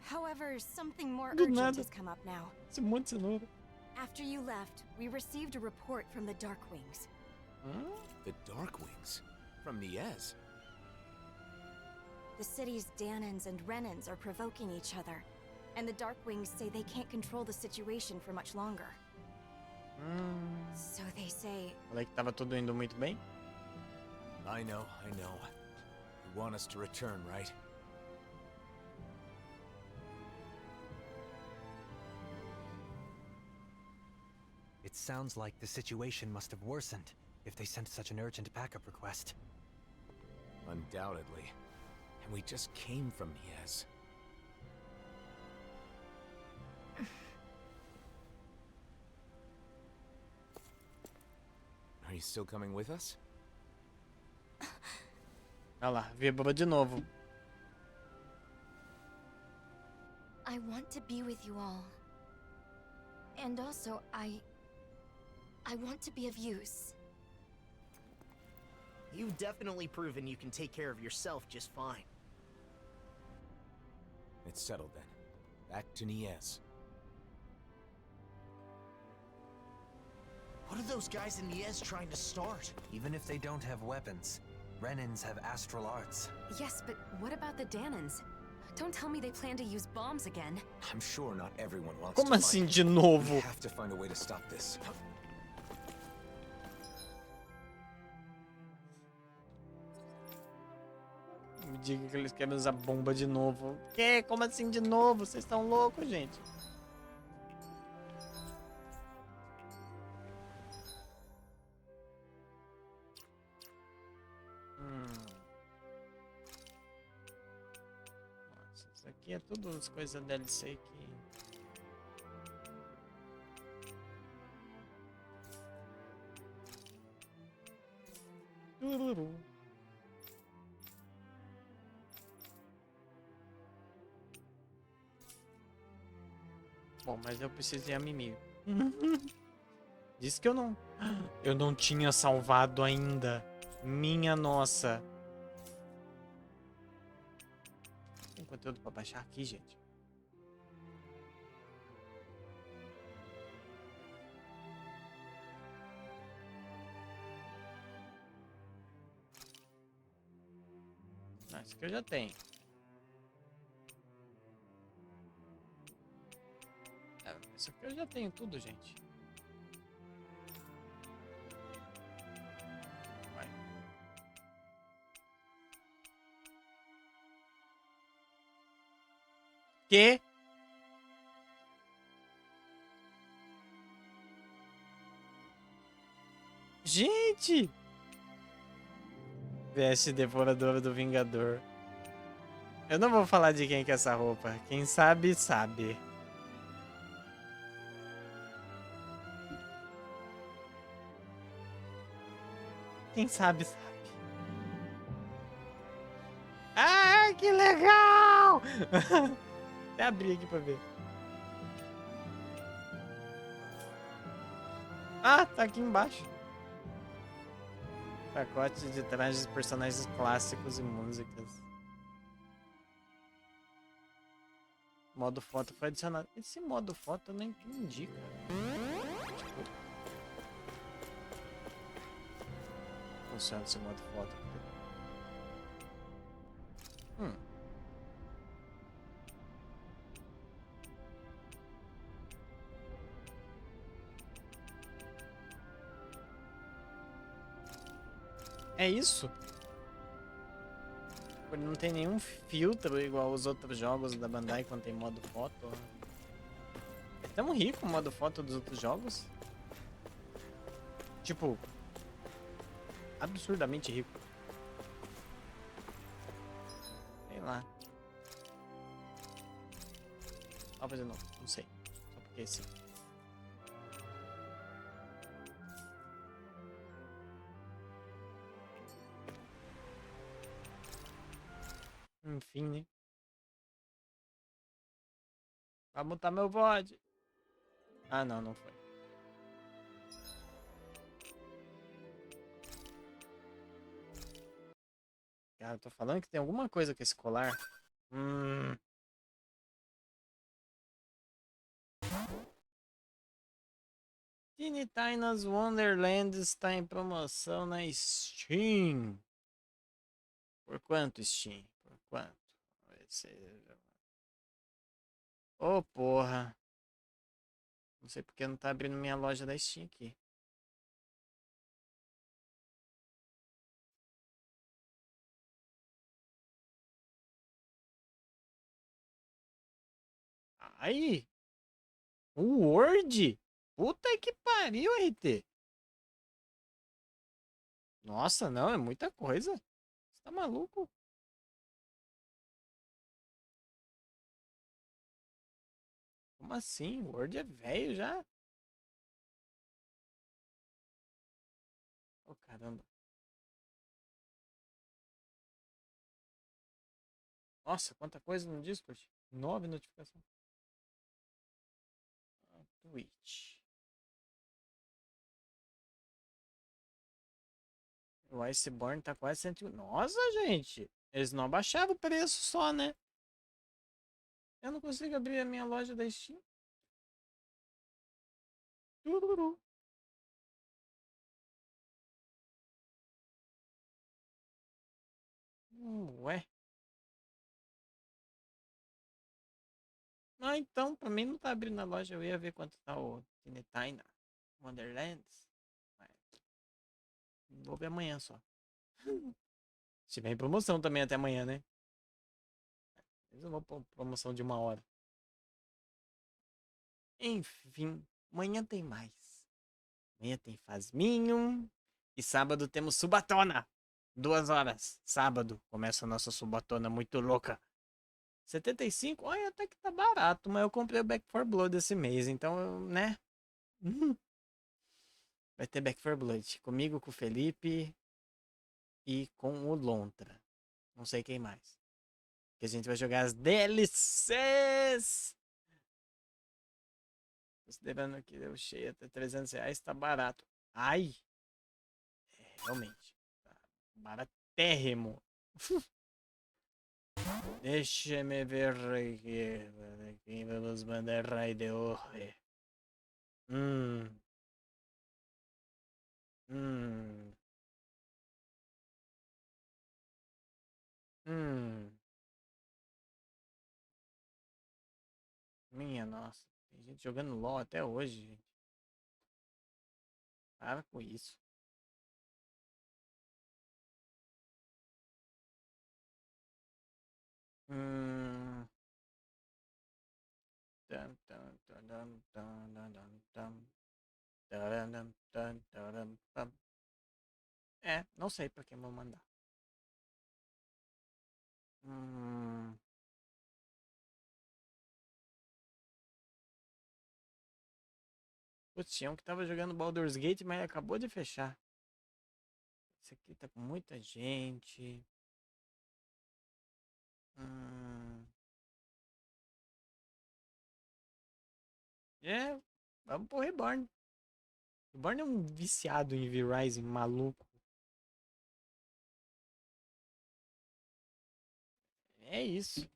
However, something more Do urgent nada. has come up now. Esse monte de cenoura. After you left, we received a report from the Darkwings. The Darkwings? From Niez? The city's Danans and Renans are provoking each other, and the Darkwings say they can't control the situation for much longer. So they say, Falei que tava tudo indo muito bem. I know, I know. You want us to return, right? sounds like the situation must have worsened if they sent such an urgent backup request. Undoubtedly. And we just came from Niez. Are you still coming with us? Olha lá, vibra de novo. I want to be with you all. And also, I want to be of use. You've definitely proven you can take care of yourself just fine. It's settled then. Back to Niez. What are those guys in Niez trying to start? Even if they don't have weapons, Renans have astral arts. Yes, but what about the Danans? Don't tell me they plan to use bombs again. I'm sure not everyone wants Como to assim fight. de novo? We have to find a way to stop this. Me diga que eles querem usar bomba de novo. Que? Como assim de novo? Vocês estão loucos, gente? Nossa, isso aqui é tudo as coisas DLC que... Tururu. Bom, mas eu preciso ir a Mimi. Disse que eu não... Eu não tinha salvado ainda. Minha nossa. Tem conteúdo pra baixar aqui, gente? Não, isso aqui eu já tenho. Isso aqui eu já tenho tudo, gente. Vai. Que? Gente! Veste devoradora do Vingador. Eu não vou falar de quem que é essa roupa. Quem sabe, sabe. Quem sabe, sabe. Ah, que legal! Até abri aqui pra ver. Ah, tá aqui embaixo. Pacote de trajes de personagens clássicos e músicas. Modo foto foi adicionado. Esse modo foto eu não entendi, cara. Tipo... Funciona esse modo foto. É isso? Ele não tem nenhum filtro igual os outros jogos da Bandai quando tem modo foto. É tão rico o modo foto dos outros jogos. Tipo... absurdamente rico. Sei lá. Vou fazer de novo, não sei. Só porque sim. Enfim, né? Vai botar meu bode. Ah, não, não foi. Cara, eu tô falando que tem alguma coisa com esse colar. Teeny Tina's Wonderland está em promoção na Steam. Por quanto, Steam? Por quanto? Ô, porra. Não sei porque não tá abrindo minha loja da Steam aqui. Aí! O Word? Puta que pariu, RT. Nossa, não, é muita coisa. Você tá maluco? Como assim? O Word é velho já? Oh, caramba. Nossa, quanta coisa no Discord. 9 notificações. Twitch. O Iceborne tá quase 100. Nossa, gente. Eles não abaixavam o preço só, né? Eu não consigo abrir a minha loja da Steam. Tururu. Ué. Ah, então, pra mim não tá abrindo a loja. Eu ia ver quanto tá o Tinetaina Wonderlands. Mas vou ver amanhã só. Se tiver em promoção também até amanhã, né? Mas eu vou pôr promoção de 1 hora. Enfim, amanhã tem mais. Amanhã tem Fasminho. E sábado temos Subatona. 2 horas. Sábado começa a nossa Subatona muito louca. 75? Olha, até que tá barato. Mas eu comprei o Back 4 Blood esse mês. Então, né? Vai ter Back 4 Blood. Comigo, com o Felipe. E com o Lontra. Não sei quem mais. Que a gente vai jogar as DLCs. Considerando que deu cheio até R$ 300, tá barato. Ai! É, realmente. Tá baratérrimo. Deixa-me ver aqui. Vamos mandar raid hoje. Hum. Hum. Hum. Minha nossa. Tem gente jogando LOL até hoje, gente. Para com isso. Hum. Tan, tan, tan, tan, tan, tan, tan. Taranam, tan, taram, pam. É, não sei pra quem vou mandar. Hum. Putz, tinha um que tava jogando Baldur's Gate, mas acabou de fechar. Esse aqui tá com muita gente. Hum. É, vamos pro Reborn. Reborn é um viciado em V-Rising, maluco. É isso.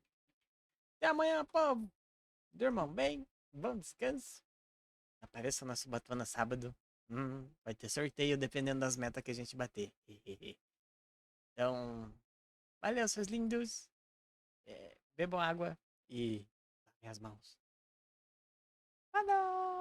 Até amanhã, povo. Durmam bem. Bom descanso. Apareça nosso Batona sábado. Vai ter sorteio dependendo das metas que a gente bater. Então, valeu, seus lindos. Bebam água e lavem as mãos. Falou!